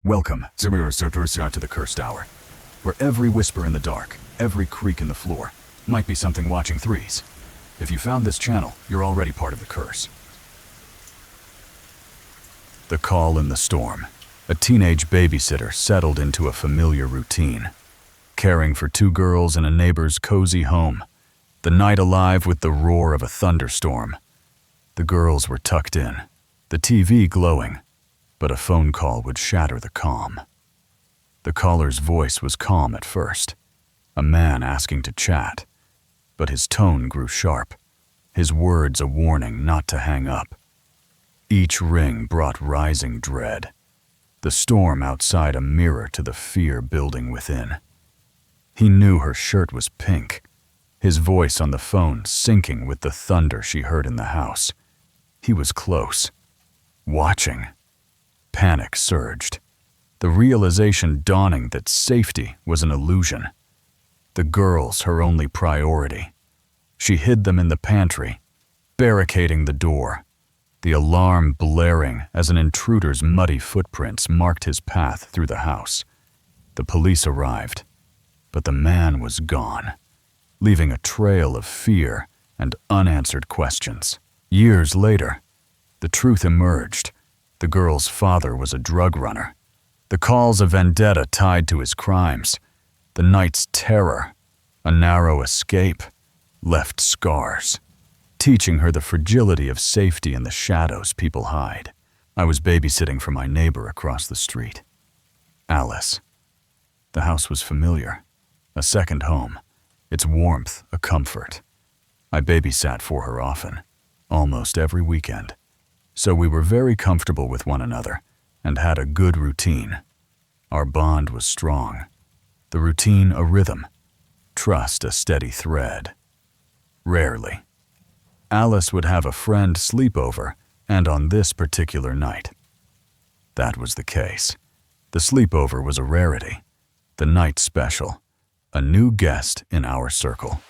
Welcome, to the Cursed Hour, where every whisper in the dark, every creak in the floor, might be something watching threes. If you found this channel, you're already part of the curse. The call in the storm. A teenage babysitter settled into a familiar routine, caring for two girls in a neighbor's cozy home, the night alive with the roar of a thunderstorm. The girls were tucked in, the TV glowing, but a phone call would shatter the calm. The caller's voice was calm at first, a man asking to chat, but his tone grew sharp, his words a warning not to hang up. Each ring brought rising dread, the storm outside a mirror to the fear building within. He knew her shirt was pink, his voice on the phone syncing with the thunder she heard in the house. He was close, watching. Panic surged, the realization dawning that safety was an illusion. The girls her only priority. She hid them in the pantry, barricading the door, the alarm blaring as an intruder's muddy footprints marked his path through the house. The police arrived, but the man was gone, leaving a trail of fear and unanswered questions. Years later, the truth emerged. The girl's father was a drug runner. The calls a vendetta tied to his crimes. The night's terror, a narrow escape, left scars, teaching her the fragility of safety in the shadows people hide. I was babysitting for my neighbor across the street, Alice. The house was familiar, a second home, its warmth a comfort. I babysat for her often, almost every weekend. So we were very comfortable with one another and had a good routine. Our bond was strong, the routine a rhythm, trust a steady thread. Rarely. Alice would have a friend sleepover, and on this particular night, that was the case. The sleepover was a rarity, the night special, a new guest in our circle.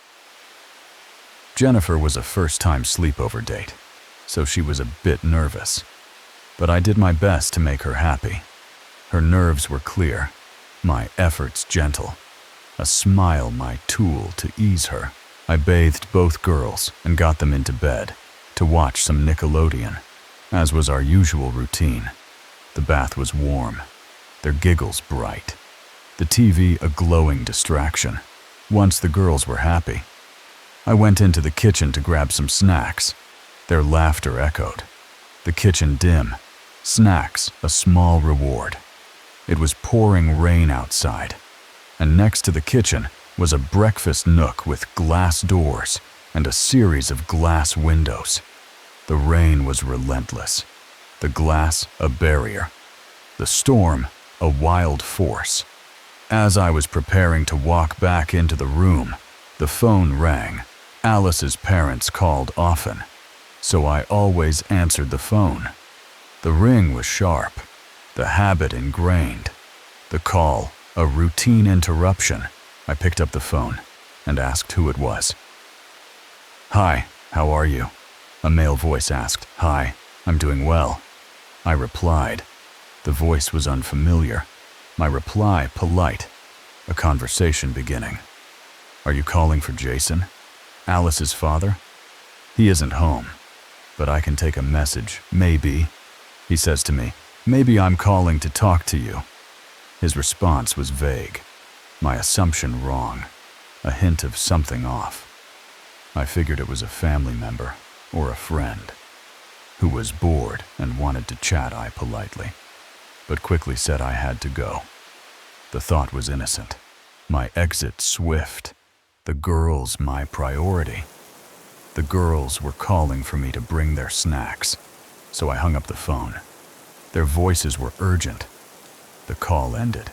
Jennifer was a first-time sleepover date, so she was a bit nervous. But I did my best to make her happy. Her nerves were clear, my efforts gentle, a smile my tool to ease her. I bathed both girls and got them into bed to watch some Nickelodeon, as was our usual routine. The bath was warm, their giggles bright, the TV a glowing distraction. Once the girls were happy, I went into the kitchen to grab some snacks. Their laughter echoed. The kitchen dim, snacks a small reward. It was pouring rain outside, and next to the kitchen was a breakfast nook with glass doors and a series of glass windows. The rain was relentless, the glass a barrier, the storm a wild force. As I was preparing to walk back into the room, the phone rang. Alice's parents called often, so I always answered the phone. The ring was sharp, the habit ingrained, the call a routine interruption. I picked up the phone and asked who it was. "Hi, how are you?" A male voice asked. "Hi, I'm doing well," I replied. The voice was unfamiliar, my reply polite, a conversation beginning. "Are you calling for Jason, Alice's father? He isn't home, but I can take a message, maybe." He says to me, "Maybe I'm calling to talk to you." His response was vague, my assumption wrong, a hint of something off. I figured it was a family member or a friend who was bored and wanted to chat. I politely, but quickly said I had to go. The thought was innocent, my exit swift, the girls my priority. The girls were calling for me to bring their snacks, so I hung up the phone. Their voices were urgent. The call ended.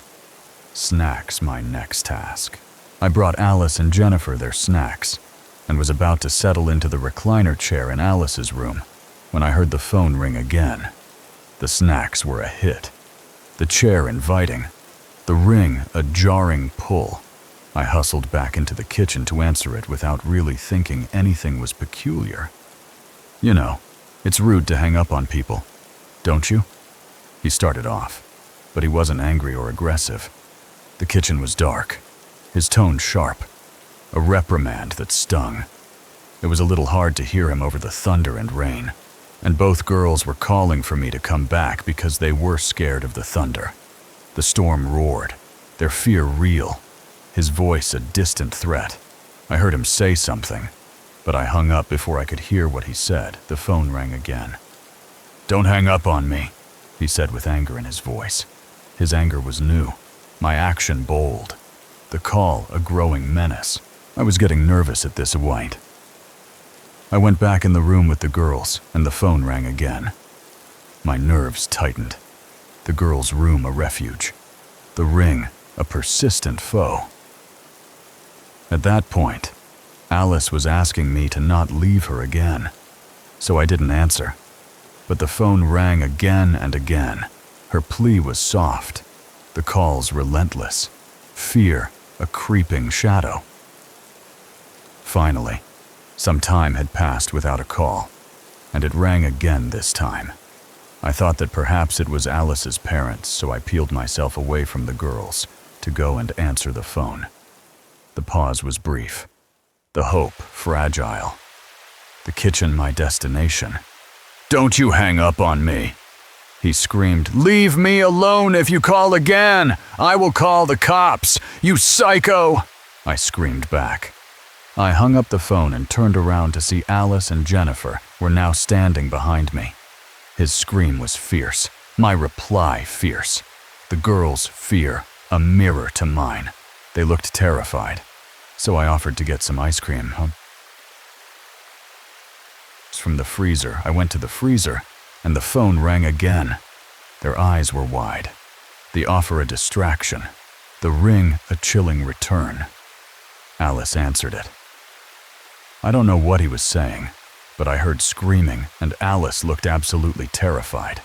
Snacks my next task. I brought Alice and Jennifer their snacks and was about to settle into the recliner chair in Alice's room when I heard the phone ring again. The snacks were a hit, the chair inviting, the ring a jarring pull. I hustled back into the kitchen to answer it without really thinking anything was peculiar. "You know, it's rude to hang up on people, don't you?" He started off, but he wasn't angry or aggressive. The kitchen was dark, his tone sharp, a reprimand that stung. It was a little hard to hear him over the thunder and rain, and both girls were calling for me to come back because they were scared of the thunder. The storm roared, their fear real, his voice a distant threat. I heard him say something, but I hung up before I could hear what he said. The phone rang again. "Don't hang up on me," he said with anger in his voice. His anger was new, my action bold. The call a growing menace. I was getting nervous at this point. I went back in the room with the girls, and the phone rang again. My nerves tightened. The girls' room a refuge. The ring a persistent foe. At that point, Alice was asking me to not leave her again, so I didn't answer. But the phone rang again and again. Her plea was soft, the calls relentless, fear a creeping shadow. Finally, some time had passed without a call, and it rang again this time. I thought that perhaps it was Alice's parents, so I peeled myself away from the girls to go and answer the phone. The pause was brief, the hope fragile. The kitchen my destination. "Don't you hang up on me," he screamed. "Leave me alone if you call again. I will call the cops, you psycho," I screamed back. I hung up the phone and turned around to see Alice and Jennifer were now standing behind me. His scream was fierce, my reply fierce. The girls' fear, a mirror to mine. They looked terrified, so I offered to get some ice cream. From the freezer, I went to the freezer, and the phone rang again. Their eyes were wide. The offer a distraction, the ring a chilling return. Alice answered it. I don't know what he was saying, but I heard screaming, and Alice looked absolutely terrified.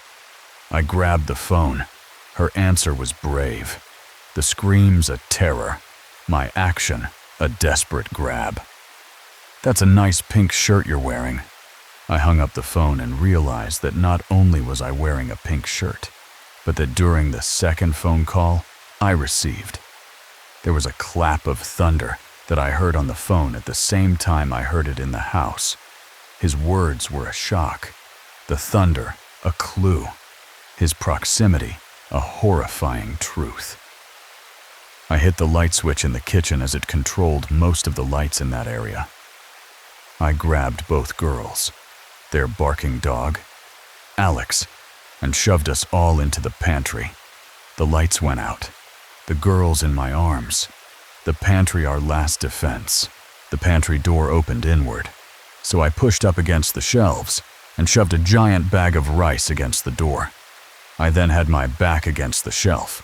I grabbed the phone. Her answer was brave. The screams a terror. My action a desperate grab. "That's a nice pink shirt you're wearing." I hung up the phone and realized that not only was I wearing a pink shirt, but that during the second phone call I received, there was a clap of thunder that I heard on the phone at the same time I heard it in the house. His words were a shock, the thunder a clue, his proximity a horrifying truth. I hit the light switch in the kitchen as it controlled most of the lights in that area. I grabbed both girls, their barking dog, Alex, and shoved us all into the pantry. The lights went out, the girls in my arms. The pantry our last defense. The pantry door opened inward, so I pushed up against the shelves and shoved a giant bag of rice against the door. I then had my back against the shelf,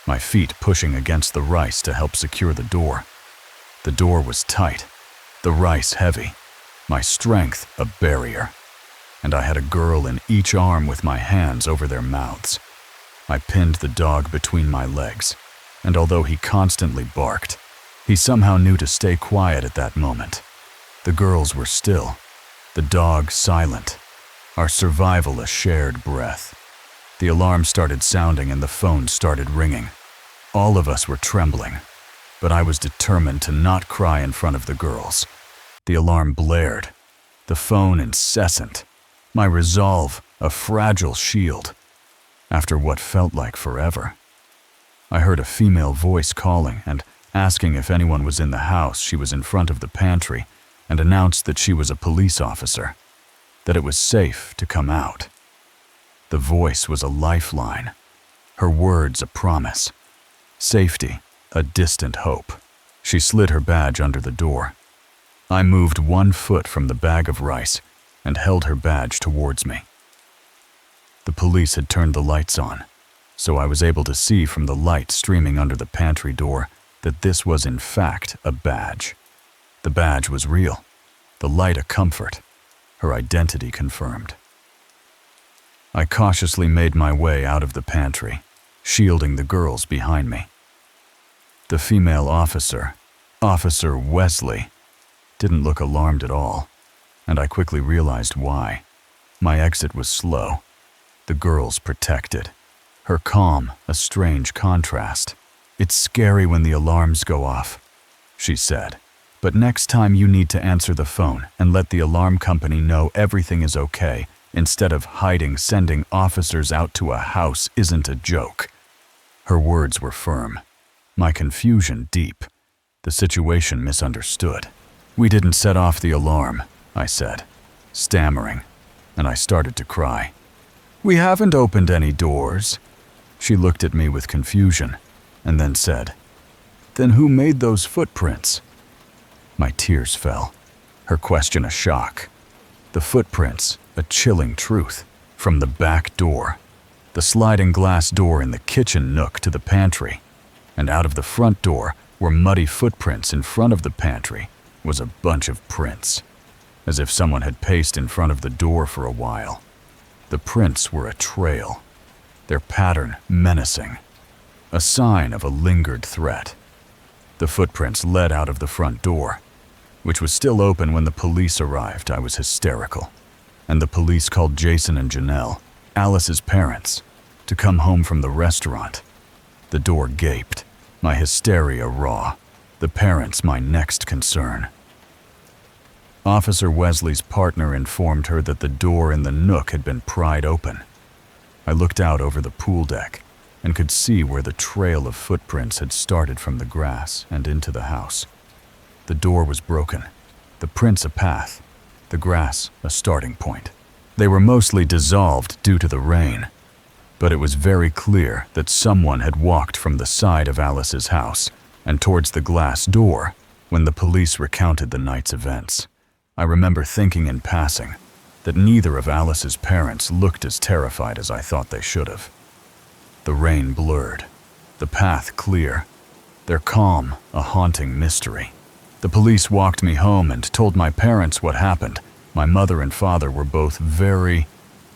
my feet pushing against the rice to help secure the door. The door was tight, the rice heavy, my strength a barrier, and I had a girl in each arm with my hands over their mouths. I pinned the dog between my legs, and although he constantly barked, he somehow knew to stay quiet at that moment. The girls were still, the dog silent, our survival a shared breath. The alarm started sounding and the phone started ringing. All of us were trembling, but I was determined to not cry in front of the girls. The alarm blared, the phone incessant, my resolve a fragile shield. After what felt like forever, I heard a female voice calling and asking if anyone was in the house. She was in front of the pantry and announced that she was a police officer, that it was safe to come out. The voice was a lifeline, her words a promise, safety a distant hope. She slid her badge under the door. I moved 1 foot from the bag of rice and held her badge towards me. The police had turned the lights on, so I was able to see from the light streaming under the pantry door that this was in fact a badge. The badge was real, the light a comfort, her identity confirmed. I cautiously made my way out of the pantry, shielding the girls behind me. The female officer, Officer Wesley, didn't look alarmed at all, and I quickly realized why. My exit was slow, the girls protected, her calm a strange contrast. "It's scary when the alarms go off," she said. "But next time you need to answer the phone and let the alarm company know everything is okay instead of hiding. Sending officers out to a house isn't a joke." Her words were firm, my confusion deep, the situation misunderstood. "We didn't set off the alarm," I said, stammering, and I started to cry. "We haven't opened any doors." She looked at me with confusion and then said, "Then who made those footprints?" My tears fell, her question a shock. The footprints, a chilling truth, from the back door, the sliding glass door in the kitchen nook to the pantry, and out of the front door were muddy footprints. In front of the pantry was a bunch of prints, as if someone had paced in front of the door for a while. The prints were a trail, their pattern menacing, a sign of a lingered threat. The footprints led out of the front door, which was still open when the police arrived. I was hysterical, and the police called Jason and Janelle, Alice's parents, to come home from the restaurant. The door gaped, my hysteria raw, the parents my next concern. Officer Wesley's partner informed her that the door in the nook had been pried open. I looked out over the pool deck and could see where the trail of footprints had started from the grass and into the house. The door was broken, the prints a path, the grass a starting point. They were mostly dissolved due to the rain, but it was very clear that someone had walked from the side of Alice's house and towards the glass door when the police recounted the night's events. I remember thinking in passing that neither of Alice's parents looked as terrified as I thought they should have. The rain blurred, the path clear, their calm a haunting mystery. The police walked me home and told my parents what happened. My mother and father were both very,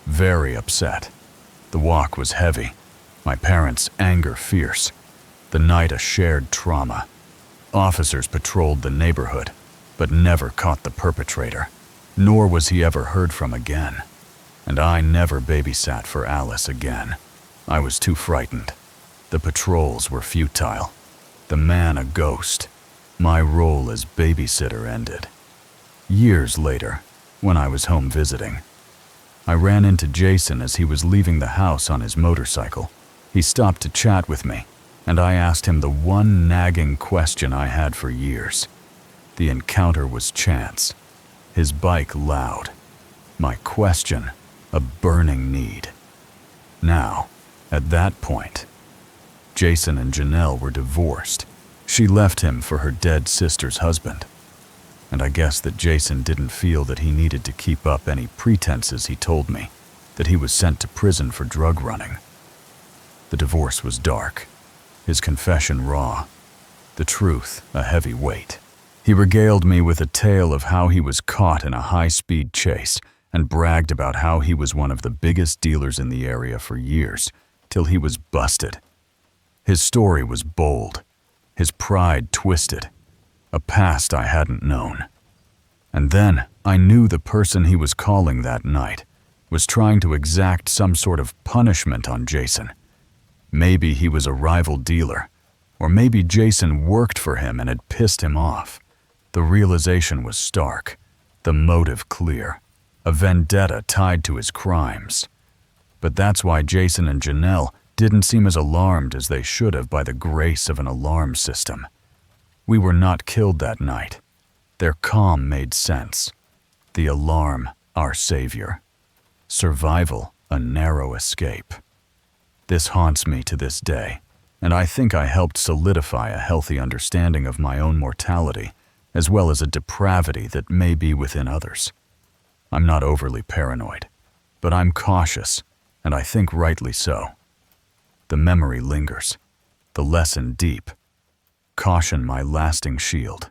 very upset. The walk was heavy, my parents' anger fierce, the night a shared trauma. Officers patrolled the neighborhood, but never caught the perpetrator, nor was he ever heard from again. And I never babysat for Alice again. I was too frightened. The patrols were futile. The man a ghost. My role as babysitter ended. Years later, when I was home visiting, I ran into Jason as he was leaving the house on his motorcycle. He stopped to chat with me, and I asked him the one nagging question I had for years. The encounter was chance, his bike loud. My question, a burning need. Now, at that point, Jason and Janelle were divorced. She left him for her dead sister's husband. And I guess that Jason didn't feel that he needed to keep up any pretenses. He told me that he was sent to prison for drug running. The divorce was dark, his confession raw, the truth a heavy weight. He regaled me with a tale of how he was caught in a high-speed chase and bragged about how he was one of the biggest dealers in the area for years, till he was busted. His story was bold, his pride twisted, a past I hadn't known. And then I knew the person he was calling that night was trying to exact some sort of punishment on Jason. Maybe he was a rival dealer, or maybe Jason worked for him and had pissed him off. The realization was stark, the motive clear, a vendetta tied to his crimes. But that's why Jason and Janelle didn't seem as alarmed as they should have by the grace of an alarm system. We were not killed that night. Their calm made sense. The alarm, our savior. Survival, a narrow escape. This haunts me to this day, and I think I helped solidify a healthy understanding of my own mortality, as well as a depravity that may be within others. I'm not overly paranoid, but I'm cautious, and I think rightly so. The memory lingers, the lesson deep. Caution my lasting shield.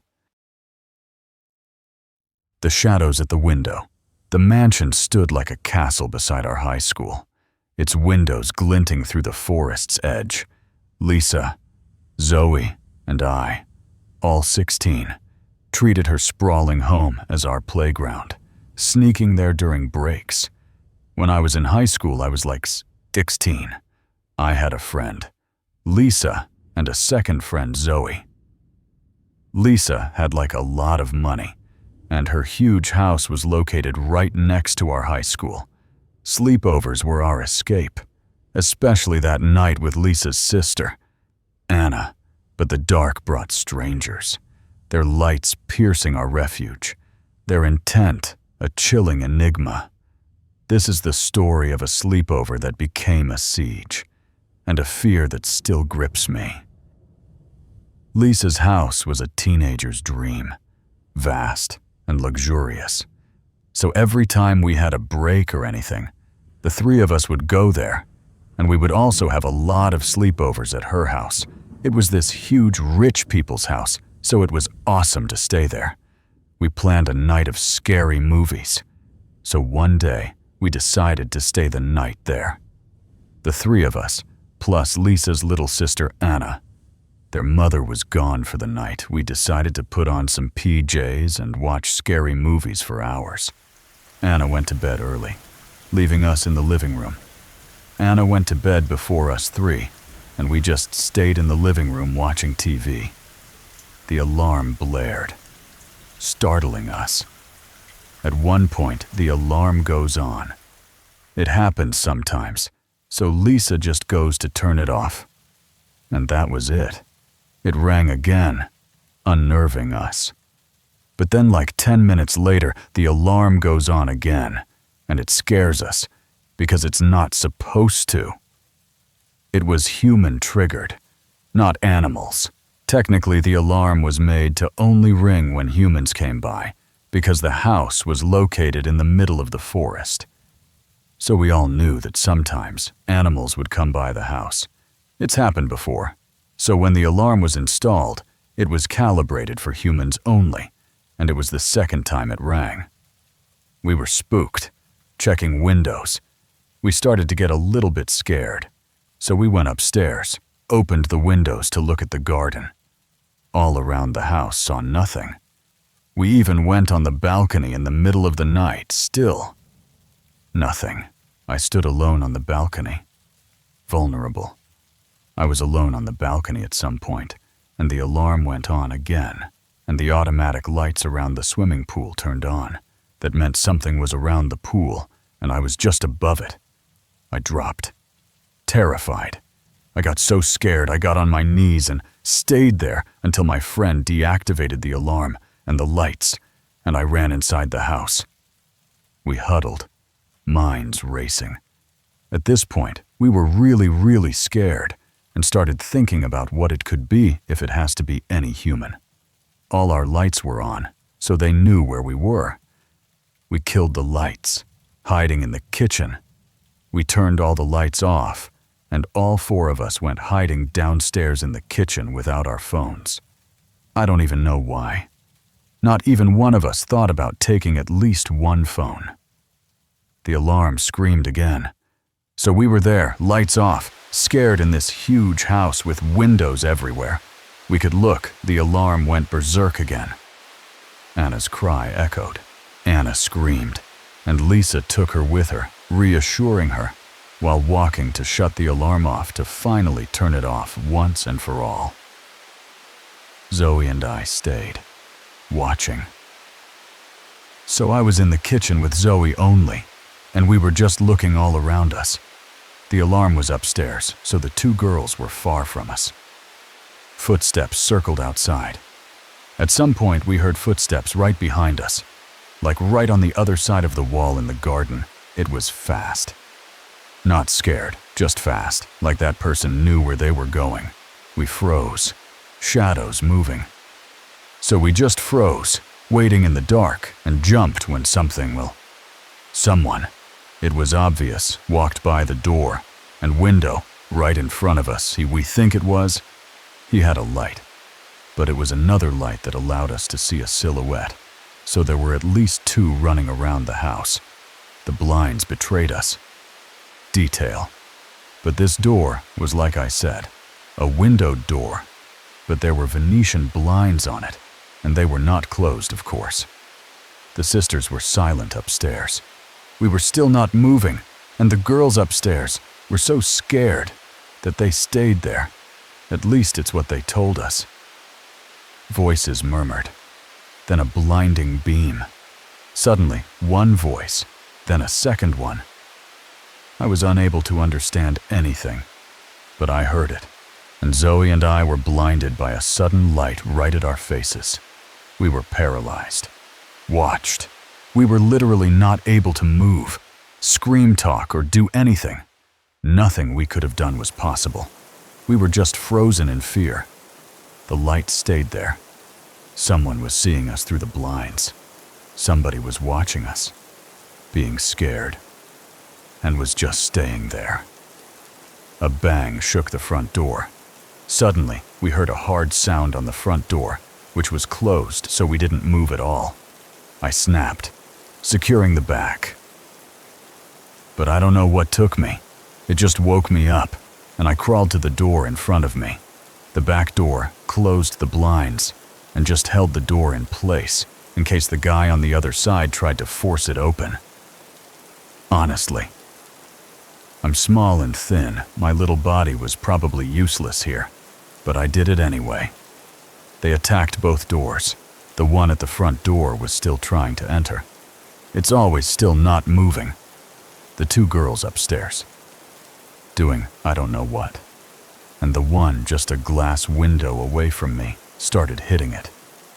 The shadows at the window. The mansion stood like a castle beside our high school, its windows glinting through the forest's edge. Lisa, Zoe, and I, all 16, treated her sprawling home as our playground, sneaking there during breaks. When I was in high school, I was like 16. I had a friend, Lisa, and a second friend, Zoe. Lisa had like a lot of money, and her huge house was located right next to our high school. Sleepovers were our escape, especially that night with Lisa's sister, Anna. But the dark brought strangers, their lights piercing our refuge, their intent a chilling enigma. This is the story of a sleepover that became a siege, and a fear that still grips me. Lisa's house was a teenager's dream, vast and luxurious. So every time we had a break or anything, the three of us would go there, and we would also have a lot of sleepovers at her house. It was this huge rich people's house, so it was awesome to stay there. We planned a night of scary movies. So one day, we decided to stay the night there. The three of us, plus Lisa's little sister Anna. Their mother was gone for the night. We decided to put on some PJs and watch scary movies for hours. Anna went to bed early, leaving us in the living room. Anna went to bed before us three, and we just stayed in the living room watching TV. The alarm blared, startling us. At one point, the alarm goes on. It happens sometimes, so Lisa just goes to turn it off. And that was it. It rang again, unnerving us. But then like 10 minutes later, the alarm goes on again, and it scares us because it's not supposed to. It was human-triggered, not animals. Technically, the alarm was made to only ring when humans came by, because the house was located in the middle of the forest. So we all knew that sometimes animals would come by the house. It's happened before. So when the alarm was installed, it was calibrated for humans only, and it was the second time it rang. We were spooked, checking windows. We started to get a little bit scared, so we went upstairs, opened the windows to look at the garden. All around the house saw nothing. We even went on the balcony in the middle of the night, still. Nothing. I stood alone on the balcony, vulnerable. I was alone on the balcony at some point, and the alarm went on again, and the automatic lights around the swimming pool turned on. That meant something was around the pool, and I was just above it. I dropped, terrified. I got so scared I got on my knees and stayed there until my friend deactivated the alarm and the lights, and I ran inside the house. We huddled, minds racing. At this point, we were really scared and started thinking about what it could be if it has to be any human. All our lights were on, so they knew where we were. We killed the lights, hiding in the kitchen. We turned all the lights off, and all four of us went hiding downstairs in the kitchen without our phones. I don't even know why. Not even one of us thought about taking at least one phone. The alarm screamed again. So we were there, lights off, scared in this huge house with windows everywhere. We could look, the alarm went berserk again. Anna's cry echoed. Anna screamed, and Lisa took her with her, reassuring her, while walking to shut the alarm off to finally turn it off once and for all. Zoe and I stayed, watching. So I was in the kitchen with Zoe only, and we were just looking all around us. The alarm was upstairs, so the two girls were far from us. Footsteps circled outside. At some point, we heard footsteps right behind us, like right on the other side of the wall in the garden. It was fast. Not scared, just fast, like that person knew where they were going. We froze, shadows moving. So we just froze, waiting in the dark, and jumped when someone, it was obvious, walked by the door and window right in front of us. We think it was. He had a light, but it was another light that allowed us to see a silhouette, so there were at least two running around the house. The blinds betrayed us. Detail. But this door was, like I said, a windowed door, but there were Venetian blinds on it, and they were not closed, of course. The sisters were silent upstairs. We were still not moving, and the girls upstairs were so scared. that they stayed there. At least it's what they told us. Voices murmured, then a blinding beam. Suddenly, one voice, then a second one. I was unable to understand anything, but I heard it, and Zoe and I were blinded by a sudden light right at our faces. We were paralyzed, watched. We were literally not able to move, scream, talk, or do anything. Nothing we could have done was possible. We were just frozen in fear. The light stayed there. Someone was seeing us through the blinds. Somebody was watching us, being scared, and was just staying there. A bang shook the front door. Suddenly, we heard a hard sound on the front door, which was closed, so we didn't move at all. I snapped, securing the back. But I don't know what took me. It just woke me up, and I crawled to the door in front of me. The back door closed the blinds and just held the door in place in case the guy on the other side tried to force it open. Honestly, I'm small and thin. My little body was probably useless here, but I did it anyway. They attacked both doors. The one at the front door was still trying to enter. It's always still not moving. The two girls upstairs, doing I don't know what. And the one just a glass window away from me started hitting it,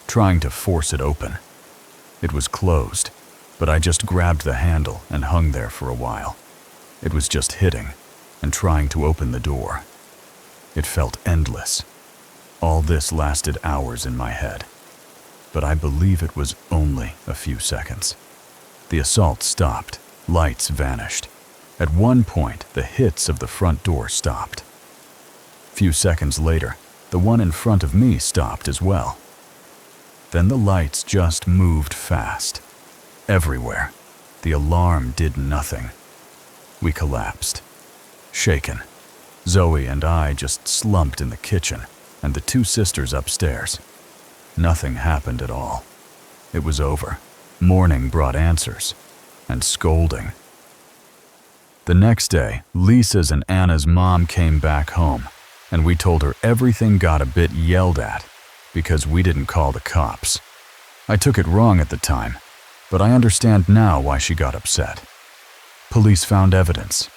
trying to force it open. It was closed, but I just grabbed the handle and hung there for a while. It was just hitting and trying to open the door. It felt endless. All this lasted hours in my head, but I believe it was only a few seconds. The assault stopped. Lights vanished. At one point, the hits of the front door stopped. Few seconds later, the one in front of me stopped as well. Then the lights just moved fast. Everywhere. The alarm did nothing. We collapsed. Shaken. Zoe and I just slumped in the kitchen, and the two sisters upstairs. Nothing happened at all. It was over. Morning brought answers, and scolding. The next day, Lisa's and Anna's mom came back home, and we told her everything got a bit yelled at because we didn't call the cops. I took it wrong at the time, but I understand now why she got upset. Police found evidence.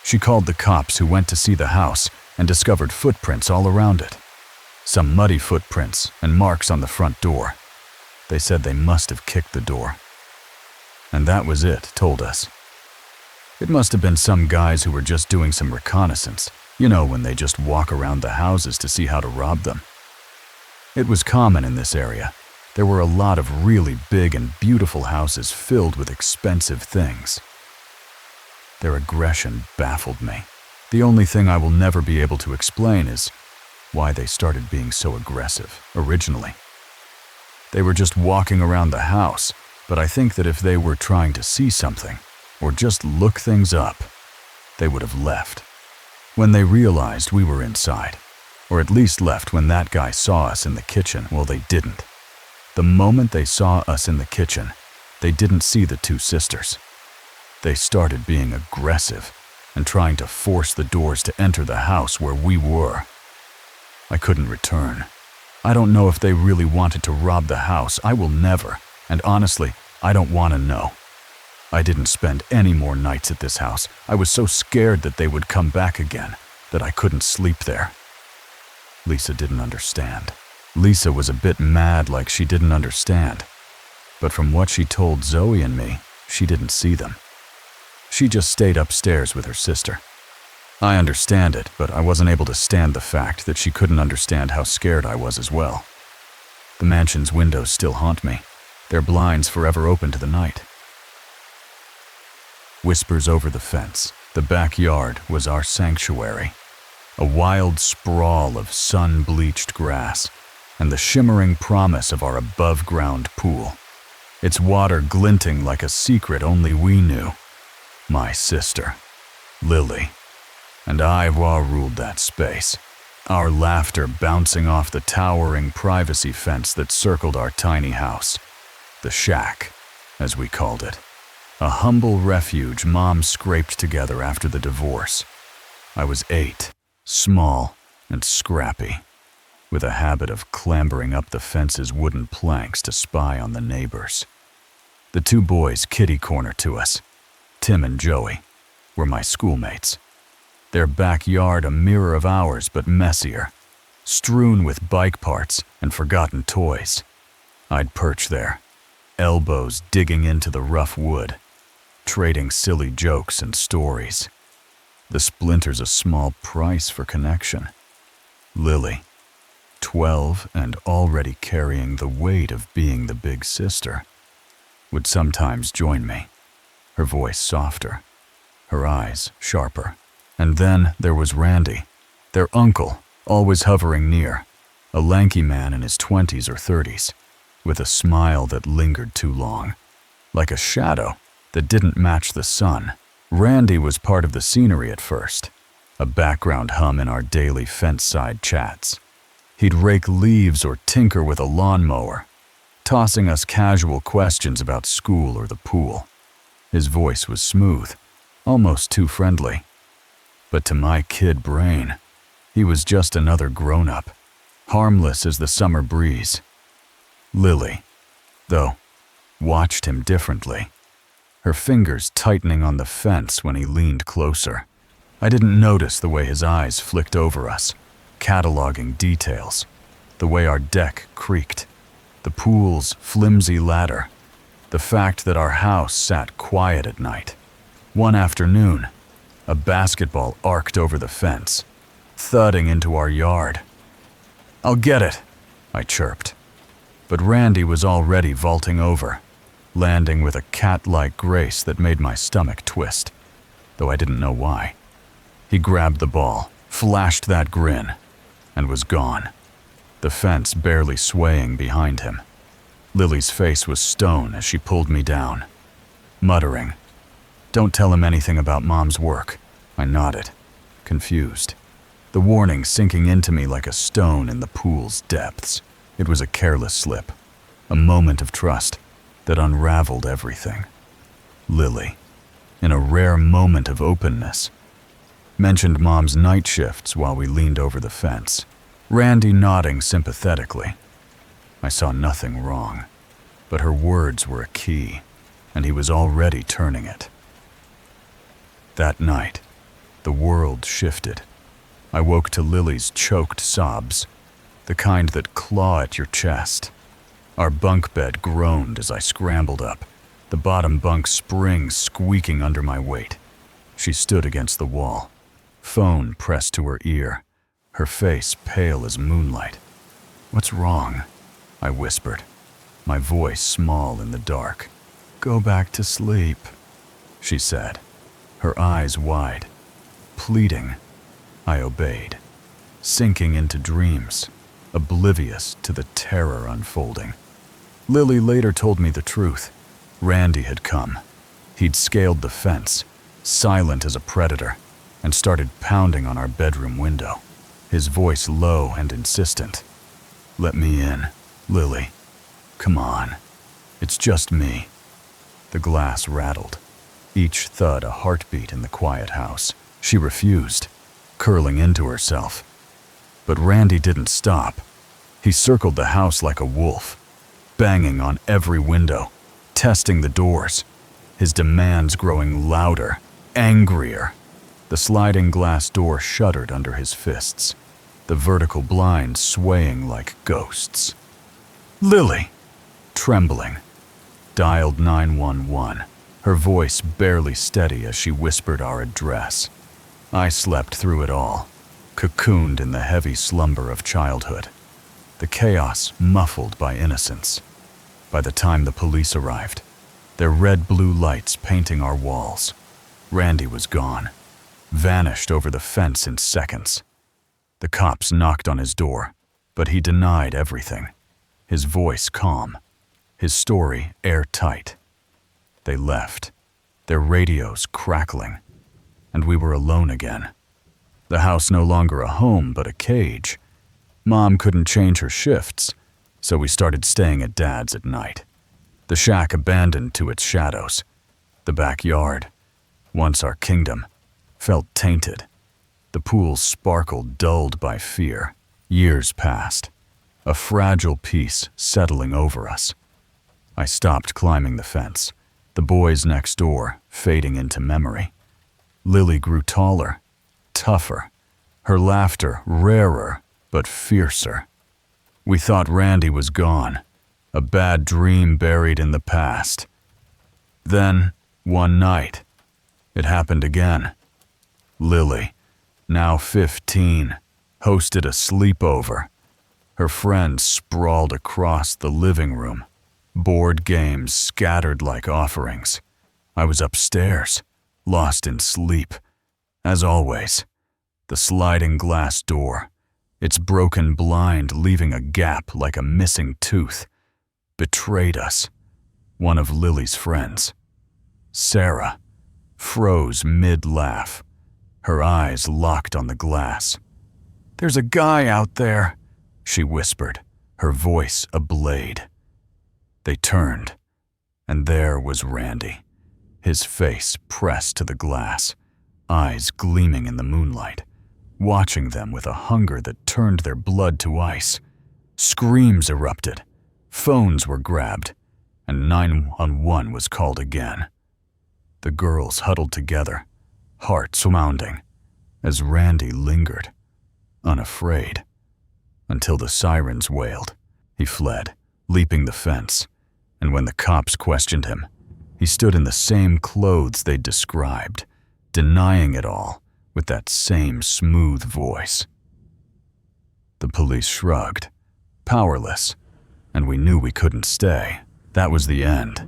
She called the cops who went to see the house and discovered footprints all around it. Some muddy footprints and marks on the front door. They said they must have kicked the door. And that was it, told us. It must have been some guys who were just doing some reconnaissance, when they just walk around the houses to see how to rob them. It was common in this area. There were a lot of really big and beautiful houses filled with expensive things. Their aggression baffled me. The only thing I will never be able to explain is why they started being so aggressive originally. They were just walking around the house, but I think that if they were trying to see something, or just look things up, they would have left. When they realized we were inside, or at least left when that guy saw us in the kitchen, well, they didn't. The moment they saw us in the kitchen, they didn't see the two sisters. They started being aggressive and trying to force the doors to enter the house where we were. I couldn't return. I don't know if they really wanted to rob the house. I will never, and honestly, I don't want to know. I didn't spend any more nights at this house. I was so scared that they would come back again that I couldn't sleep there. Lisa didn't understand. Lisa was a bit mad, like she didn't understand. But from what she told Zoe and me, she didn't see them. She just stayed upstairs with her sister. I understand it, but I wasn't able to stand the fact that she couldn't understand how scared I was as well. The mansion's windows still haunt me, their blinds forever open to the night. Whispers over the fence. The backyard was our sanctuary. A wild sprawl of sun-bleached grass and the shimmering promise of our above-ground pool. Its water glinting like a secret only we knew. My sister, Lily, and I ruled that space, our laughter bouncing off the towering privacy fence that circled our tiny house. The shack, as we called it. A humble refuge Mom scraped together after the divorce. I was 8, small and scrappy, with a habit of clambering up the fence's wooden planks to spy on the neighbors. The two boys kitty-corner to us, Tim and Joey, were my schoolmates. Their backyard a mirror of ours but messier, strewn with bike parts and forgotten toys. I'd perch there, elbows digging into the rough wood, trading silly jokes and stories. The splinters a small price for connection. Lily, 12 and already carrying the weight of being the big sister, would sometimes join me, her voice softer, her eyes sharper. And then there was Randy, their uncle, always hovering near, a lanky man in his 20s or 30s, with a smile that lingered too long, like a shadow that didn't match the sun. Randy was part of the scenery at first, a background hum in our daily fence-side chats. He'd rake leaves or tinker with a lawnmower, tossing us casual questions about school or the pool. His voice was smooth, almost too friendly. But to my kid brain, he was just another grown-up, harmless as the summer breeze. Lily, though, watched him differently, her fingers tightening on the fence when he leaned closer. I didn't notice the way his eyes flicked over us, cataloging details, the way our deck creaked, the pool's flimsy ladder, the fact that our house sat quiet at night. One afternoon, a basketball arced over the fence, thudding into our yard. "I'll get it," I chirped. But Randy was already vaulting over, landing with a cat-like grace that made my stomach twist, though I didn't know why. He grabbed the ball, flashed that grin, and was gone, the fence barely swaying behind him. Lily's face was stone as she pulled me down, muttering, "Don't tell him anything about Mom's work." I nodded, confused, the warning sinking into me like a stone in the pool's depths. It was a careless slip, a moment of trust that unraveled everything. Lily, in a rare moment of openness, mentioned Mom's night shifts while we leaned over the fence, Randy nodding sympathetically. I saw nothing wrong, but her words were a key, and he was already turning it. That night, the world shifted. I woke to Lily's choked sobs, the kind that claw at your chest. Our bunk bed groaned as I scrambled up, the bottom bunk spring squeaking under my weight. She stood against the wall, phone pressed to her ear, her face pale as moonlight. "What's wrong?" I whispered, my voice small in the dark. "Go back to sleep," she said, her eyes wide, pleading. I obeyed, sinking into dreams, oblivious to the terror unfolding. Lily later told me the truth. Randy had come. He'd scaled the fence, silent as a predator, and started pounding on our bedroom window, his voice low and insistent. "Let me in, Lily. Come on. It's just me." The glass rattled, each thud a heartbeat in the quiet house. She refused, curling into herself. But Randy didn't stop. He circled the house like a wolf, banging on every window, testing the doors, his demands growing louder, angrier. The sliding glass door shuddered under his fists, the vertical blinds swaying like ghosts. Lily, trembling, dialed 911, her voice barely steady as she whispered our address. I slept through it all, cocooned in the heavy slumber of childhood, the chaos muffled by innocence. By the time the police arrived, their red-blue lights painting our walls, Randy was gone, vanished over the fence in seconds. The cops knocked on his door, but he denied everything, his voice calm, his story airtight. They left, their radios crackling, and we were alone again. The house no longer a home but a cage. Mom couldn't change her shifts, so we started staying at Dad's at night. The shack abandoned to its shadows. The backyard, once our kingdom, felt tainted. The pool's sparkle dulled by fear. Years passed, a fragile peace settling over us. I stopped climbing the fence, the boys next door fading into memory. Lily grew taller, tougher, her laughter rarer but fiercer. We thought Randy was gone, a bad dream buried in the past. Then, one night, it happened again. Lily, now 15, hosted a sleepover. Her friends sprawled across the living room, board games scattered like offerings. I was upstairs, lost in sleep. As always, the sliding glass door, its broken blind leaving a gap like a missing tooth, betrayed us. One of Lily's friends, Sarah, froze mid-laugh, her eyes locked on the glass. "There's a guy out there," she whispered, her voice a blade. They turned, and there was Randy, his face pressed to the glass, eyes gleaming in the moonlight, watching them with a hunger that turned their blood to ice. Screams erupted, phones were grabbed, and 911 was called again. The girls huddled together, hearts pounding, as Randy lingered, unafraid, until the sirens wailed. He fled, leaping the fence, and when the cops questioned him, he stood in the same clothes they'd described, denying it all with that same smooth voice. The police shrugged, powerless, and we knew we couldn't stay. That was the end.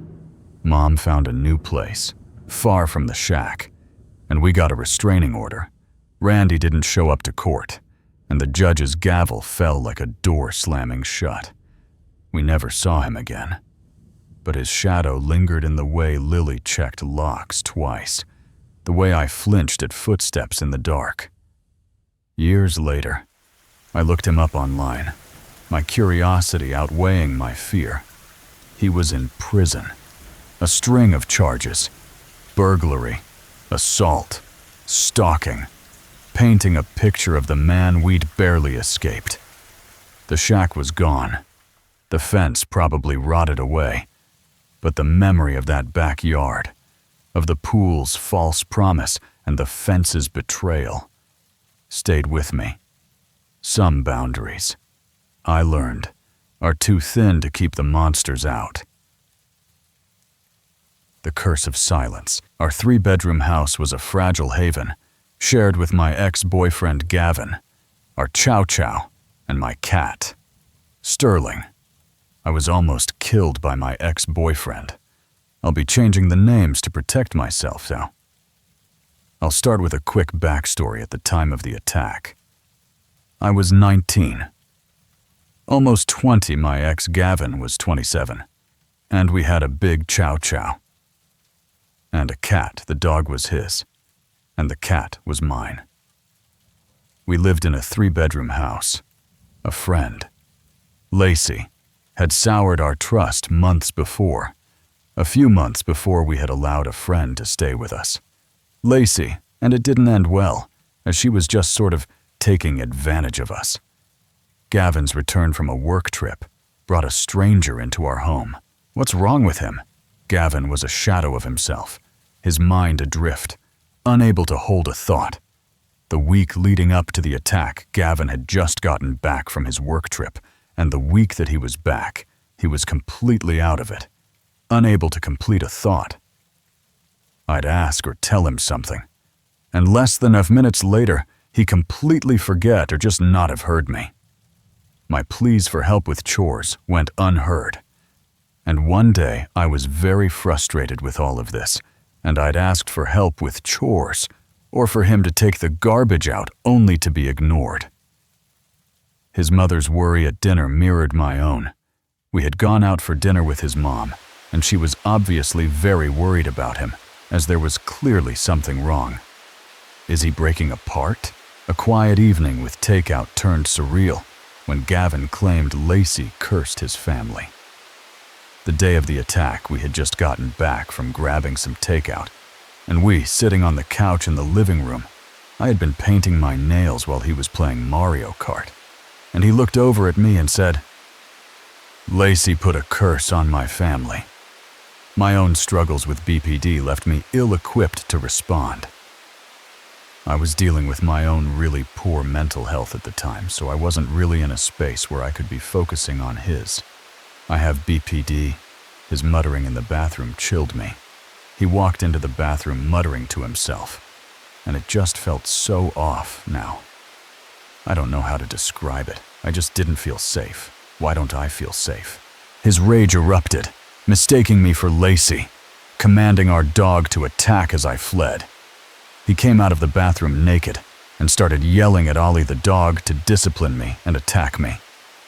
Mom found a new place, far from the shack, and we got a restraining order. Randy didn't show up to court, and the judge's gavel fell like a door slamming shut. We never saw him again, but his shadow lingered in the way Lily checked locks twice, the way I flinched at footsteps in the dark. Years later, I looked him up online, my curiosity outweighing my fear. He was in prison, a string of charges: burglary, assault, stalking, painting a picture of the man we'd barely escaped. The shack was gone, the fence probably rotted away, but the memory of that backyard, of the pool's false promise and the fence's betrayal, stayed with me. Some boundaries, I learned, are too thin to keep the monsters out. The curse of silence. Our 3-bedroom house was a fragile haven, shared with my ex-boyfriend Gavin, our Chow Chow, and my cat, Sterling. I was almost killed by my ex-boyfriend. I'll be changing the names to protect myself now. I'll start with a quick backstory at the time of the attack. I was 19. Almost 20, my ex Gavin was 27, and we had a big Chow Chow. And a cat. The dog was his, and the cat was mine. We lived in a 3-bedroom house. A friend, Lacey, had soured our trust months before, a few months before we had allowed a friend to stay with us. Lacey, and it didn't end well, as she was just sort of taking advantage of us. Gavin's return from a work trip brought a stranger into our home. What's wrong with him? Gavin was a shadow of himself, his mind adrift, unable to hold a thought. The week leading up to the attack, Gavin had just gotten back from his work trip, and the week that he was back, he was completely out of it, unable to complete a thought. I'd ask or tell him something, and less than a minutes later, he'd completely forget or just not have heard me. My pleas for help with chores went unheard. And one day, I was very frustrated with all of this, and I'd asked for help with chores, or for him to take the garbage out only to be ignored. His mother's worry at dinner mirrored my own. We had gone out for dinner with his mom, and she was obviously very worried about him, as there was clearly something wrong. Is he breaking apart? A quiet evening with takeout turned surreal when Gavin claimed Lacey cursed his family. The day of the attack, we had just gotten back from grabbing some takeout, and we, sitting on the couch in the living room, I had been painting my nails while he was playing Mario Kart, and he looked over at me and said, "Lacey put a curse on my family." My own struggles with BPD left me ill-equipped to respond. I was dealing with my own really poor mental health at the time, so I wasn't really in a space where I could be focusing on his. "I have BPD," his muttering in the bathroom chilled me. He walked into the bathroom muttering to himself, and it just felt so off now. I don't know how to describe it. I just didn't feel safe. Why don't I feel safe? His rage erupted, mistaking me for Lacey, commanding our dog to attack as I fled. He came out of the bathroom naked and started yelling at Ollie the dog to discipline me and attack me.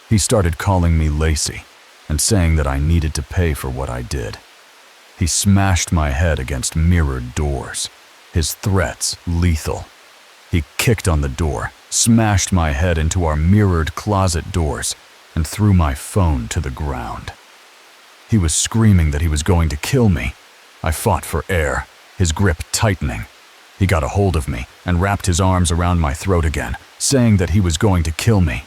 He started calling me Lacey and saying that I needed to pay for what I did. He smashed my head against mirrored doors, his threats lethal. He kicked on the door, smashed my head into our mirrored closet doors, and threw my phone to the ground. He was screaming that he was going to kill me. I fought for air, his grip tightening. He got a hold of me and wrapped his arms around my throat again, saying that he was going to kill me.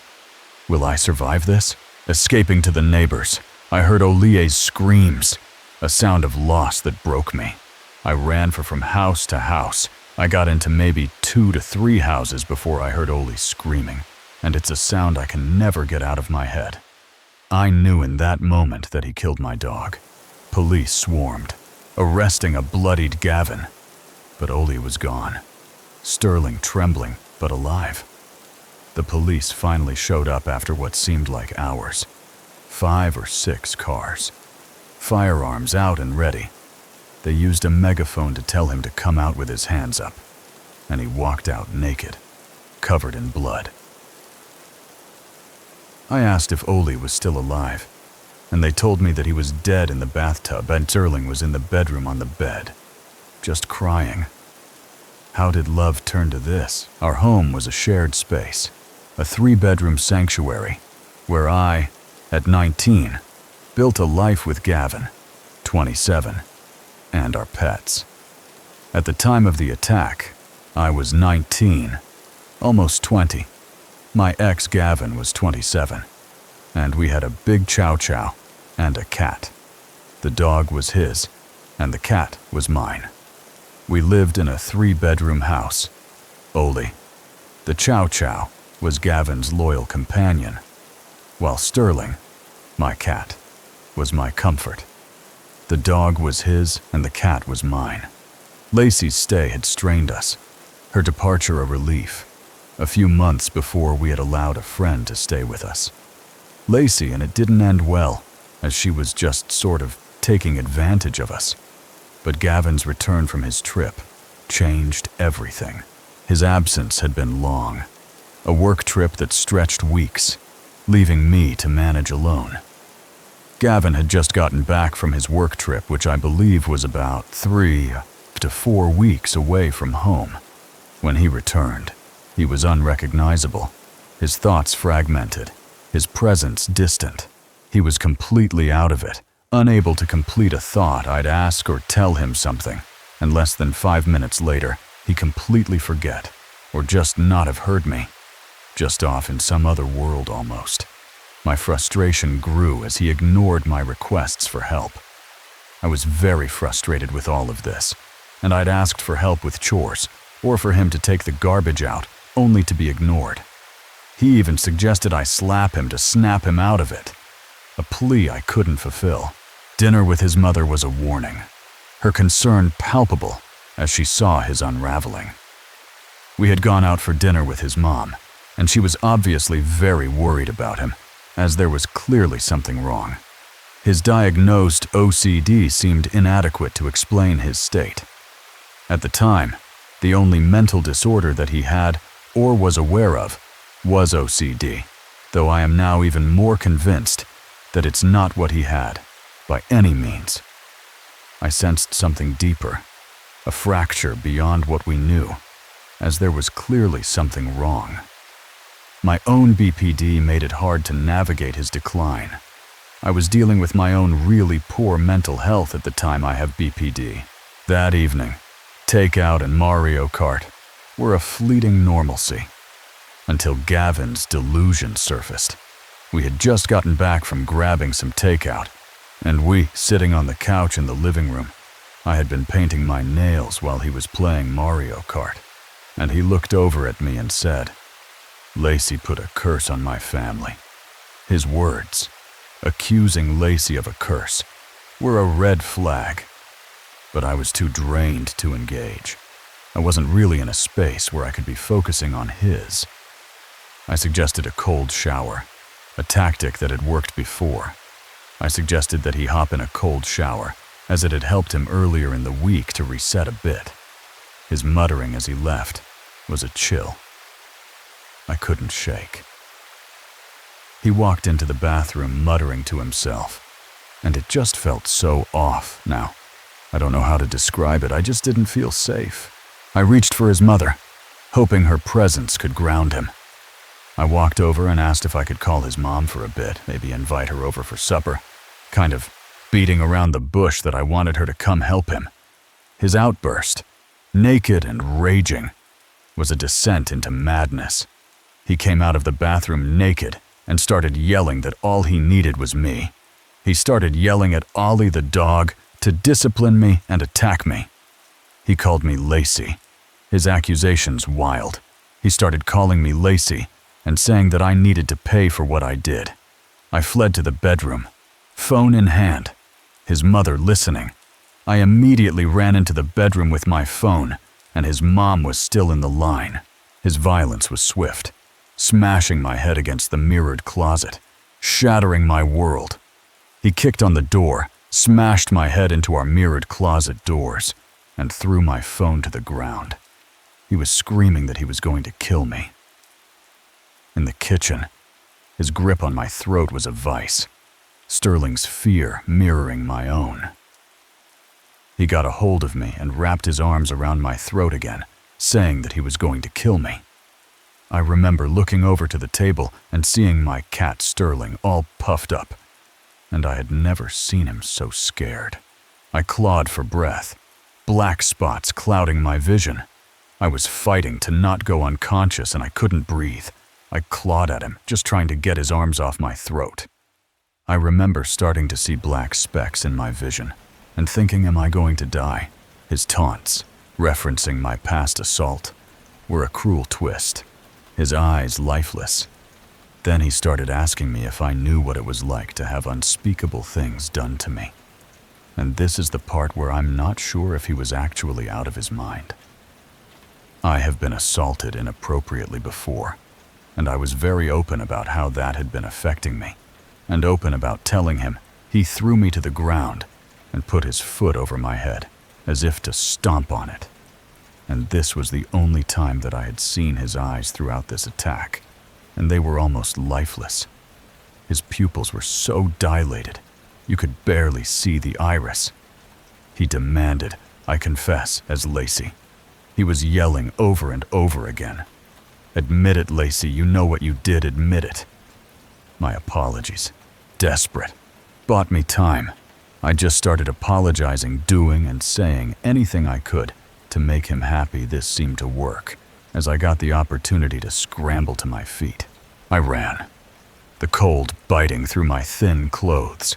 Will I survive this? Escaping to the neighbors, I heard Olie's screams, a sound of loss that broke me. I ran from house to house. I got into maybe 2 to 3 houses before I heard Olie screaming, and it's a sound I can never get out of my head. I knew in that moment that he killed my dog. Police swarmed, arresting a bloodied Gavin. But Olie was gone. Sterling trembling, but alive. The police finally showed up after what seemed like hours. 5 or 6 cars. Firearms out and ready. They used a megaphone to tell him to come out with his hands up. And he walked out naked, covered in blood. I asked if Olie was still alive, and they told me that he was dead in the bathtub and Sterling was in the bedroom on the bed, just crying. How did love turn to this? Our home was a shared space, a 3-bedroom sanctuary, where I, at 19, built a life with Gavin, 27, and our pets. At the time of the attack, I was 19, almost 20. My ex Gavin was 27, and we had a big chow chow and a cat. The dog was his, and the cat was mine. We lived in a 3-bedroom house. Olie, the chow chow, was Gavin's loyal companion, while Sterling, my cat, was my comfort. The dog was his and the cat was mine. Lacey's stay had strained us, her departure a relief, a few months before we had allowed a friend to stay with us. Lacey, and it didn't end well, as she was just sort of taking advantage of us. But Gavin's return from his trip changed everything. His absence had been long, a work trip that stretched weeks, leaving me to manage alone. Gavin had just gotten back from his work trip, which I believe was about 3 to 4 weeks away from home. When he returned, he was unrecognizable, his thoughts fragmented, his presence distant. He was completely out of it, unable to complete a thought I'd ask or tell him something, and less than 5 minutes later, he completely forget, or just not have heard me, just off in some other world almost. My frustration grew as he ignored my requests for help. I was very frustrated with all of this, and I'd asked for help with chores, or for him to take the garbage out, only to be ignored. He even suggested I slap him to snap him out of it, a plea I couldn't fulfill. Dinner with his mother was a warning, her concern palpable as she saw his unraveling. We had gone out for dinner with his mom, and she was obviously very worried about him, as there was clearly something wrong. His diagnosed OCD seemed inadequate to explain his state. At the time, the only mental disorder that he had or was aware of was OCD, though I am now even more convinced that it's not what he had, by any means. I sensed something deeper, a fracture beyond what we knew, as there was clearly something wrong. My own BPD made it hard to navigate his decline. I was dealing with my own really poor mental health at the time I have BPD. That evening, takeout and Mario Kart, were a fleeting normalcy, until Gavin's delusion surfaced. We had just gotten back from grabbing some takeout, and we, sitting on the couch in the living room, I had been painting my nails while he was playing Mario Kart, and he looked over at me and said, "Lacey put a curse on my family." His words, accusing Lacey of a curse, were a red flag, but I was too drained to engage. I wasn't really in a space where I could be focusing on his. I suggested a cold shower, a tactic that had worked before. I suggested that he hop in a cold shower, as it had helped him earlier in the week to reset a bit. His muttering as he left was a chill I couldn't shake. He walked into the bathroom muttering to himself, and it just felt so off now. I don't know how to describe it, I just didn't feel safe. I reached for his mother, hoping her presence could ground him. I walked over and asked if I could call his mom for a bit, maybe invite her over for supper, kind of beating around the bush that I wanted her to come help him. His outburst, naked and raging, was a descent into madness. He came out of the bathroom naked and started yelling that all he needed was me. He started yelling at Ollie the dog to discipline me and attack me. He called me Lacey, his accusations wild. He started calling me Lacey and saying that I needed to pay for what I did. I fled to the bedroom, phone in hand, his mother listening. I immediately ran into the bedroom with my phone, and his mom was still in the line. His violence was swift, smashing my head against the mirrored closet, shattering my world. He kicked on the door, smashed my head into our mirrored closet doors, and threw my phone to the ground. He was screaming that he was going to kill me. In the kitchen, his grip on my throat was a vice, Sterling's fear mirroring my own. He got a hold of me and wrapped his arms around my throat again, saying that he was going to kill me. I remember looking over to the table and seeing my cat Sterling all puffed up, and I had never seen him so scared. I clawed for breath, black spots clouding my vision. I was fighting to not go unconscious and I couldn't breathe. I clawed at him, just trying to get his arms off my throat. I remember starting to see black specks in my vision and thinking, am I going to die? His taunts, referencing my past assault, were a cruel twist, his eyes lifeless. Then he started asking me if I knew what it was like to have unspeakable things done to me. And this is the part where I'm not sure if he was actually out of his mind. I have been assaulted inappropriately before, and I was very open about how that had been affecting me, and open about telling him. He threw me to the ground and put his foot over my head, as if to stomp on it. And this was the only time that I had seen his eyes throughout this attack, and they were almost lifeless. His pupils were so dilated, you could barely see the iris. He demanded I confess as Lacey. He was yelling over and over again. Admit it, Lacey, you know what you did, admit it. My apologies, desperate, bought me time. I just started apologizing, doing and saying anything I could to make him happy. This seemed to work, as I got the opportunity to scramble to my feet. I ran, the cold biting through my thin clothes.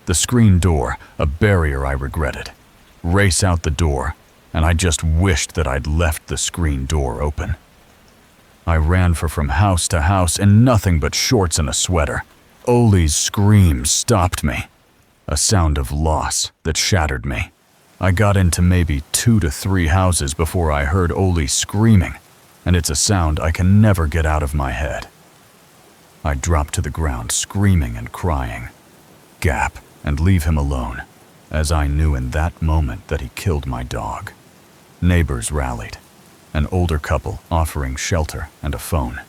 The screen door, a barrier I regretted. Race out the door, and I just wished that I'd left the screen door open. I ran from house to house in nothing but shorts and a sweater. Oli's screams stopped me, a sound of loss that shattered me. I got into maybe 2 to 3 houses before I heard Oli screaming, and it's a sound I can never get out of my head. I dropped to the ground screaming and crying. Gap and leave him alone, as I knew in that moment that he killed my dog. Neighbors rallied, an older couple offering shelter and a phone.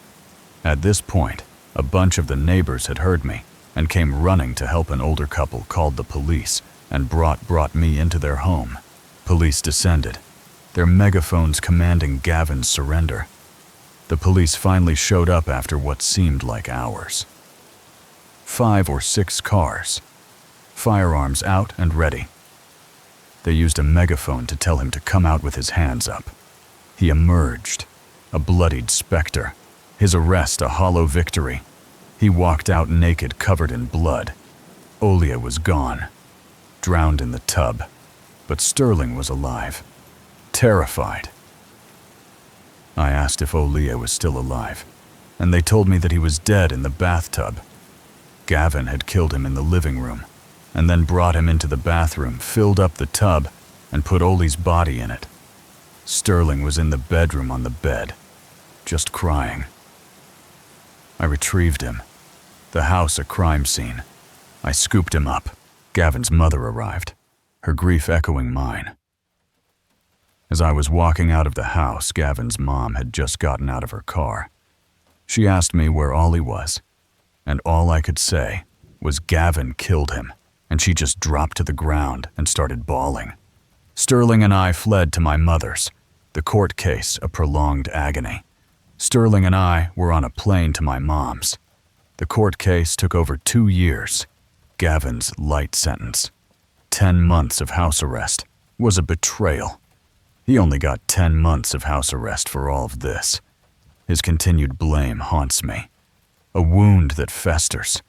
At this point, a bunch of the neighbors had heard me and came running to help. An older couple called the police and brought me into their home. Police descended, their megaphones commanding Gavin's surrender. The police finally showed up after what seemed like hours. 5 or 6 cars, firearms out and ready. They used a megaphone to tell him to come out with his hands up. He emerged, a bloodied specter, his arrest a hollow victory. He walked out naked, covered in blood. Olia was gone, drowned in the tub, but Sterling was alive, terrified. I asked if Olia was still alive, and they told me that he was dead in the bathtub. Gavin had killed him in the living room, and then brought him into the bathroom, filled up the tub, and put Oli's body in it. Sterling was in the bedroom on the bed, just crying. I retrieved him, the house a crime scene. I scooped him up. Gavin's mother arrived, her grief echoing mine. As I was walking out of the house, Gavin's mom had just gotten out of her car. She asked me where Ollie was, and all I could say was Gavin killed him, and she just dropped to the ground and started bawling. Sterling and I fled to my mother's, the court case a prolonged agony. Sterling and I were on a plane to my mom's. The court case took over 2 years. Gavin's light sentence, 10 months of house arrest, was a betrayal. He only got 10 months of house arrest for all of this. His continued blame haunts me, a wound that festers.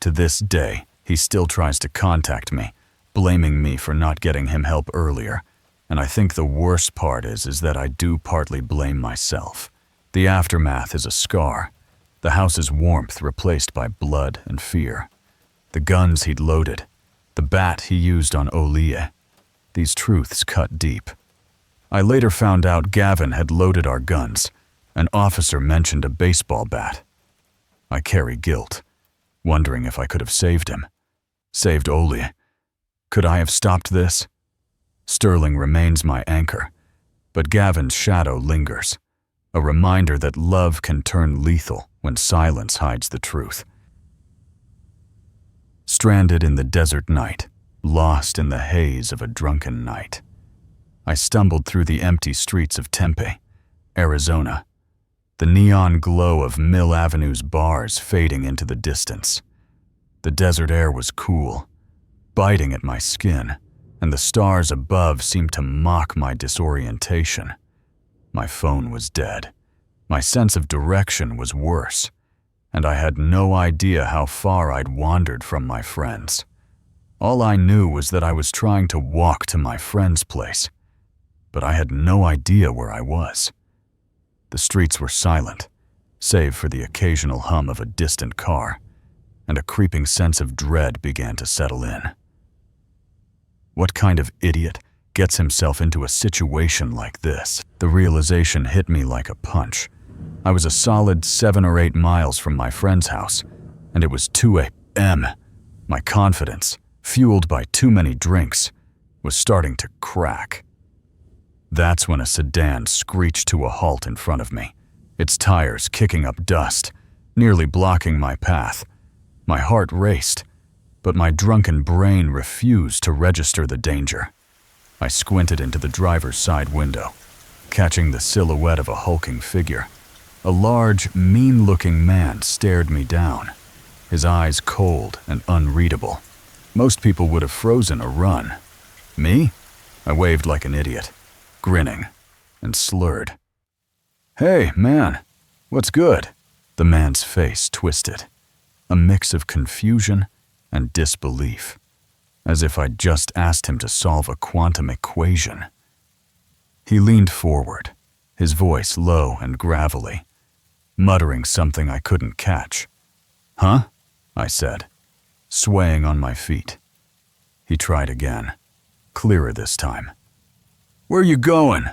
To this day, he still tries to contact me, blaming me for not getting him help earlier. And I think the worst part is that I do partly blame myself. The aftermath is a scar, the house's warmth replaced by blood and fear. The guns he'd loaded, the bat he used on Olia. These truths cut deep. I later found out Gavin had loaded our guns. An officer mentioned a baseball bat. I carry guilt, wondering if I could have saved him. Saved Olia. Could I have stopped this? Sterling remains my anchor, but Gavin's shadow lingers. A reminder that love can turn lethal when silence hides the truth. Stranded in the desert night, lost in the haze of a drunken night, I stumbled through the empty streets of Tempe, Arizona, the neon glow of Mill Avenue's bars fading into the distance. The desert air was cool, biting at my skin, and the stars above seemed to mock my disorientation. My phone was dead. My sense of direction was worse, and I had no idea how far I'd wandered from my friends. All I knew was that I was trying to walk to my friend's place, but I had no idea where I was. The streets were silent, save for the occasional hum of a distant car, and a creeping sense of dread began to settle in. What kind of idiot gets himself into a situation like this? The realization hit me like a punch. I was a solid 7 or 8 miles from my friend's house, and it was 2 a.m. My confidence, fueled by too many drinks, was starting to crack. That's when a sedan screeched to a halt in front of me, its tires kicking up dust, nearly blocking my path. My heart raced, but my drunken brain refused to register the danger. I squinted into the driver's side window, catching the silhouette of a hulking figure. A large, mean-looking man stared me down, his eyes cold and unreadable. Most people would have frozen or run. Me? I waved like an idiot, grinning, and slurred. "Hey, man, what's good?" The man's face twisted, a mix of confusion and disbelief, as if I'd just asked him to solve a quantum equation. He leaned forward, his voice low and gravelly, muttering something I couldn't catch. "Huh?" I said, swaying on my feet. He tried again, clearer this time. "Where you going?"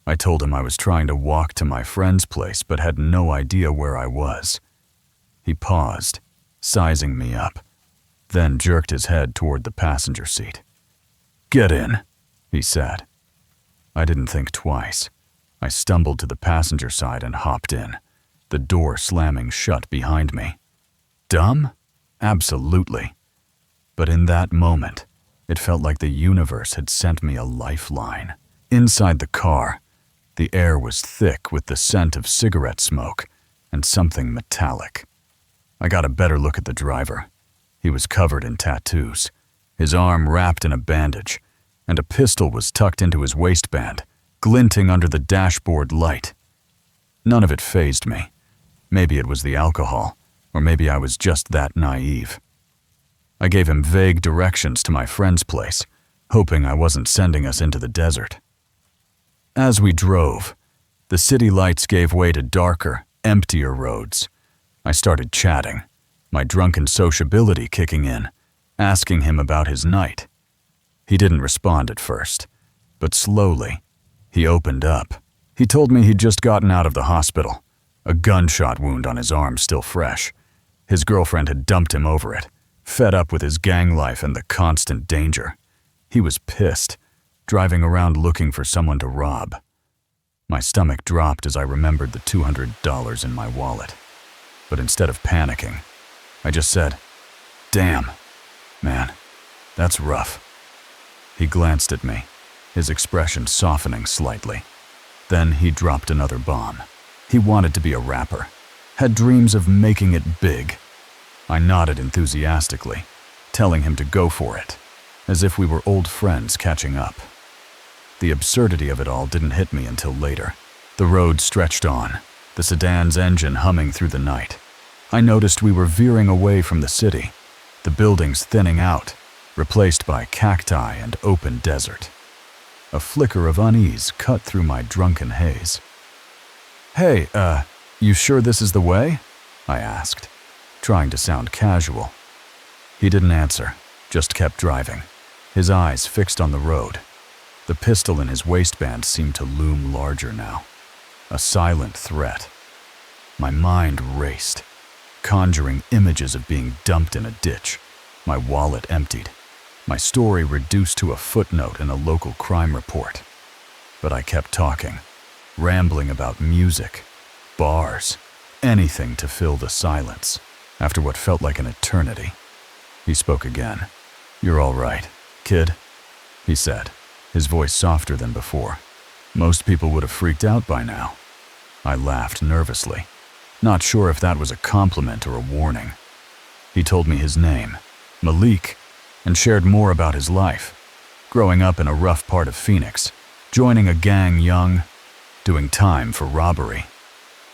I told him I was trying to walk to my friend's place but had no idea where I was. He paused, sizing me up, then jerked his head toward the passenger seat. "Get in," he said. I didn't think twice. I stumbled to the passenger side and hopped in, the door slamming shut behind me. Dumb? Absolutely. But in that moment, it felt like the universe had sent me a lifeline. Inside the car, the air was thick with the scent of cigarette smoke and something metallic. I got a better look at the driver. He was covered in tattoos, his arm wrapped in a bandage, and a pistol was tucked into his waistband, glinting under the dashboard light. None of it fazed me. Maybe it was the alcohol, or maybe I was just that naive. I gave him vague directions to my friend's place, hoping I wasn't sending us into the desert. As we drove, the city lights gave way to darker, emptier roads. I started chatting, my drunken sociability kicking in, asking him about his night. He didn't respond at first, but slowly, he opened up. He told me he'd just gotten out of the hospital, a gunshot wound on his arm still fresh. His girlfriend had dumped him over it, fed up with his gang life and the constant danger. He was pissed, driving around looking for someone to rob. My stomach dropped as I remembered the $200 in my wallet. But instead of panicking, I just said, "Damn, man, that's rough." He glanced at me, his expression softening slightly. Then he dropped another bomb. He wanted to be a rapper, had dreams of making it big. I nodded enthusiastically, telling him to go for it, as if we were old friends catching up. The absurdity of it all didn't hit me until later. The road stretched on, the sedan's engine humming through the night. I noticed we were veering away from the city, the buildings thinning out, replaced by cacti and open desert. A flicker of unease cut through my drunken haze. "Hey, you sure this is the way?" I asked, trying to sound casual. He didn't answer, just kept driving, his eyes fixed on the road. The pistol in his waistband seemed to loom larger now, a silent threat. My mind raced, conjuring images of being dumped in a ditch, my wallet emptied, my story reduced to a footnote in a local crime report. But I kept talking, rambling about music, bars, anything to fill the silence. After what felt like an eternity, he spoke again. "You're all right, kid," he said, his voice softer than before. "Most people would have freaked out by now." I laughed nervously, not sure if that was a compliment or a warning. He told me his name, Malik, and shared more about his life, growing up in a rough part of Phoenix, joining a gang young, doing time for robbery.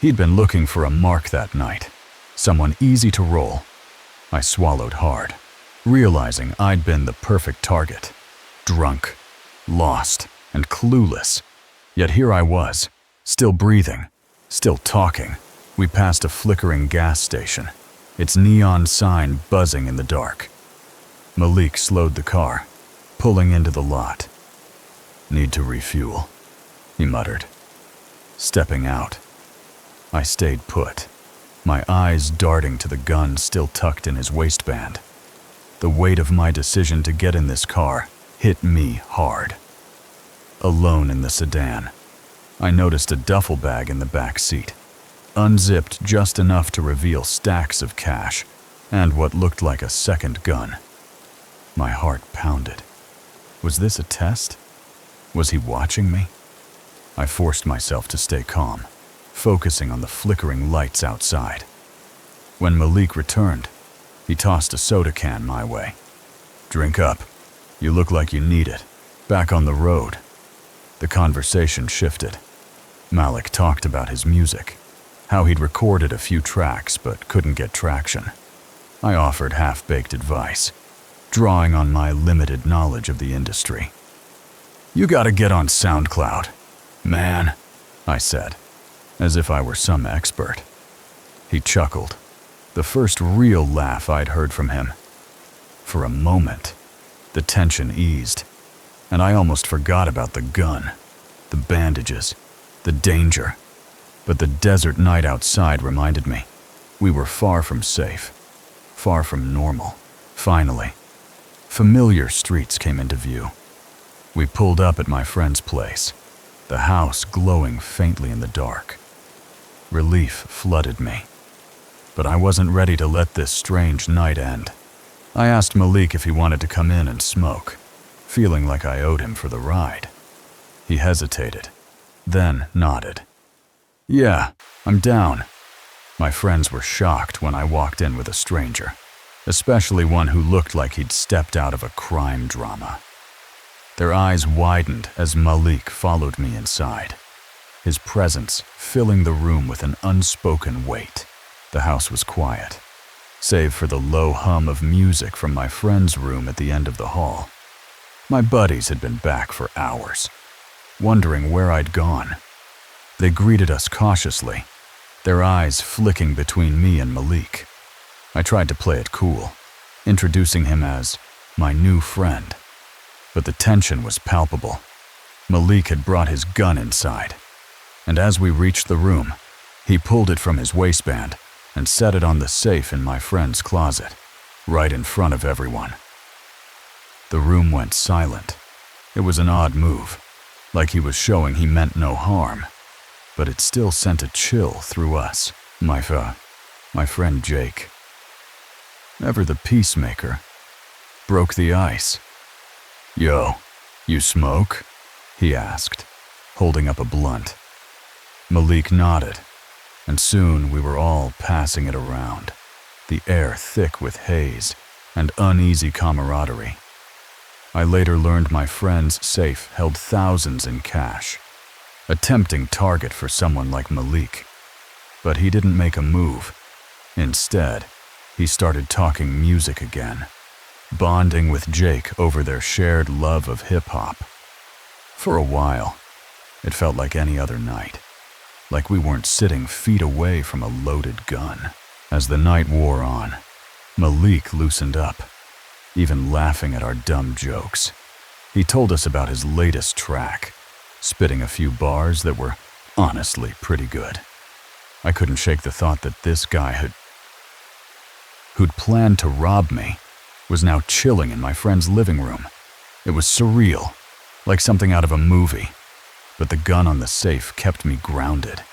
He'd been looking for a mark that night, someone easy to roll. I swallowed hard, realizing I'd been the perfect target, drunk, lost, and clueless. Yet here I was, still breathing, still talking. We passed a flickering gas station, its neon sign buzzing in the dark. Malik slowed the car, pulling into the lot. "Need to refuel," he muttered. Stepping out, I stayed put, my eyes darting to the gun still tucked in his waistband. The weight of my decision to get in this car hit me hard. Alone in the sedan, I noticed a duffel bag in the back seat, unzipped just enough to reveal stacks of cash and what looked like a second gun. My heart pounded. Was this a test? Was he watching me? I forced myself to stay calm, focusing on the flickering lights outside. When Malik returned, he tossed a soda can my way. "Drink up. You look like you need it. Back on the road." The conversation shifted. Malik talked about his music, how he'd recorded a few tracks but couldn't get traction. I offered half-baked advice, drawing on my limited knowledge of the industry. "You gotta get on SoundCloud, man," I said, as if I were some expert. He chuckled, the first real laugh I'd heard from him. For a moment, the tension eased, and I almost forgot about the gun, the bandages, the danger. But the desert night outside reminded me we were far from safe, far from normal. Finally, familiar streets came into view. We pulled up at my friend's place, the house glowing faintly in the dark. Relief flooded me, but I wasn't ready to let this strange night end. I asked Malik if he wanted to come in and smoke, feeling like I owed him for the ride. He hesitated, then nodded. "Yeah, I'm down." My friends were shocked when I walked in with a stranger, especially one who looked like he'd stepped out of a crime drama. Their eyes widened as Malik followed me inside, his presence filling the room with an unspoken weight. The house was quiet, save for the low hum of music from my friend's room at the end of the hall. My buddies had been back for hours, wondering where I'd gone. They greeted us cautiously, their eyes flicking between me and Malik. I tried to play it cool, introducing him as my new friend. But the tension was palpable. Malik had brought his gun inside, and as we reached the room, he pulled it from his waistband and set it on the safe in my friend's closet, right in front of everyone. The room went silent. It was an odd move, like he was showing he meant no harm, but it still sent a chill through us. My friend Jake, ever the peacemaker, broke the ice. "Yo, you smoke?" he asked, holding up a blunt. Malik nodded, and soon we were all passing it around, the air thick with haze and uneasy camaraderie. I later learned my friend's safe held thousands in cash, a tempting target for someone like Malik. But he didn't make a move. Instead, he started talking music again, bonding with Jake over their shared love of hip-hop. For a while, it felt like any other night, like we weren't sitting feet away from a loaded gun. As the night wore on, Malik loosened up, even laughing at our dumb jokes. He told us about his latest track, spitting a few bars that were honestly pretty good. I couldn't shake the thought that this guy who'd planned to rob me was now chilling in my friend's living room. It was surreal, like something out of a movie. But the gun on the safe kept me grounded,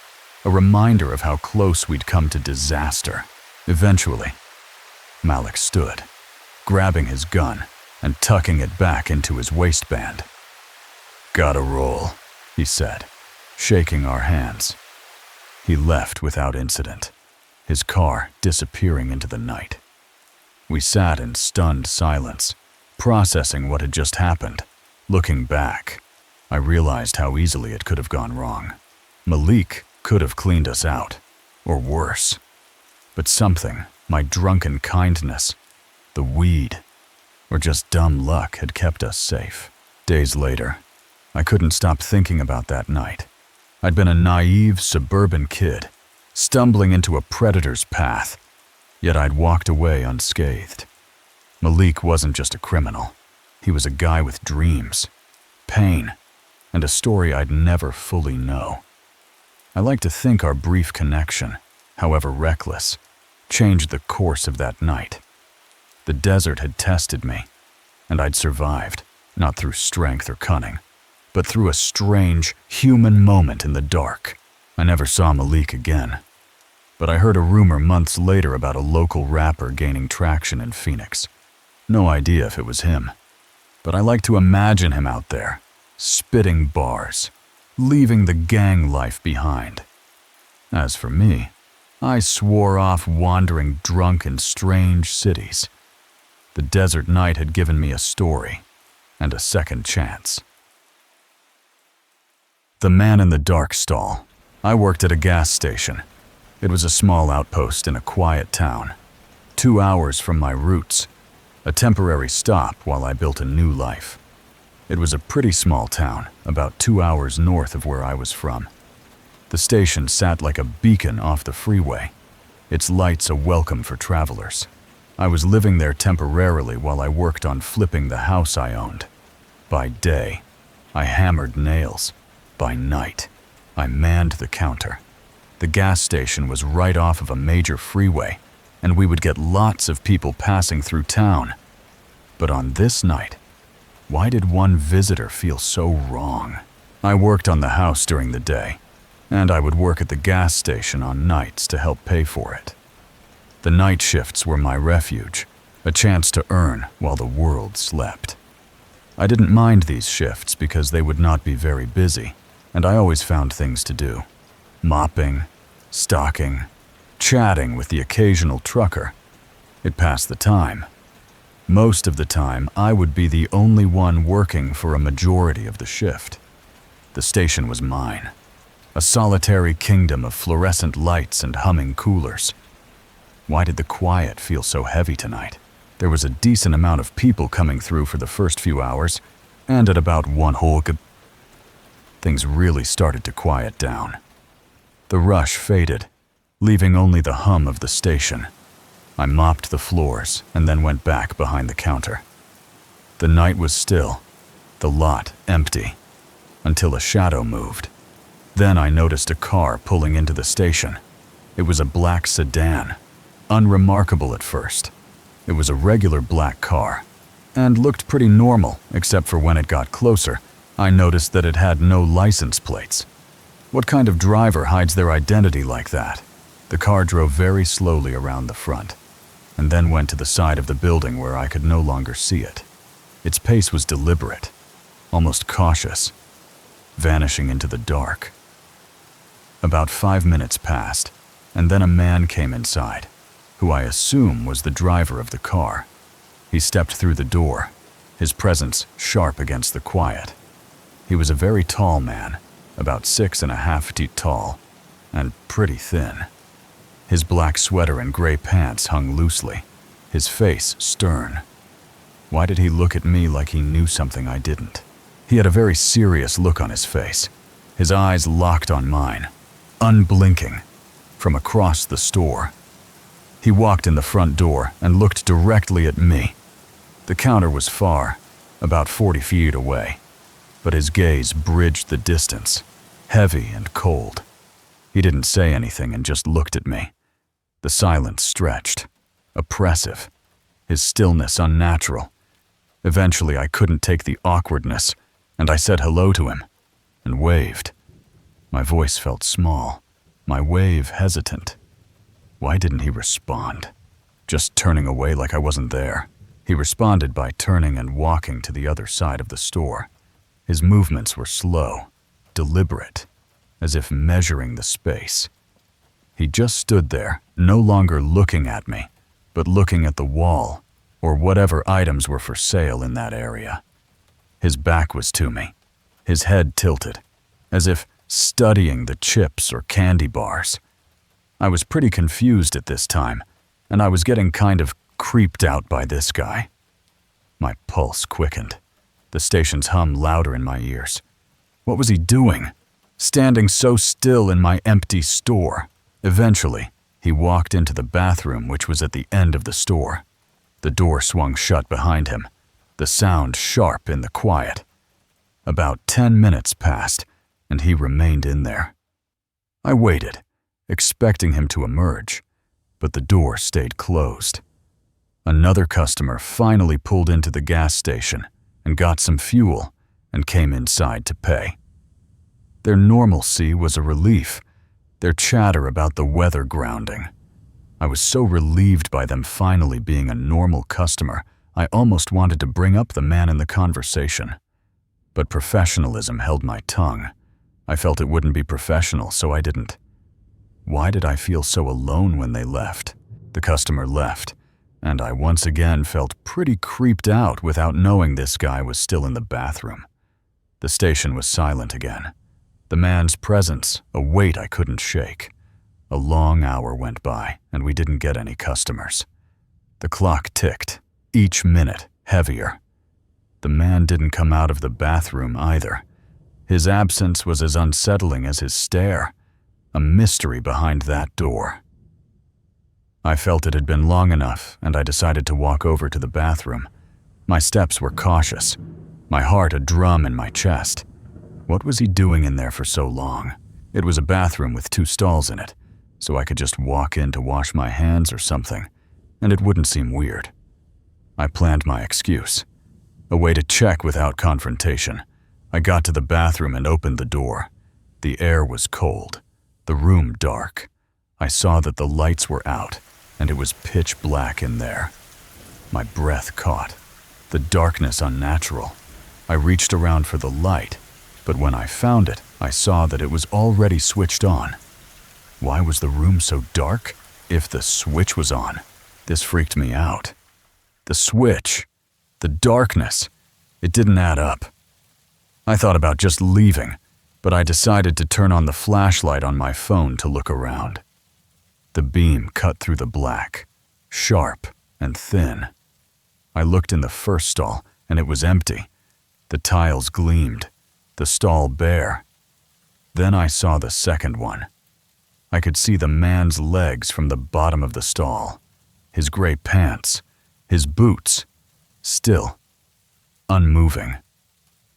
a reminder of how close we'd come to disaster. Eventually, Malik stood, grabbing his gun and tucking it back into his waistband. "Gotta roll," he said, shaking our hands. He left without incident, his car disappearing into the night. We sat in stunned silence, processing what had just happened. Looking back, I realized how easily it could have gone wrong. Malik could have cleaned us out, or worse. But something, my drunken kindness, the weed, or just dumb luck had kept us safe. Days later, I couldn't stop thinking about that night. I'd been a naive suburban kid, stumbling into a predator's path, yet I'd walked away unscathed. Malik wasn't just a criminal. He was a guy with dreams, pain, and a story I'd never fully know. I like to think our brief connection, however reckless, changed the course of that night. The desert had tested me, and I'd survived, not through strength or cunning, but through a strange, human moment in the dark. I never saw Malik again, but I heard a rumor months later about a local rapper gaining traction in Phoenix. No idea if it was him, but I like to imagine him out there, spitting bars, leaving the gang life behind. As for me, I swore off wandering drunk in strange cities. The desert night had given me a story and a second chance. The man in the dark stall. I worked at a gas station. It was a small outpost in a quiet town, 2 hours from my roots, a temporary stop while I built a new life. It was a pretty small town, about 2 hours north of where I was from. The station sat like a beacon off the freeway, its lights a welcome for travelers. I was living there temporarily while I worked on flipping the house I owned. By day, I hammered nails. By night, I manned the counter. The gas station was right off of a major freeway, and we would get lots of people passing through town. But on this night, why did one visitor feel so wrong? I worked on the house during the day, and I would work at the gas station on nights to help pay for it. The night shifts were my refuge, a chance to earn while the world slept. I didn't mind these shifts because they would not be very busy, and I always found things to do. Mopping, stocking, chatting with the occasional trucker. It passed the time. Most of the time, I would be the only one working for a majority of the shift. The station was mine, a solitary kingdom of fluorescent lights and humming coolers. Why did the quiet feel so heavy tonight? There was a decent amount of people coming through for the first few hours, and at about 1 o'clock, things really started to quiet down. The rush faded, leaving only the hum of the station. I mopped the floors and then went back behind the counter. The night was still, the lot empty, until a shadow moved. Then I noticed a car pulling into the station. It was a black sedan, unremarkable at first. It was a regular black car, and looked pretty normal except for when it got closer, I noticed that it had no license plates. What kind of driver hides their identity like that? The car drove very slowly around the front, and then went to the side of the building where I could no longer see it. Its pace was deliberate, almost cautious, vanishing into the dark. About 5 minutes passed, and then a man came inside, who I assume was the driver of the car. He stepped through the door, his presence sharp against the quiet. He was a very tall man, about 6.5 feet tall, and pretty thin. His black sweater and gray pants hung loosely, his face stern. Why did he look at me like he knew something I didn't? He had a very serious look on his face, his eyes locked on mine, unblinking, from across the store. He walked in the front door and looked directly at me. The counter was far, about 40 feet away, but his gaze bridged the distance, heavy and cold. He didn't say anything and just looked at me. The silence stretched, oppressive, his stillness unnatural. Eventually, I couldn't take the awkwardness, and I said hello to him, and waved. My voice felt small, my wave hesitant. Why didn't he respond? Just turning away like I wasn't there. He responded by turning and walking to the other side of the store. His movements were slow, deliberate, as if measuring the space. He just stood there, no longer looking at me, but looking at the wall, or whatever items were for sale in that area. His back was to me, his head tilted, as if studying the chips or candy bars. I was pretty confused at this time, and I was getting kind of creeped out by this guy. My pulse quickened, the station's hum louder in my ears. What was he doing? Standing so still in my empty store. Eventually, he walked into the bathroom, which was at the end of the store. The door swung shut behind him, the sound sharp in the quiet. About 10 minutes passed, and he remained in there. I waited, expecting him to emerge, but the door stayed closed. Another customer finally pulled into the gas station and got some fuel and came inside to pay. Their normalcy was a relief, their chatter about the weather grounding. I was so relieved by them finally being a normal customer, I almost wanted to bring up the man in the conversation. But professionalism held my tongue. I felt it wouldn't be professional, so I didn't. Why did I feel so alone when they left? The customer left, and I once again felt pretty creeped out without knowing this guy was still in the bathroom. The station was silent again. The man's presence, a weight I couldn't shake. A long hour went by, and we didn't get any customers. The clock ticked, each minute heavier. The man didn't come out of the bathroom either. His absence was as unsettling as his stare, a mystery behind that door. I felt it had been long enough, and I decided to walk over to the bathroom. My steps were cautious, my heart a drum in my chest. What was he doing in there for so long? It was a bathroom with 2 stalls in it, so I could just walk in to wash my hands or something, and it wouldn't seem weird. I planned my excuse, a way to check without confrontation. I got to the bathroom and opened the door. The air was cold, the room dark. I saw that the lights were out, and it was pitch black in there. My breath caught, the darkness unnatural. I reached around for the light, but when I found it, I saw that it was already switched on. Why was the room so dark? If the switch was on, this freaked me out. The switch. The darkness. It didn't add up. I thought about just leaving, but I decided to turn on the flashlight on my phone to look around. The beam cut through the black, sharp and thin. I looked in the first stall, and it was empty. The tiles gleamed, the stall bare. Then I saw the second one. I could see the man's legs from the bottom of the stall, his gray pants, his boots, still, unmoving.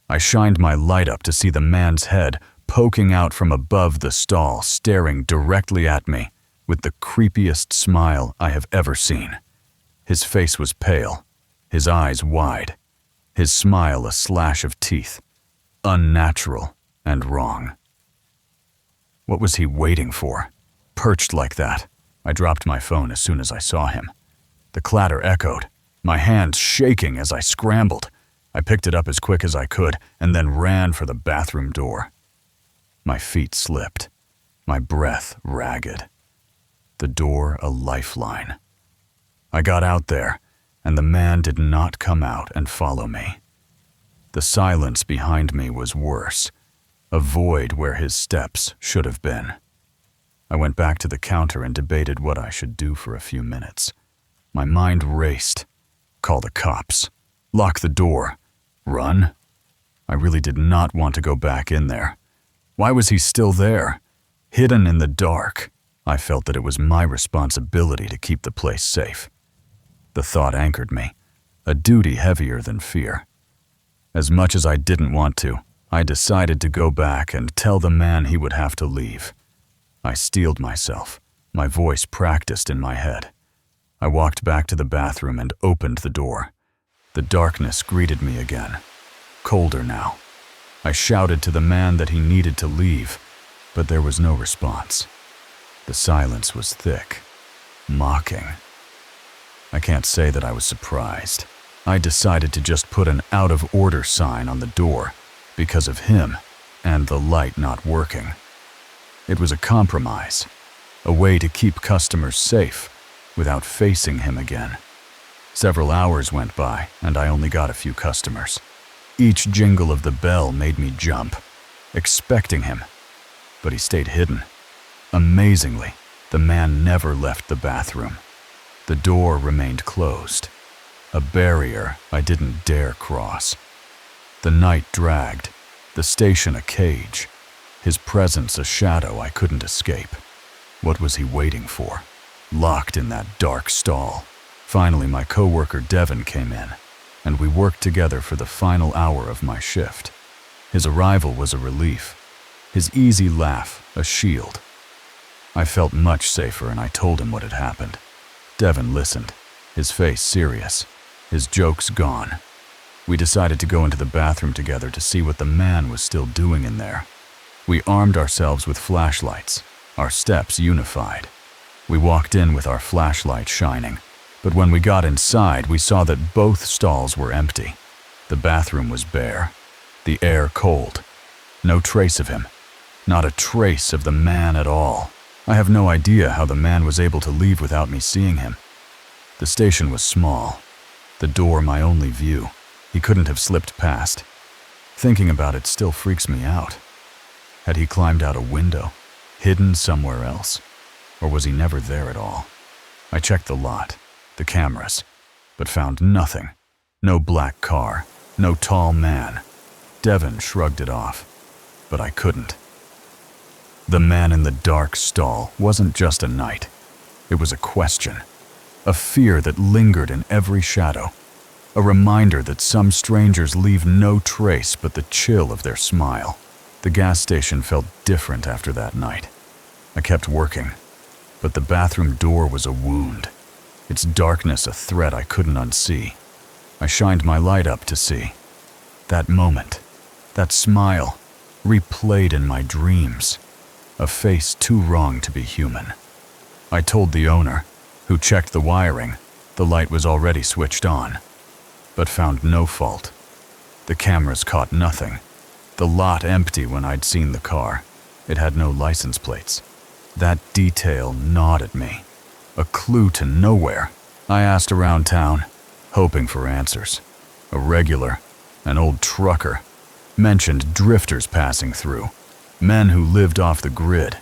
I shined my light up to see the man's head poking out from above the stall, staring directly at me with the creepiest smile I have ever seen. His face was pale, his eyes wide, his smile a slash of teeth, unnatural and wrong. What was he waiting for? Perched like that. I dropped my phone as soon as I saw him. The clatter echoed, my hands shaking as I scrambled. I picked it up as quick as I could and then ran for the bathroom door. My feet slipped, my breath ragged. The door a lifeline. I got out there, and the man did not come out and follow me. The silence behind me was worse, a void where his steps should have been. I went back to the counter and debated what I should do for a few minutes. My mind raced. Call the cops. Lock the door. Run? I really did not want to go back in there. Why was he still there? Hidden in the dark. I felt that it was my responsibility to keep the place safe. The thought anchored me, a duty heavier than fear. As much as I didn't want to, I decided to go back and tell the man he would have to leave. I steeled myself, my voice practiced in my head. I walked back to the bathroom and opened the door. The darkness greeted me again, colder now. I shouted to the man that he needed to leave, but there was no response. The silence was thick, mocking. I can't say that I was surprised. I decided to just put an out-of-order sign on the door because of him and the light not working. It was a compromise, a way to keep customers safe without facing him again. Several hours went by, and I only got a few customers. Each jingle of the bell made me jump, expecting him, but he stayed hidden. Amazingly, the man never left the bathroom. The door remained closed, a barrier I didn't dare cross. The night dragged, the station a cage, his presence a shadow I couldn't escape. What was he waiting for? Locked in that dark stall. Finally, my coworker Devin came in, and we worked together for the final hour of my shift. His arrival was a relief, his easy laugh a shield. I felt much safer, and I told him what had happened. Devin listened, his face serious, his jokes gone. We decided to go into the bathroom together to see what the man was still doing in there. We armed ourselves with flashlights, our steps unified. We walked in with our flashlight shining, but when we got inside, we saw that both stalls were empty. The bathroom was bare, the air cold. No trace of him, not a trace of the man at all. I have no idea how the man was able to leave without me seeing him. The station was small, the door my only view. He couldn't have slipped past. Thinking about it still freaks me out. Had he climbed out a window, hidden somewhere else? Or was he never there at all? I checked the lot, the cameras, but found nothing. No black car, no tall man. Devin shrugged it off, but I couldn't. The man in the dark stall wasn't just a night. It was a question, a fear that lingered in every shadow, a reminder that some strangers leave no trace but the chill of their smile. The gas station felt different after that night. I kept working, but the bathroom door was a wound, its darkness a threat I couldn't unsee. I shined my light up to see. That moment, that smile, replayed in my dreams. A face too wrong to be human. I told the owner, who checked the wiring. The light was already switched on, but found no fault. The cameras caught nothing. The lot empty when I'd seen the car. It had no license plates. That detail gnawed at me. A clue to nowhere. I asked around town. hoping for answers. A regular, an old trucker, mentioned drifters passing through, men who lived off the grid.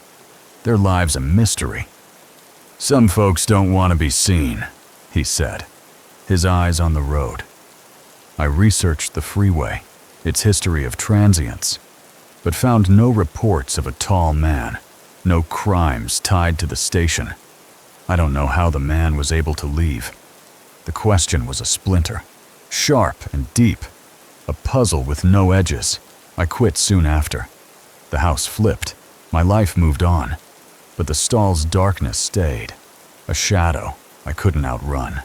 Their lives a mystery. "Some folks don't want to be seen," he said, his eyes on the road. I researched the freeway, its history of transients, but found no reports of a tall man, no crimes tied to the station. I don't know how the man was able to leave. The question was a splinter, sharp and deep, a puzzle with no edges. I quit soon after. The house flipped, my life moved on, but the stall's darkness stayed, a shadow I couldn't outrun.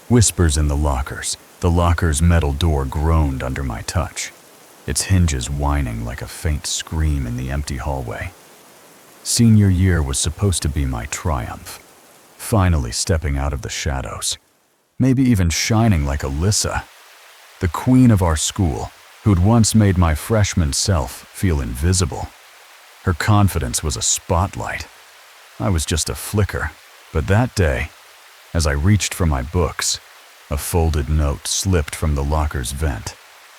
Whispers in the lockers. The locker's metal door groaned under my touch, its hinges whining like a faint scream in the empty hallway. Senior year was supposed to be my triumph, finally stepping out of the shadows, maybe even shining like Alyssa, the queen of our school, who'd once made my freshman self feel invisible. Her confidence was a spotlight. I was just a flicker, but that day, as I reached for my books, a folded note slipped from the locker's vent,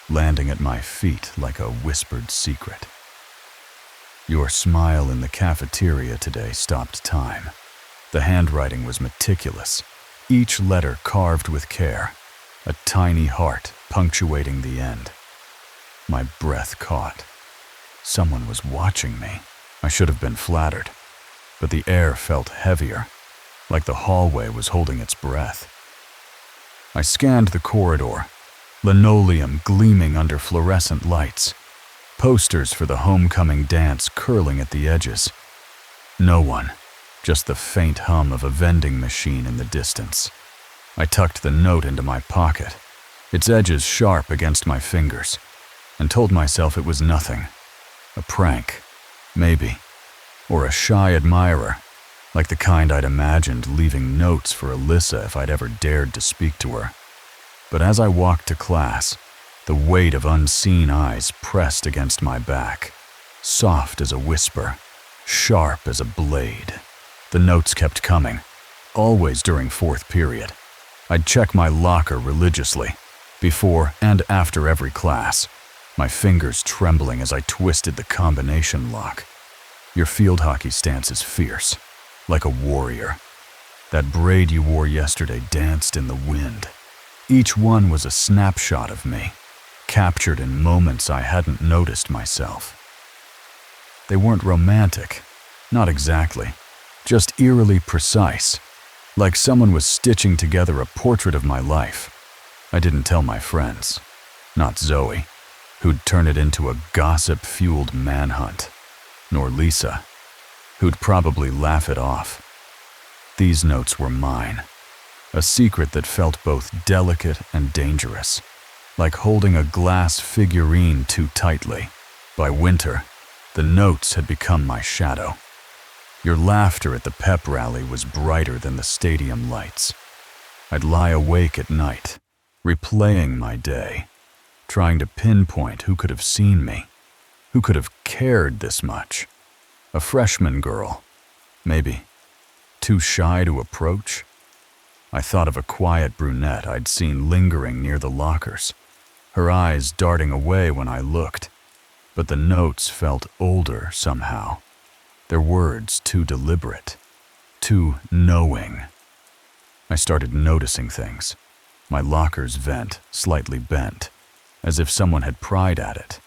landing at my feet like a whispered secret. "Your smile in the cafeteria today stopped time." The handwriting was meticulous, each letter carved with care, a tiny heart punctuating the end. My breath caught. Someone was watching me. I should have been flattered, but the air felt heavier, like the hallway was holding its breath. I scanned the corridor, linoleum gleaming under fluorescent lights, posters for the homecoming dance curling at the edges. No one, just the faint hum of a vending machine in the distance. I tucked the note into my pocket, its edges sharp against my fingers, and told myself it was nothing. A prank, maybe, or a shy admirer, like the kind I'd imagined leaving notes for Alyssa if I'd ever dared to speak to her. But as I walked to class, the weight of unseen eyes pressed against my back, soft as a whisper, sharp as a blade. The notes kept coming, always during fourth period. I'd check my locker religiously, before and after every class, my fingers trembling as I twisted the combination lock. "Your field hockey stance is fierce, like a warrior. That braid you wore yesterday danced in the wind." Each one was a snapshot of me, captured in moments I hadn't noticed myself. They weren't romantic, not exactly, just eerily precise, like someone was stitching together a portrait of my life. I didn't tell my friends, not Zoe, who'd turn it into a gossip-fueled manhunt, nor Lisa, who'd probably laugh it off. These notes were mine, a secret that felt both delicate and dangerous, like holding a glass figurine too tightly. By winter, the notes had become my shadow. Your laughter at the pep rally was brighter than the stadium lights. I'd lie awake at night, replaying my day, trying to pinpoint who could have seen me, who could have cared this much. A freshman girl, maybe, too shy to approach. I thought of a quiet brunette I'd seen lingering near the lockers, her eyes darting away when I looked, but the notes felt older somehow, their words too deliberate, too knowing. I started noticing things, my locker's vent slightly bent, as if someone had pried at it,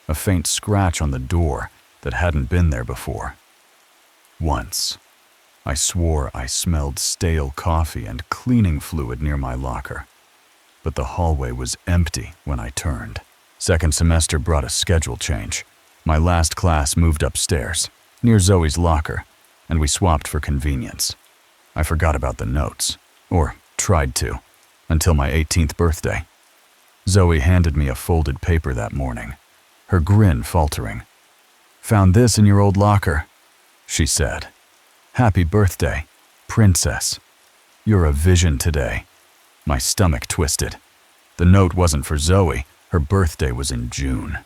a faint scratch on the door that hadn't been there before. Once, I swore I smelled stale coffee and cleaning fluid near my locker, but the hallway was empty when I turned. Second semester brought a schedule change. My last class moved upstairs, near Zoe's locker, and we swapped for convenience. I forgot about the notes, or tried to, until my 18th birthday. Zoe handed me a folded paper that morning, her grin faltering. "Found this in your old locker," she said. "Happy birthday, princess. You're a vision today." My stomach twisted. The note wasn't for Zoe, her birthday was in June.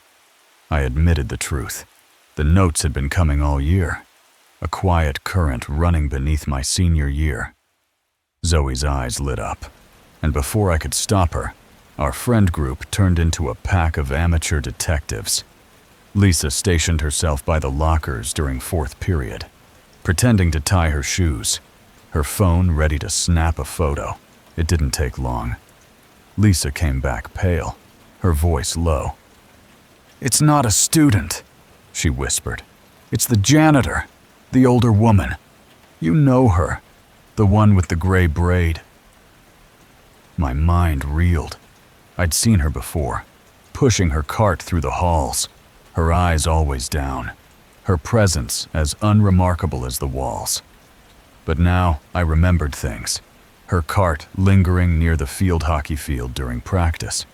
I admitted the truth. The notes had been coming all year, a quiet current running beneath my senior year. Zoe's eyes lit up, and before I could stop her, our friend group turned into a pack of amateur detectives. Lisa stationed herself by the lockers during fourth period, pretending to tie her shoes, her phone ready to snap a photo. It didn't take long. Lisa came back pale, her voice low. "It's not a student," she whispered. "It's the janitor, the older woman. You know her, the one with the gray braid." My mind reeled. I'd seen her before, pushing her cart through the halls, her eyes always down, her presence as unremarkable as the walls. But now I remembered things. Her cart lingering near the field hockey field during practice,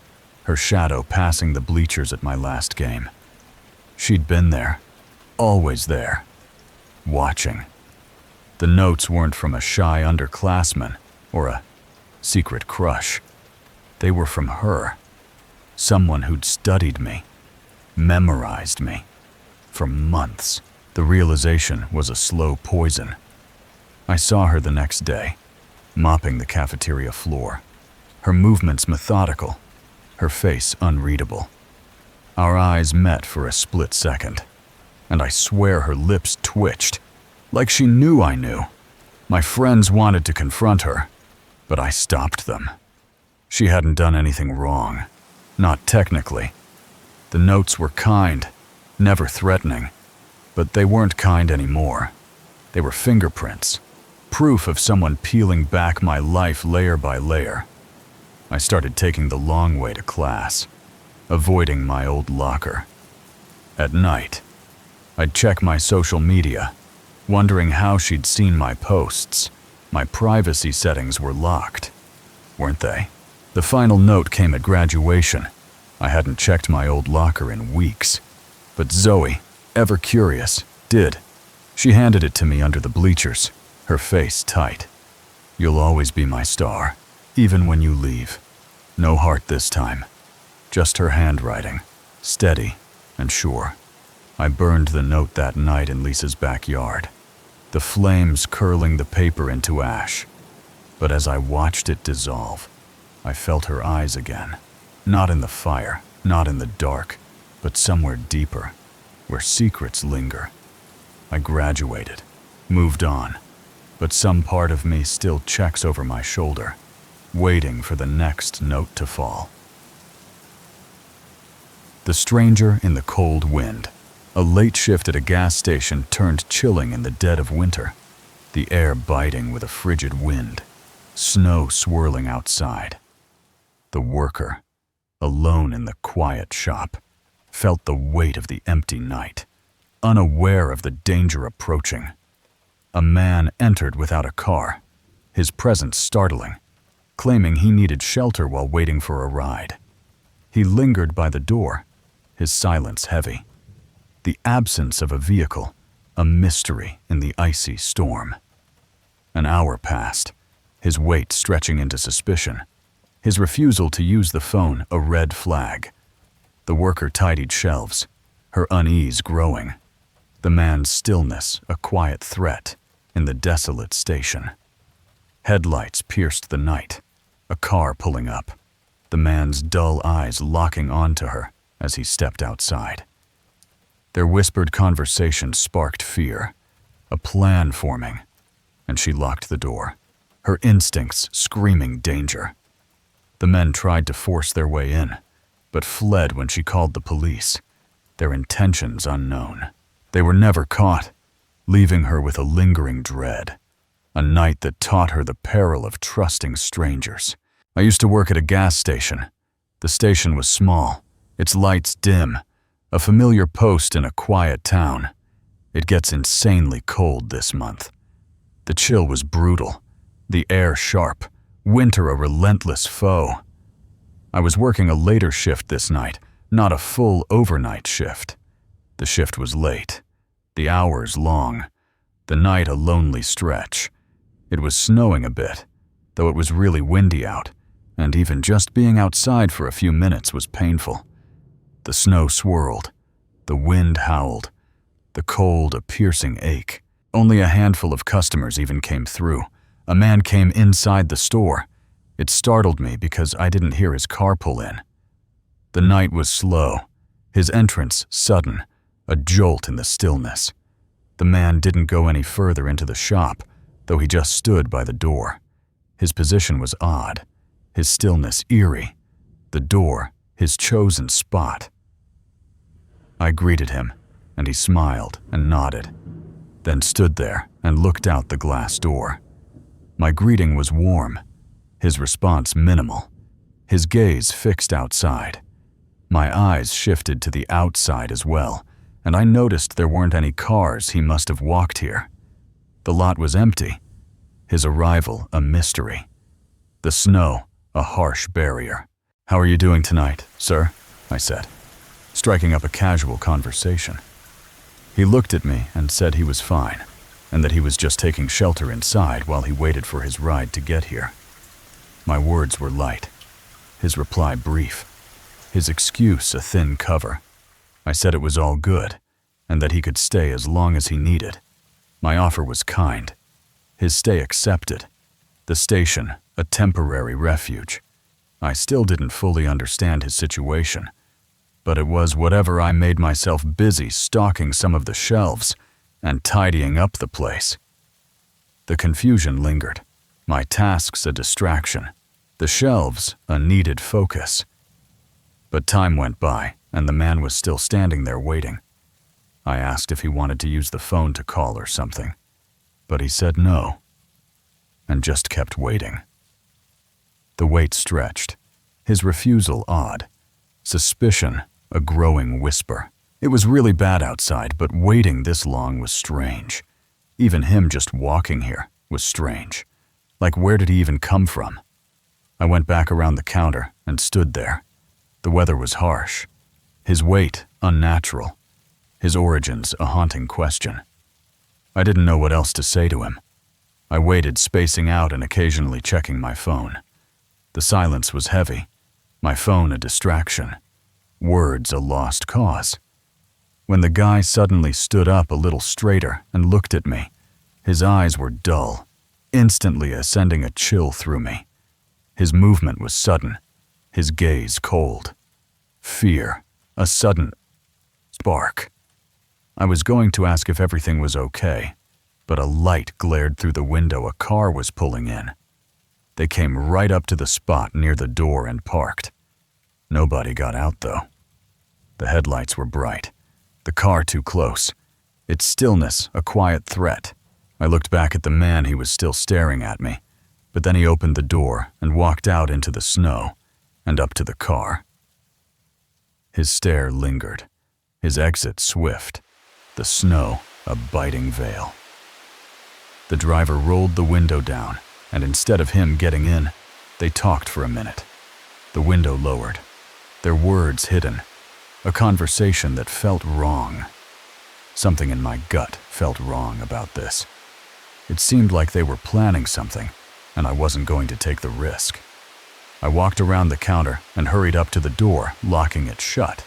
her shadow passing the bleachers at my last game. She'd been there, always there, watching. The notes weren't from a shy underclassman or a secret crush. They were from her, someone who'd studied me, memorized me, for months. The realization was a slow poison. I saw her the next day, mopping the cafeteria floor, her movements methodical, her face unreadable. Our eyes met for a split second, and I swear her lips twitched, like she knew I knew. My friends wanted to confront her, but I stopped them. She hadn't done anything wrong, not technically. The notes were kind, never threatening, but they weren't kind anymore. They were fingerprints, proof of someone peeling back my life layer by layer. I started taking the long way to class, avoiding my old locker. At night, I'd check my social media, wondering how she'd seen my posts. My privacy settings were locked, weren't they? The final note came at graduation. I hadn't checked my old locker in weeks, but Zoe, ever curious, did. She handed it to me under the bleachers, her face tight. "You'll always be my star, even when you leave." No heart this time, just her handwriting, steady and sure. I burned the note that night in Lisa's backyard, the flames curling the paper into ash. But as I watched it dissolve, I felt her eyes again, not in the fire, not in the dark, but somewhere deeper, where secrets linger. I graduated, moved on, but some part of me still checks over my shoulder, waiting for the next note to fall. The stranger in the cold wind. A late shift at a gas station turned chilling in the dead of winter, the air biting with a frigid wind, snow swirling outside. The worker, alone in the quiet shop, felt the weight of the empty night, unaware of the danger approaching. A man entered without a car, his presence startling, claiming he needed shelter while waiting for a ride. He lingered by the door, his silence heavy. The absence of a vehicle, a mystery in the icy storm. An hour passed, his wait stretching into suspicion, his refusal to use the phone a red flag. The worker tidied shelves, her unease growing. The man's stillness a quiet threat in the desolate station. Headlights pierced the night, a car pulling up, the man's dull eyes locking onto her as he stepped outside. Their whispered conversation sparked fear, a plan forming, and she locked the door, her instincts screaming danger. The men tried to force their way in, but fled when she called the police, their intentions unknown. They were never caught, leaving her with a lingering dread, a night that taught her the peril of trusting strangers. I used to work at a gas station. The station was small, its lights dim, a familiar post in a quiet town. It gets insanely cold this month. The chill was brutal, the air sharp, winter a relentless foe. I was working a later shift this night, not a full overnight shift. The shift was late, the hours long, the night a lonely stretch. It was snowing a bit, though it was really windy out, and even just being outside for a few minutes was painful. The snow swirled, the wind howled, the cold a piercing ache. Only a handful of customers even came through, A man came inside the store. It startled me because I didn't hear his car pull in. The night was slow, his entrance sudden, a jolt in the stillness. The man didn't go any further into the shop, though he just stood by the door. His position was odd, his stillness eerie, the door his chosen spot. I greeted him, and he smiled and nodded, then stood there and looked out the glass door. My greeting was warm, his response minimal, his gaze fixed outside. My eyes shifted to the outside as well, and I noticed there weren't any cars. He must have walked here. The lot was empty, his arrival a mystery. The snow, a harsh barrier. "How are you doing tonight, sir?" I said, striking up a casual conversation. He looked at me and said he was fine, and that he was just taking shelter inside while he waited for his ride to get here. My words were light, his reply brief, his excuse a thin cover. I said it was all good, and that he could stay as long as he needed. My offer was kind, his stay accepted, the station a temporary refuge. I still didn't fully understand his situation, but it was whatever. I made myself busy stocking some of the shelves and tidying up the place. The confusion lingered, my tasks a distraction, the shelves a needed focus. But time went by, and the man was still standing there waiting. I asked if he wanted to use the phone to call or something, but he said no, and just kept waiting. The wait stretched, his refusal odd, suspicion a growing whisper. It was really bad outside, but waiting this long was strange. Even him just walking here was strange. Like, where did he even come from? I went back around the counter and stood there. The weather was harsh, his wait unnatural, his origins a haunting question. I didn't know what else to say to him. I waited, spacing out and occasionally checking my phone. The silence was heavy, my phone a distraction, words a lost cause. When the guy suddenly stood up a little straighter and looked at me, his eyes were dull, instantly sending a chill through me. His movement was sudden, his gaze cold. Fear, a sudden spark. I was going to ask if everything was okay, but a light glared through the window a car was pulling in. They came right up to the spot near the door and parked. Nobody got out, though. The headlights were bright, the car too close, its stillness a quiet threat. I looked back at the man. He was still staring at me, but then he opened the door and walked out into the snow and up to the car. His stare lingered, his exit swift, the snow a biting veil. The driver rolled the window down, and instead of him getting in, they talked for a minute. The window lowered, their words hidden, a conversation that felt wrong. Something in my gut felt wrong about this. It seemed like they were planning something, and I wasn't going to take the risk. I walked around the counter and hurried up to the door, locking it shut.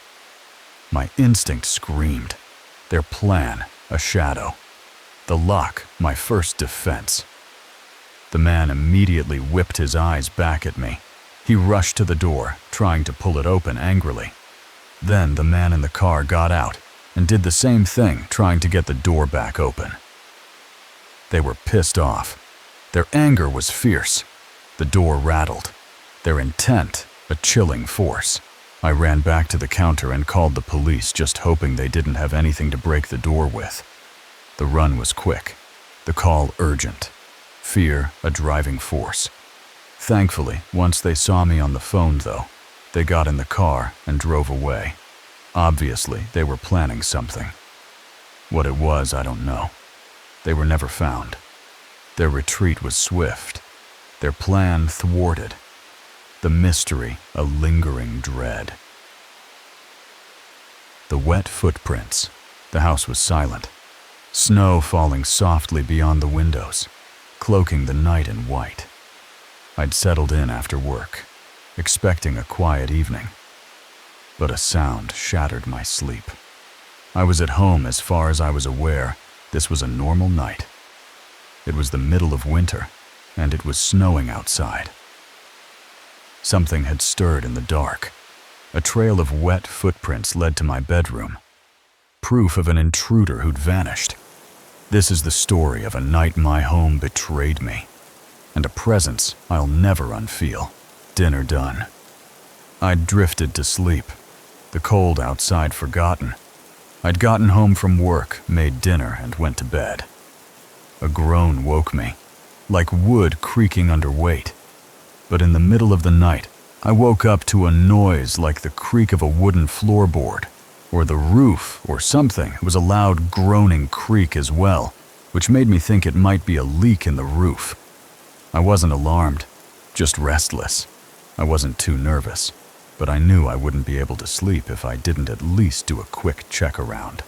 My instinct screamed. Their plan, a shadow. The lock, my first defense. The man immediately whipped his eyes back at me. He rushed to the door, trying to pull it open angrily. Then the man in the car got out and did the same thing, trying to get the door back open. They were pissed off. Their anger was fierce. The door rattled. Their intent, a chilling force. I ran back to the counter and called the police, just hoping they didn't have anything to break the door with. The run was quick, the call urgent, fear a driving force. Thankfully, once they saw me on the phone, though, they got in the car and drove away. Obviously, they were planning something. What it was, I don't know. They were never found. Their retreat was swift, their plan thwarted. The mystery, a lingering dread. The wet footprints. The house was silent. Snow falling softly beyond the windows, cloaking the night in white. I'd settled in after work, expecting a quiet evening. But a sound shattered my sleep. I was at home. As far as I was aware, this was a normal night. It was the middle of winter, and it was snowing outside. Something had stirred in the dark. A trail of wet footprints led to my bedroom, proof of an intruder who'd vanished. This is the story of a night my home betrayed me, and a presence I'll never unfeel. Dinner done. I'd drifted to sleep, the cold outside forgotten. I'd gotten home from work, made dinner, and went to bed. A groan woke me, like wood creaking under weight. But in the middle of the night, I woke up to a noise like the creak of a wooden floorboard, or the roof, or something. It was a loud groaning creak as well, which made me think it might be a leak in the roof. I wasn't alarmed, just restless. I wasn't too nervous, but I knew I wouldn't be able to sleep if I didn't at least do a quick check around.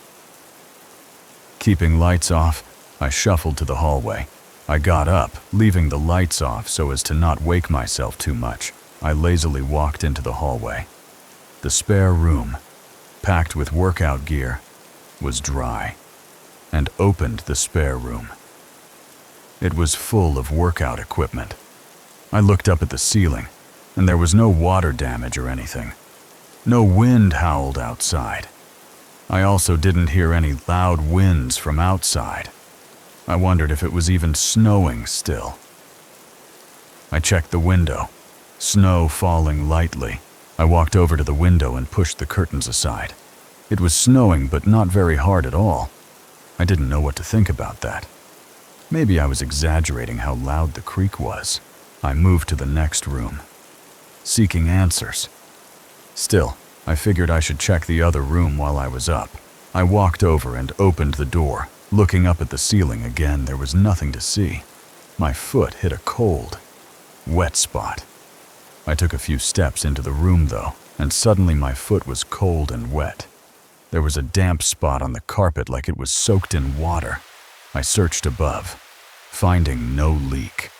Keeping lights off, I shuffled to the hallway. I got up, leaving the lights off so as to not wake myself too much. I lazily walked into the hallway. The spare room, packed with workout gear, was dry, and opened the spare room. It was full of workout equipment. I looked up at the ceiling, and there was no water damage or anything. No wind howled outside. I also didn't hear any loud winds from outside. I wondered if it was even snowing still. I checked the window, snow falling lightly. I walked over to the window and pushed the curtains aside. It was snowing, but not very hard at all. I didn't know what to think about that. Maybe I was exaggerating how loud the creak was. I moved to the next room, seeking answers. Still, I figured I should check the other room while I was up. I walked over and opened the door. Looking up at the ceiling again, there was nothing to see. My foot hit a cold, wet spot. I took a few steps into the room though, and suddenly my foot was cold and wet. There was a damp spot on the carpet like it was soaked in water. I searched above, finding no leak.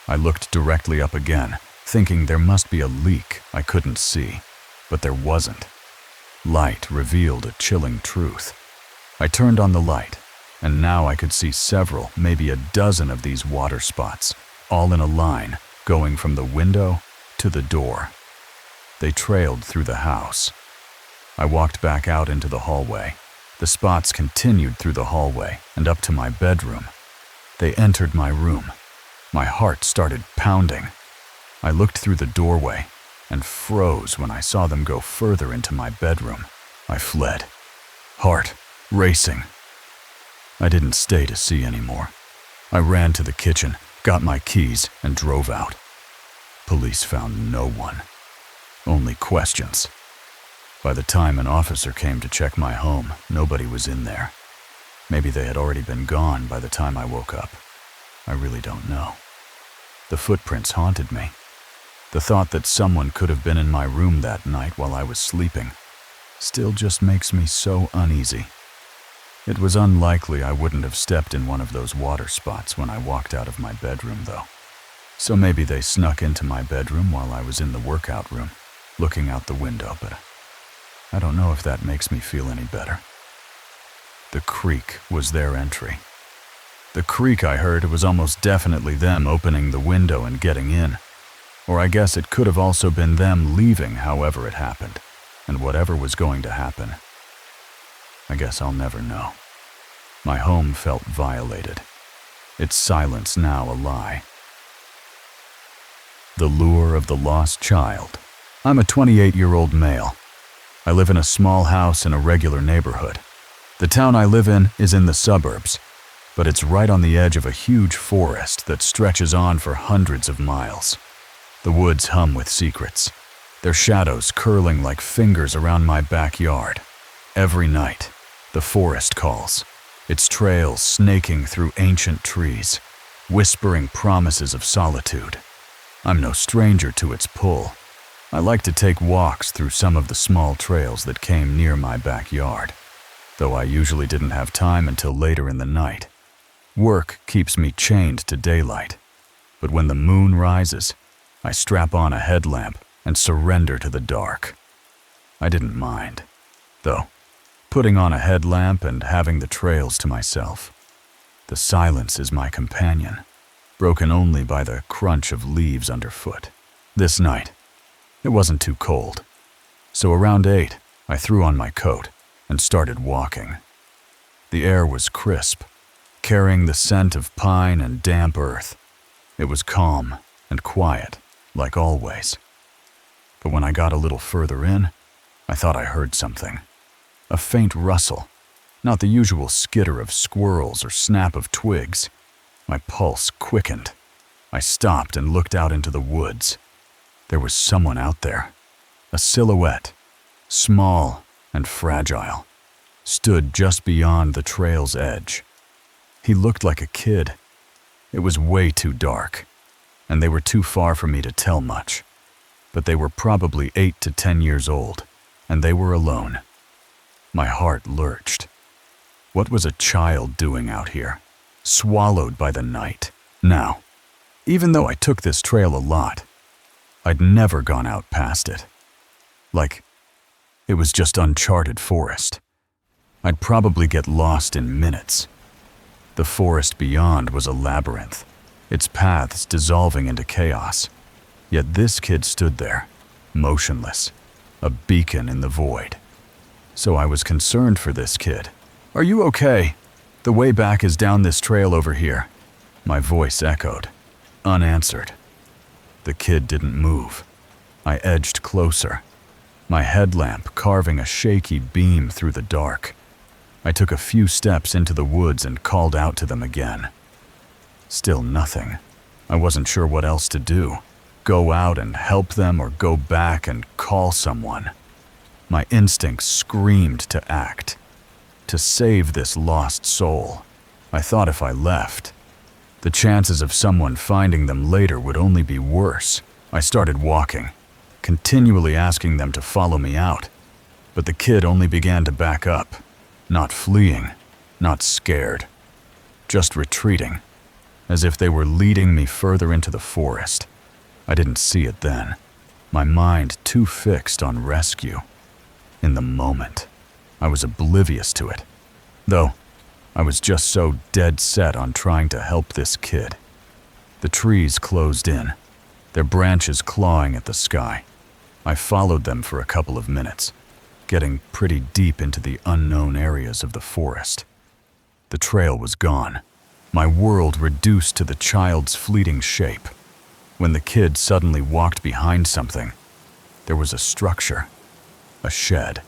I looked directly up again, thinking there must be a leak I couldn't see, but there wasn't. Light revealed a chilling truth. I turned on the light, and now I could see several, maybe a dozen of these water spots, all in a line, going from the window to the door. They trailed through the house. I walked back out into the hallway. The spots continued through the hallway and up to my bedroom. They entered my room. My heart started pounding. I looked through the doorway and froze when I saw them go further into my bedroom. I fled, heart racing. I didn't stay to see anymore. I ran to the kitchen, got my keys, and drove out. Police found no one, only questions. By the time an officer came to check my home, nobody was in there. Maybe they had already been gone by the time I woke up. I really don't know. The footprints haunted me. The thought that someone could have been in my room that night while I was sleeping still just makes me so uneasy. It was unlikely I wouldn't have stepped in one of those water spots when I walked out of my bedroom, though. So maybe they snuck into my bedroom while I was in the workout room, looking out the window, but I don't know if that makes me feel any better. The creak was their entry. The creak I heard was almost definitely them opening the window and getting in. Or I guess it could have also been them leaving however it happened, and whatever was going to happen. I guess I'll never know. My home felt violated. Its silence now a lie. The lure of the lost child. I'm a 28-year-old male. I live in a small house in a regular neighborhood. The town I live in is in the suburbs, but it's right on the edge of a huge forest that stretches on for hundreds of miles. The woods hum with secrets, their shadows curling like fingers around my backyard. Every night, the forest calls, its trails snaking through ancient trees, whispering promises of solitude. I'm no stranger to its pull. I like to take walks through some of the small trails that came near my backyard, though I usually didn't have time until later in the night. Work keeps me chained to daylight, but when the moon rises, I strap on a headlamp and surrender to the dark. I didn't mind, though, putting on a headlamp and having the trails to myself. The silence is my companion, broken only by the crunch of leaves underfoot. This night, it wasn't too cold, so around 8, I threw on my coat and started walking. The air was crisp, carrying the scent of pine and damp earth. It was calm and quiet, like always. But when I got a little further in, I thought I heard something. A faint rustle, not the usual skitter of squirrels or snap of twigs. My pulse quickened. I stopped and looked out into the woods. There was someone out there. A silhouette, small and fragile, stood just beyond the trail's edge. He looked like a kid. It was way too dark, and they were too far for me to tell much. But they were probably 8 to 10 years old, and they were alone. My heart lurched. What was a child doing out here, swallowed by the night? Now, even though I took this trail a lot, I'd never gone out past it. Like, it was just uncharted forest. I'd probably get lost in minutes. The forest beyond was a labyrinth, its paths dissolving into chaos. Yet this kid stood there, motionless, a beacon in the void. So I was concerned for this kid. "Are you okay? The way back is down this trail over here." My voice echoed, unanswered. The kid didn't move. I edged closer, my headlamp carving a shaky beam through the dark. I took a few steps into the woods and called out to them again. Still nothing. I wasn't sure what else to do. Go out and help them or go back and call someone. My instincts screamed to act, to save this lost soul. I thought if I left, the chances of someone finding them later would only be worse. I started walking, continually asking them to follow me out, but the kid only began to back up, not fleeing, not scared, just retreating, as if they were leading me further into the forest. I didn't see it then, my mind too fixed on rescue. In the moment, I was oblivious to it, though I was just so dead set on trying to help this kid. The trees closed in, their branches clawing at the sky. I followed them for a couple of minutes, getting pretty deep into the unknown areas of the forest. The trail was gone, my world reduced to the child's fleeting shape. When the kid suddenly walked behind something, there was a structure, a shed,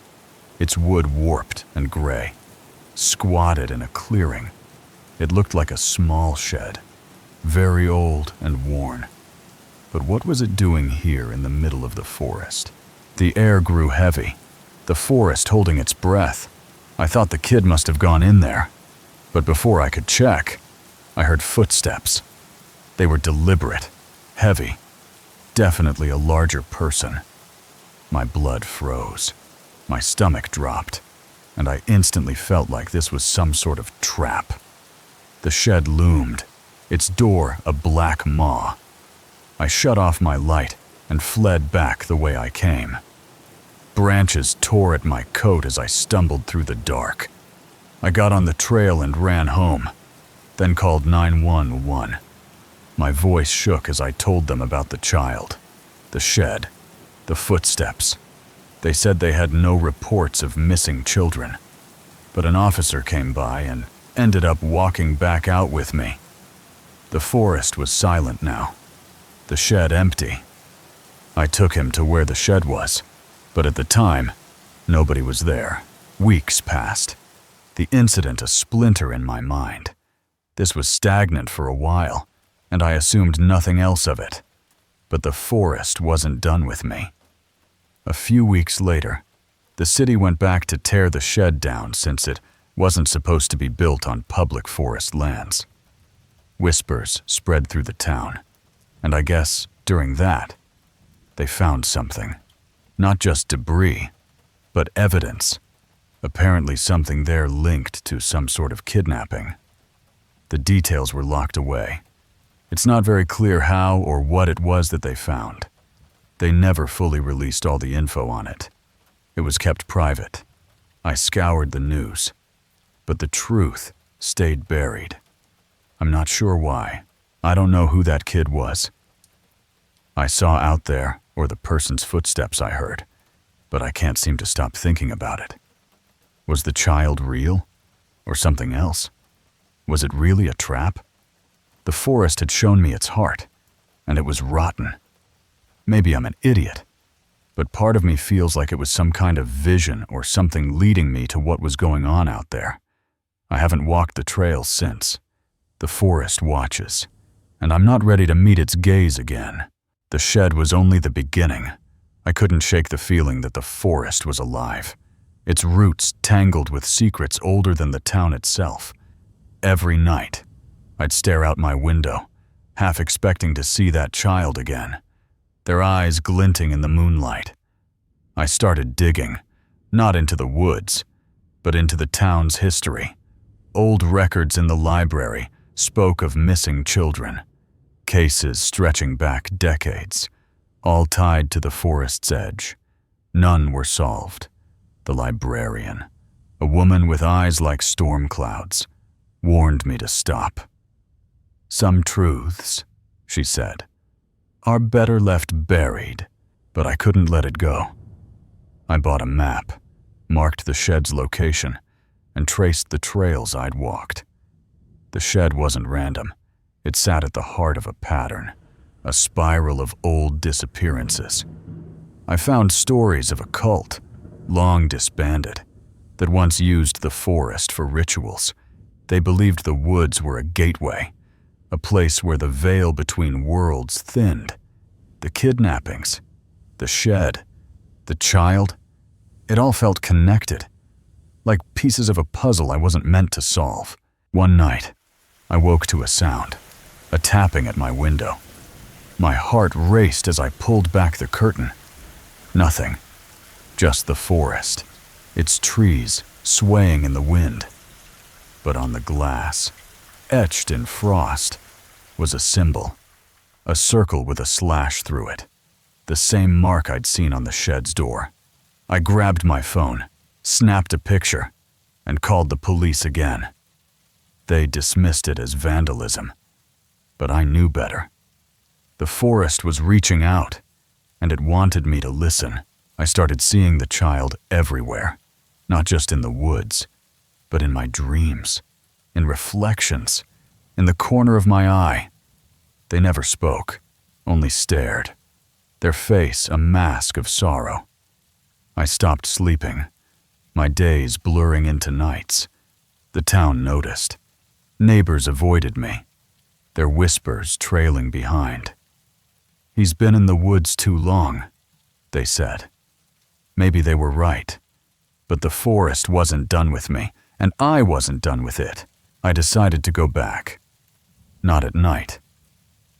its wood warped and gray, squatted in a clearing. It looked like a small shed, very old and worn. But what was it doing here in the middle of the forest? The air grew heavy, the forest holding its breath. I thought the kid must have gone in there, but before I could check, I heard footsteps. They were deliberate, heavy, definitely a larger person. My blood froze, my stomach dropped, and I instantly felt like this was some sort of trap. The shed loomed, its door a black maw. I shut off my light and fled back the way I came. Branches tore at my coat as I stumbled through the dark. I got on the trail and ran home, then called 911. My voice shook as I told them about the child, the shed, the footsteps. They said they had no reports of missing children, but an officer came by and ended up walking back out with me. The forest was silent now, the shed empty. I took him to where the shed was, but at the time, nobody was there. Weeks passed, the incident a splinter in my mind. This was stagnant for a while, and I assumed nothing else of it. But the forest wasn't done with me. A few weeks later, the city went back to tear the shed down since it wasn't supposed to be built on public forest lands. Whispers spread through the town, and I guess during that, they found something. Not just debris, but evidence. Apparently something there linked to some sort of kidnapping. The details were locked away. It's not very clear how or what it was that they found. They never fully released all the info on it. It was kept private. I scoured the news, but the truth stayed buried. I'm not sure why. I don't know who that kid was. I saw out there, or the person's footsteps I heard, but I can't seem to stop thinking about it. Was the child real? Or something else? Was it really a trap? The forest had shown me its heart, and it was rotten. Maybe I'm an idiot, but part of me feels like it was some kind of vision or something leading me to what was going on out there. I haven't walked the trail since. The forest watches, and I'm not ready to meet its gaze again. The shed was only the beginning. I couldn't shake the feeling that the forest was alive, its roots tangled with secrets older than the town itself. Every night, I'd stare out my window, half expecting to see that child again, their eyes glinting in the moonlight. I started digging, not into the woods, but into the town's history. Old records in the library spoke of missing children, cases stretching back decades, all tied to the forest's edge. None were solved. The librarian, a woman with eyes like storm clouds, warned me to stop. "Some truths," she said, "are better left buried," but I couldn't let it go. I bought a map, marked the shed's location, and traced the trails I'd walked. The shed wasn't random. It sat at the heart of a pattern, a spiral of old disappearances. I found stories of a cult, long disbanded, that once used the forest for rituals. They believed the woods were a gateway, a place where the veil between worlds thinned. The kidnappings, the shed, the child, it all felt connected, like pieces of a puzzle I wasn't meant to solve. One night, I woke to a sound, a tapping at my window. My heart raced as I pulled back the curtain. Nothing, just the forest, its trees swaying in the wind. But on the glass, etched in frost, was a symbol, a circle with a slash through it, the same mark I'd seen on the shed's door. I grabbed my phone, snapped a picture, and called the police again. They dismissed it as vandalism, but I knew better. The forest was reaching out, and it wanted me to listen. I started seeing the child everywhere, not just in the woods, but in my dreams, in reflections, in the corner of my eye. They never spoke, only stared, their face a mask of sorrow. I stopped sleeping, my days blurring into nights. The town noticed. Neighbors avoided me, their whispers trailing behind. "He's been in the woods too long," they said. Maybe they were right, but the forest wasn't done with me, and I wasn't done with it. I decided to go back. Not at night,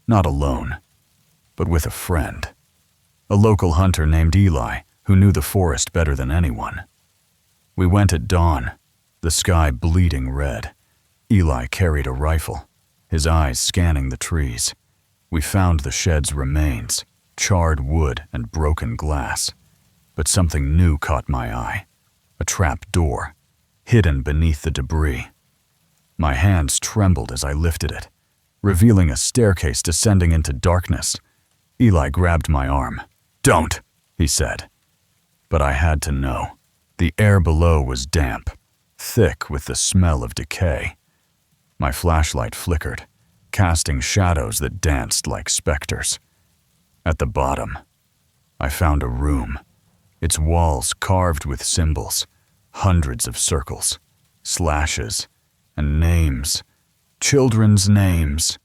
not alone, but with a friend, a local hunter named Eli who knew the forest better than anyone. We went at dawn, the sky bleeding red. Eli carried a rifle, his eyes scanning the trees. We found the shed's remains, charred wood and broken glass. But something new caught my eye, a trap door, hidden beneath the debris. My hands trembled as I lifted it, revealing a staircase descending into darkness. Eli grabbed my arm. "Don't," he said. But I had to know. The air below was damp, thick with the smell of decay. My flashlight flickered, casting shadows that danced like specters. At the bottom, I found a room, its walls carved with symbols, hundreds of circles, slashes, and names, children's names.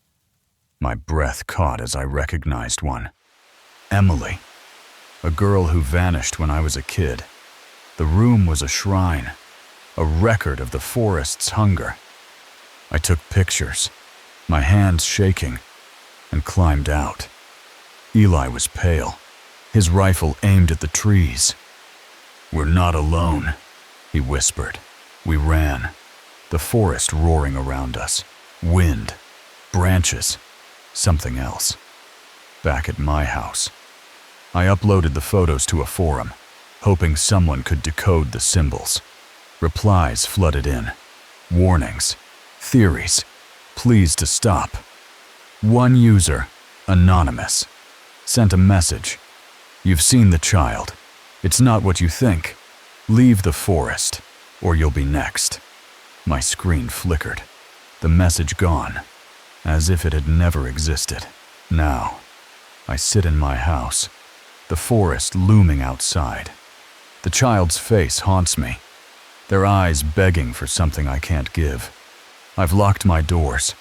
My breath caught as I recognized one. Emily, a girl who vanished when I was a kid. The room was a shrine, a record of the forest's hunger. I took pictures, my hands shaking, and climbed out. Eli was pale, his rifle aimed at the trees. "We're not alone," he whispered. We ran, the forest roaring around us, wind, branches, something else. Back at my house, I uploaded the photos to a forum, hoping someone could decode the symbols. Replies flooded in, warnings, theories, pleas to stop. One user, anonymous, sent a message. You've seen the child. It's not what you think. Leave the forest, or you'll be next. My screen flickered. The message gone, as if it had never existed. Now, I sit in my house, the forest looming outside. The child's face haunts me, their eyes begging for something I can't give. I've locked my doors,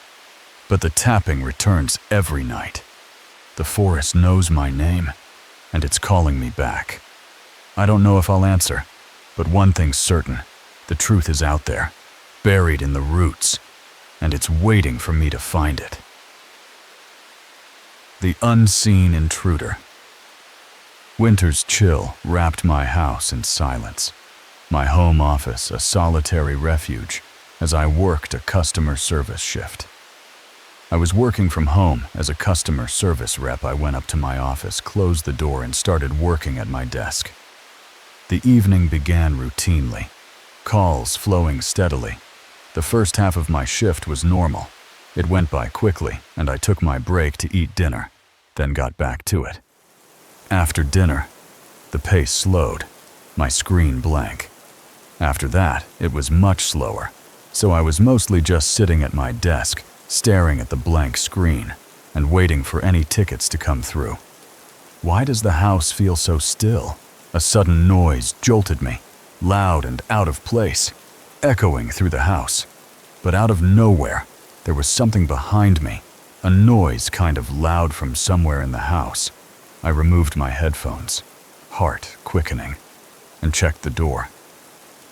but the tapping returns every night. The forest knows my name, and it's calling me back. I don't know if I'll answer, but one thing's certain. The truth is out there, buried in the roots, and it's waiting for me to find it. The unseen intruder. Winter's chill wrapped my house in silence. My home office a solitary refuge as I worked a customer service shift. I was working from home as a customer service rep. I went up to my office, closed the door, and started working at my desk. The evening began routinely, calls flowing steadily. The first half of my shift was normal. It went by quickly, and I took my break to eat dinner, then got back to it. After dinner, the pace slowed, my screen blank. After that, it was much slower, so I was mostly just sitting at my desk, staring at the blank screen and waiting for any tickets to come through. Why does the house feel so still? A sudden noise jolted me, loud and out of place, echoing through the house. But out of nowhere, there was something behind me, a noise kind of loud from somewhere in the house. I removed my headphones, heart quickening, and checked the door.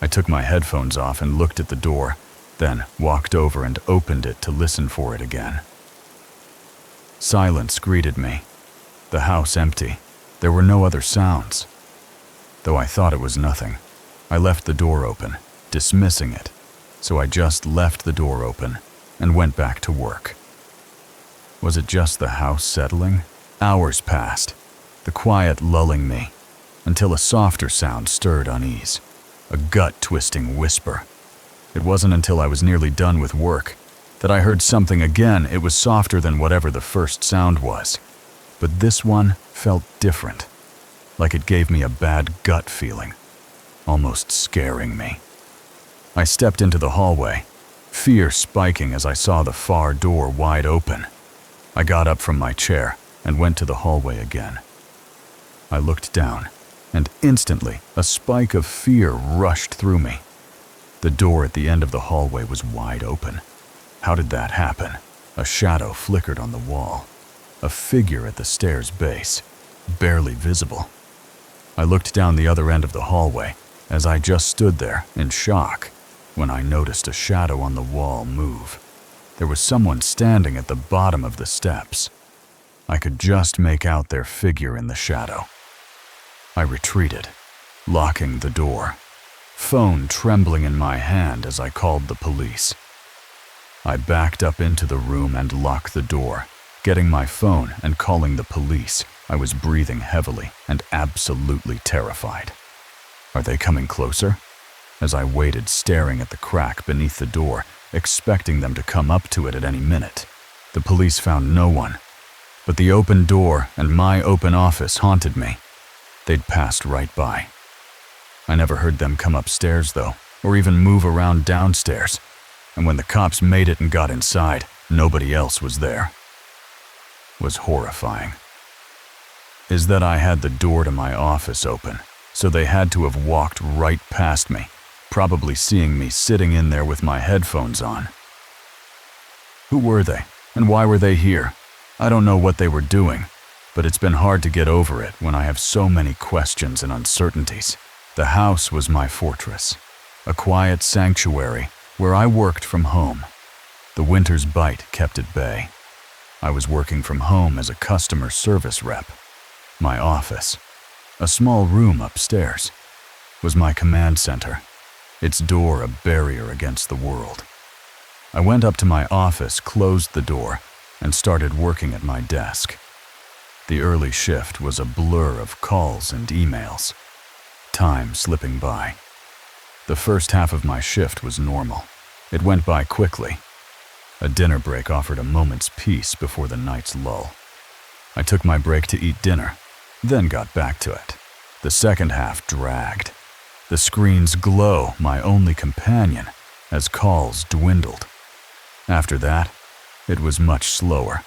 I took my headphones off and looked at the door, then walked over and opened it to listen for it again. Silence greeted me. The house empty. There were no other sounds. Though I thought it was nothing, I left the door open, dismissing it, so I just left the door open and went back to work. Was it just the house settling? Hours passed, the quiet lulling me, until a softer sound stirred unease, a gut-twisting whisper. It wasn't until I was nearly done with work that I heard something again. It was softer than whatever the first sound was, but this one felt different, like it gave me a bad gut feeling, almost scaring me. I stepped into the hallway, fear spiking as I saw the far door wide open. I got up from my chair and went to the hallway again. I looked down, and instantly a spike of fear rushed through me. The door at the end of the hallway was wide open. How did that happen? A shadow flickered on the wall, a figure at the stair's base, barely visible. I looked down the other end of the hallway as I just stood there in shock when I noticed a shadow on the wall move. There was someone standing at the bottom of the steps. I could just make out their figure in the shadow. I retreated, locking the door, phone trembling in my hand as I called the police. I backed up into the room and locked the door, getting my phone and calling the police. I was breathing heavily and absolutely terrified. Are they coming closer? As I waited, staring at the crack beneath the door, expecting them to come up to it at any minute. The police found no one, but the open door and my open office haunted me. They'd passed right by. I never heard them come upstairs, though, or even move around downstairs. And when the cops made it and got inside, nobody else was there. Was horrifying is that I had the door to my office open, so they had to have walked right past me, probably seeing me sitting in there with my headphones on. Who were they, and why were they here? I don't know what they were doing, but it's been hard to get over it when I have so many questions and uncertainties. The house was my fortress, a quiet sanctuary where I worked from home. The winter's bite kept at bay. I was working from home as a customer service rep. My office, a small room upstairs, was my command center, its door a barrier against the world. I went up to my office, closed the door, and started working at my desk. The early shift was a blur of calls and emails, time slipping by. The first half of my shift was normal. It went by quickly. A dinner break offered a moment's peace before the night's lull. I took my break to eat dinner, then got back to it. The second half dragged. The screen's glow, my only companion, as calls dwindled. After that, it was much slower,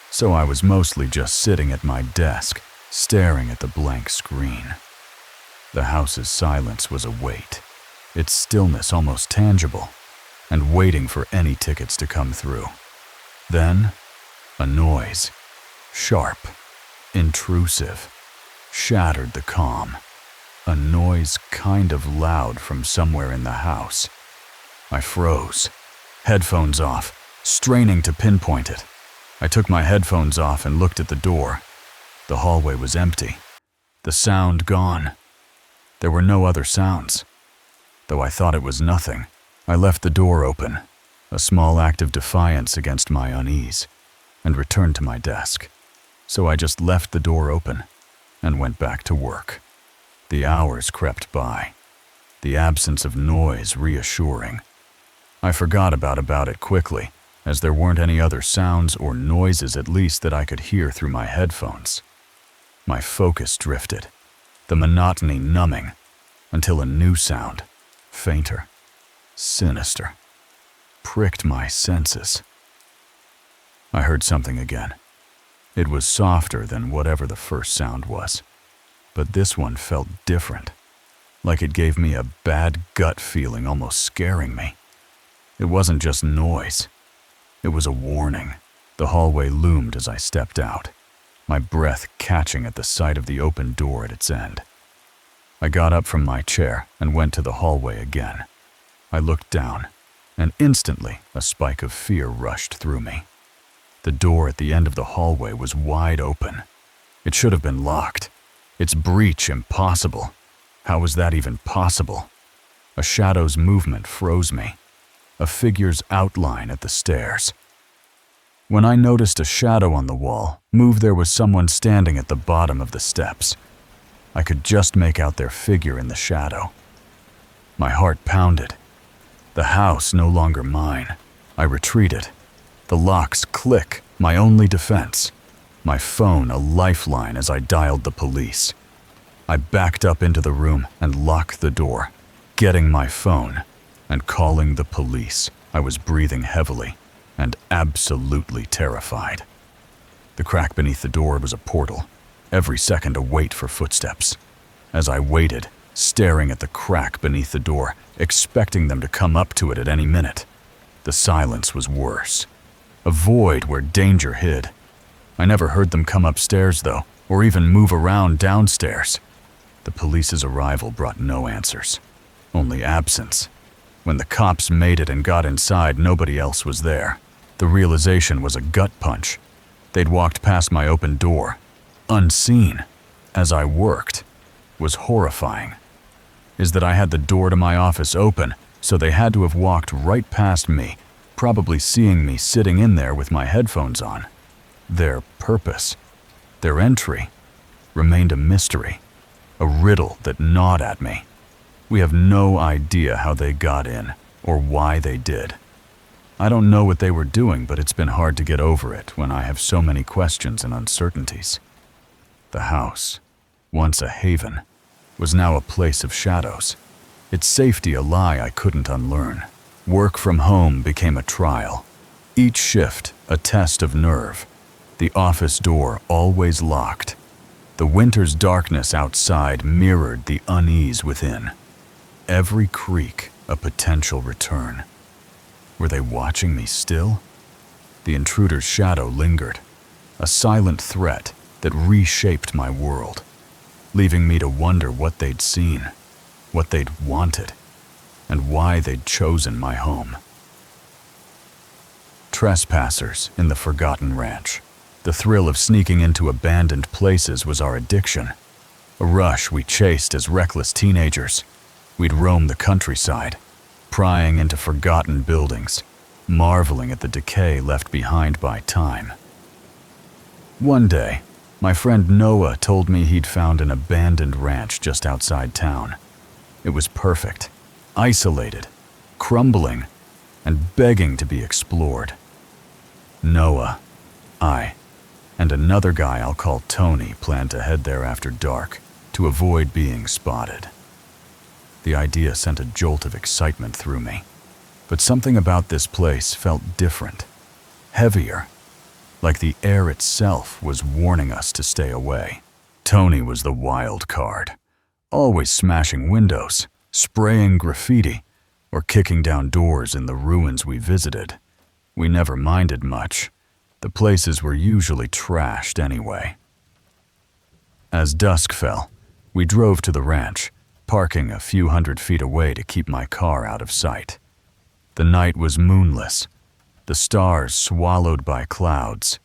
so I was mostly just sitting at my desk, staring at the blank screen. The house's silence was a weight, its stillness almost tangible, and waiting for any tickets to come through. Then, a noise, sharp, intrusive, shattered the calm. A noise kind of loud from somewhere in the house. I froze, headphones off, straining to pinpoint it. I took my headphones off and looked at the door. The hallway was empty, the sound gone. There were no other sounds. Though I thought it was nothing, I left the door open, a small act of defiance against my unease, and returned to my desk. So I just left the door open and went back to work. The hours crept by, the absence of noise reassuring. I forgot about it quickly, as there weren't any other sounds or noises at least that I could hear through my headphones. My focus drifted, the monotony numbing, until a new sound, fainter, sinister, pricked my senses. I heard something again. It was softer than whatever the first sound was, but this one felt different, like it gave me a bad gut feeling, almost scaring me. It wasn't just noise. It was a warning. The hallway loomed as I stepped out, my breath catching at the sight of the open door at its end. I got up from my chair and went to the hallway again. I looked down, and instantly a spike of fear rushed through me. The door at the end of the hallway was wide open. It should have been locked. Its breach impossible. How was that even possible? A shadow's movement froze me, a figure's outline at the stairs. When I noticed a shadow on the wall move, there was someone standing at the bottom of the steps. I could just make out their figure in the shadow. My heart pounded. The house no longer mine. I retreated. The locks click, my only defense. My phone a lifeline as I dialed the police. I backed up into the room and locked the door, getting my phone and calling the police. I was breathing heavily and absolutely terrified. The crack beneath the door was a portal, every second a wait for footsteps. As I waited, staring at the crack beneath the door, expecting them to come up to it at any minute, the silence was worse. A void where danger hid. I never heard them come upstairs, though, or even move around downstairs. The police's arrival brought no answers, only absence. When the cops made it and got inside, nobody else was there. The realization was a gut punch. They'd walked past my open door, unseen, as I worked, was horrifying. Is that I had the door to my office open, so they had to have walked right past me, probably seeing me sitting in there with my headphones on. Their purpose, their entry, remained a mystery, a riddle that gnawed at me. We have no idea how they got in or why they did. I don't know what they were doing, but it's been hard to get over it when I have so many questions and uncertainties. The house, once a haven, was now a place of shadows. Its safety a lie I couldn't unlearn. Work from home became a trial. Each shift a test of nerve. The office door always locked. The winter's darkness outside mirrored the unease within. Every creak a potential return. Were they watching me still? The intruder's shadow lingered, a silent threat that reshaped my world, leaving me to wonder what they'd seen, what they'd wanted, and why they'd chosen my home. Trespassers in the forgotten ranch. The thrill of sneaking into abandoned places was our addiction, a rush we chased as reckless teenagers. We'd roam the countryside, prying into forgotten buildings, marveling at the decay left behind by time. One day, my friend Noah told me he'd found an abandoned ranch just outside town. It was perfect, isolated, crumbling, and begging to be explored. Noah, I, and another guy I'll call Tony planned to head there after dark to avoid being spotted. The idea sent a jolt of excitement through me, but something about this place felt different, heavier, like the air itself was warning us to stay away. Tony was the wild card, always smashing windows, spraying graffiti, or kicking down doors in the ruins we visited. We never minded much. The places were usually trashed anyway. As dusk fell, we drove to the ranch, parking a few hundred feet away to keep my car out of sight. The night was moonless, the stars swallowed by clouds,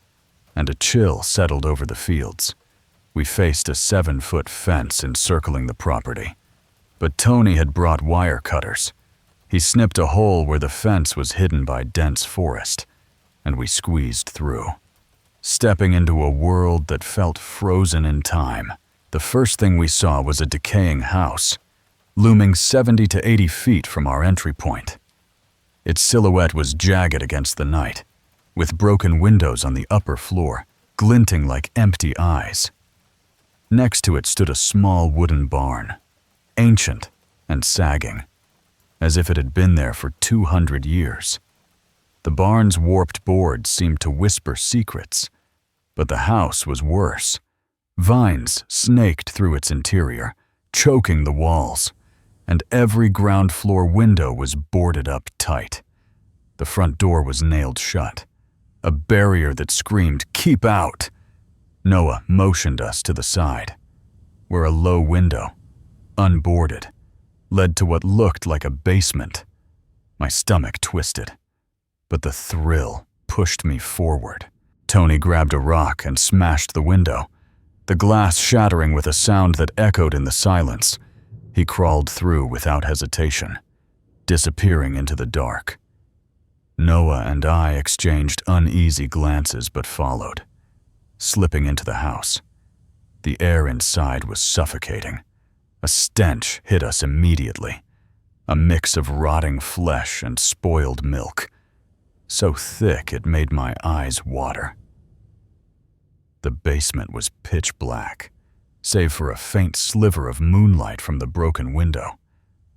and a chill settled over the fields. We faced a 7-foot fence encircling the property, but Tony had brought wire cutters. He snipped a hole where the fence was hidden by dense forest, and we squeezed through, stepping into a world that felt frozen in time. The first thing we saw was a decaying house, looming 70 to 80 feet from our entry point. Its silhouette was jagged against the night, with broken windows on the upper floor, glinting like empty eyes. Next to it stood a small wooden barn, ancient and sagging, as if it had been there for 200 years. The barn's warped boards seemed to whisper secrets, but the house was worse. Vines snaked through its interior, choking the walls, and every ground floor window was boarded up tight. The front door was nailed shut, a barrier that screamed, "Keep out!" Noah motioned us to the side, where a low window, unboarded, led to what looked like a basement. My stomach twisted, but the thrill pushed me forward. Tony grabbed a rock and smashed the window, the glass shattering with a sound that echoed in the silence. He crawled through without hesitation, disappearing into the dark. Noah and I exchanged uneasy glances but followed, slipping into the house. The air inside was suffocating. A stench hit us immediately, a mix of rotting flesh and spoiled milk, so thick it made my eyes water. The basement was pitch black, save for a faint sliver of moonlight from the broken window.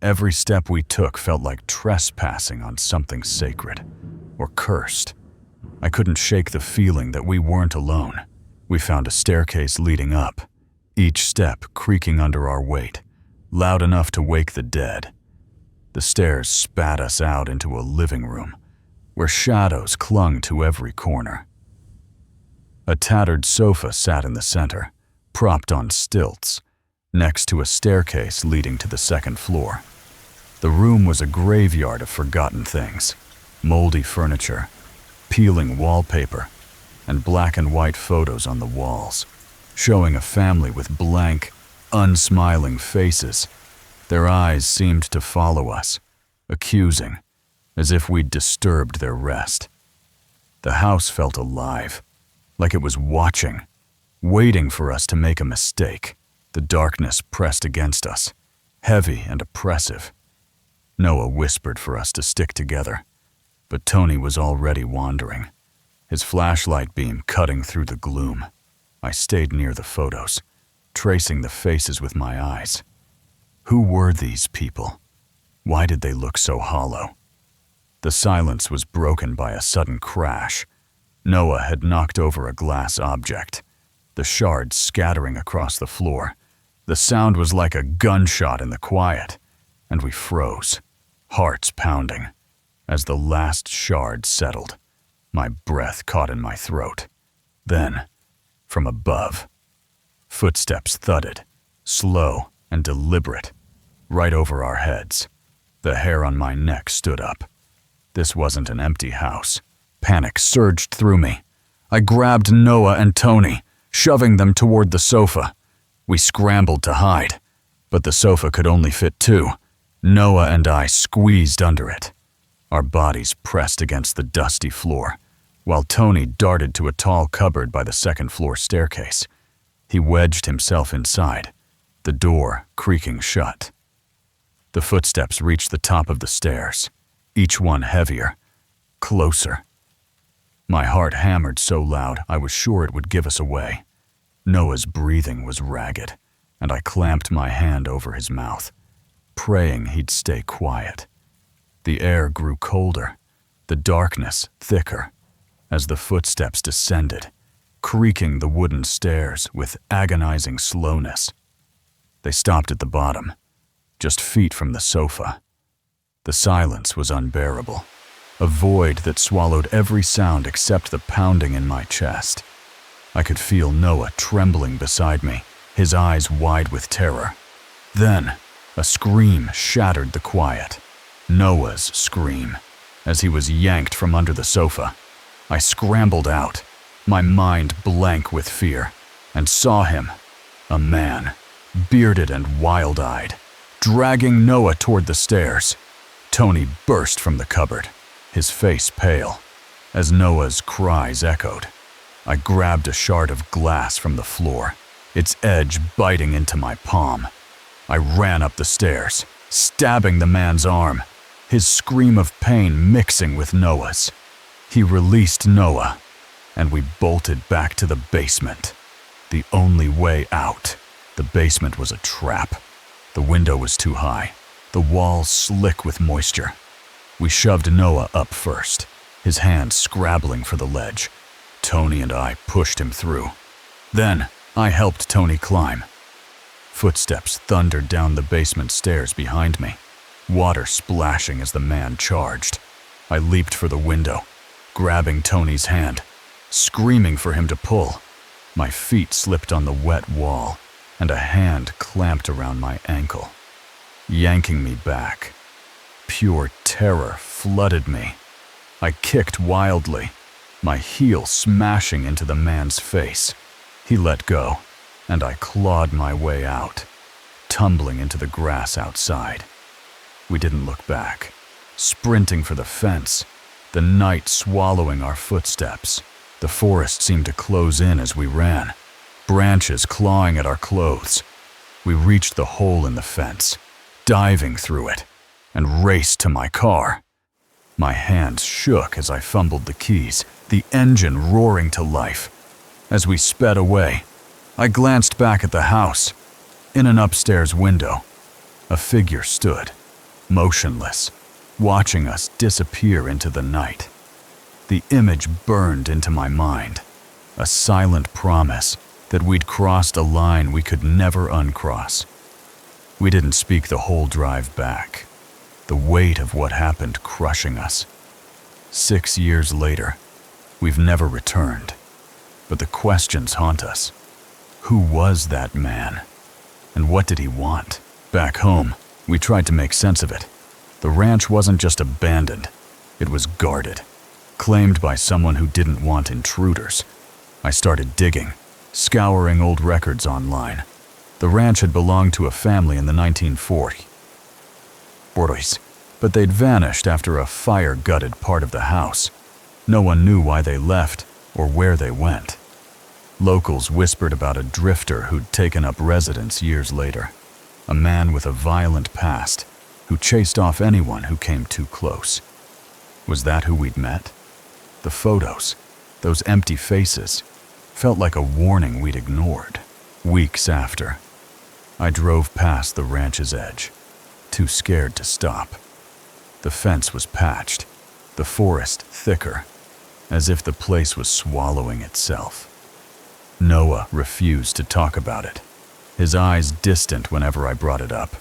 Every step we took felt like trespassing on something sacred, or cursed. I couldn't shake the feeling that we weren't alone. We found a staircase leading up, each step creaking under our weight, loud enough to wake the dead. The stairs spat us out into a living room, where shadows clung to every corner. A tattered sofa sat in the center, propped on stilts, next to a staircase leading to the second floor. The room was a graveyard of forgotten things, moldy furniture, peeling wallpaper, and black and white photos on the walls, showing a family with blank, unsmiling faces. Their eyes seemed to follow us, accusing, as if we'd disturbed their rest. The house felt alive, like it was watching, waiting for us to make a mistake. The darkness pressed against us, heavy and oppressive. Noah whispered for us to stick together, but Tony was already wandering, his flashlight beam cutting through the gloom. I stayed near the photos, tracing the faces with my eyes. Who were these people? Why did they look so hollow? The silence was broken by a sudden crash. Noah had knocked over a glass object, the shards scattering across the floor. The sound was like a gunshot in the quiet, and we froze, hearts pounding. As the last shard settled, my breath caught in my throat. Then, from above, footsteps thudded, slow and deliberate, right over our heads. The hair on my neck stood up. This wasn't an empty house. Panic surged through me. I grabbed Noah and Tony, shoving them toward the sofa. We scrambled to hide, but the sofa could only fit two. Noah and I squeezed under it, our bodies pressed against the dusty floor, while Tony darted to a tall cupboard by the second-floor staircase. He wedged himself inside, the door creaking shut. The footsteps reached the top of the stairs, each one heavier, closer. My heart hammered so loud I was sure it would give us away. Noah's breathing was ragged, and I clamped my hand over his mouth, praying he'd stay quiet. The air grew colder, the darkness thicker, as the footsteps descended, creaking the wooden stairs with agonizing slowness. They stopped at the bottom, just feet from the sofa. The silence was unbearable, a void that swallowed every sound except the pounding in my chest. I could feel Noah trembling beside me, his eyes wide with terror. Then, a scream shattered the quiet. Noah's scream, as he was yanked from under the sofa. I scrambled out, my mind blank with fear, and saw him, a man, bearded and wild-eyed, dragging Noah toward the stairs. Tony burst from the cupboard, his face pale. As Noah's cries echoed, I grabbed a shard of glass from the floor, its edge biting into my palm. I ran up the stairs, stabbing the man's arm, his scream of pain mixing with Noah's. He released Noah, and we bolted back to the basement. The only way out. The basement was a trap. The window was too high, the walls slick with moisture. We shoved Noah up first, his hands scrabbling for the ledge. Tony and I pushed him through. Then, I helped Tony climb. Footsteps thundered down the basement stairs behind me, water splashing as the man charged. I leaped for the window, grabbing Tony's hand, screaming for him to pull. My feet slipped on the wet wall, and a hand clamped around my ankle, yanking me back. Pure terror flooded me. I kicked wildly, my heel smashing into the man's face. He let go, and I clawed my way out, tumbling into the grass outside. We didn't look back, sprinting for the fence, the night swallowing our footsteps. The forest seemed to close in as we ran, branches clawing at our clothes. We reached the hole in the fence, diving through it, and raced to my car. My hands shook as I fumbled the keys, the engine roaring to life. As we sped away, I glanced back at the house. In an upstairs window, a figure stood, motionless, watching us disappear into the night. The image burned into my mind, a silent promise that we'd crossed a line we could never uncross. We didn't speak the whole drive back, the weight of what happened crushing us. 6 years later, we've never returned, but the questions haunt us. Who was that man? And what did he want? Back home, we tried to make sense of it. The ranch wasn't just abandoned, it was guarded, claimed by someone who didn't want intruders. I started digging, scouring old records online. The ranch had belonged to a family in the 1940s, but they'd vanished after a fire gutted part of the house. No one knew why they left or where they went. Locals whispered about a drifter who'd taken up residence years later, a man with a violent past who chased off anyone who came too close. Was that who we'd met? The photos, those empty faces, felt like a warning we'd ignored. Weeks after, I drove past the ranch's edge, too scared to stop. The fence was patched, the forest thicker, as if the place was swallowing itself. Noah refused to talk about it, his eyes distant whenever I brought it up.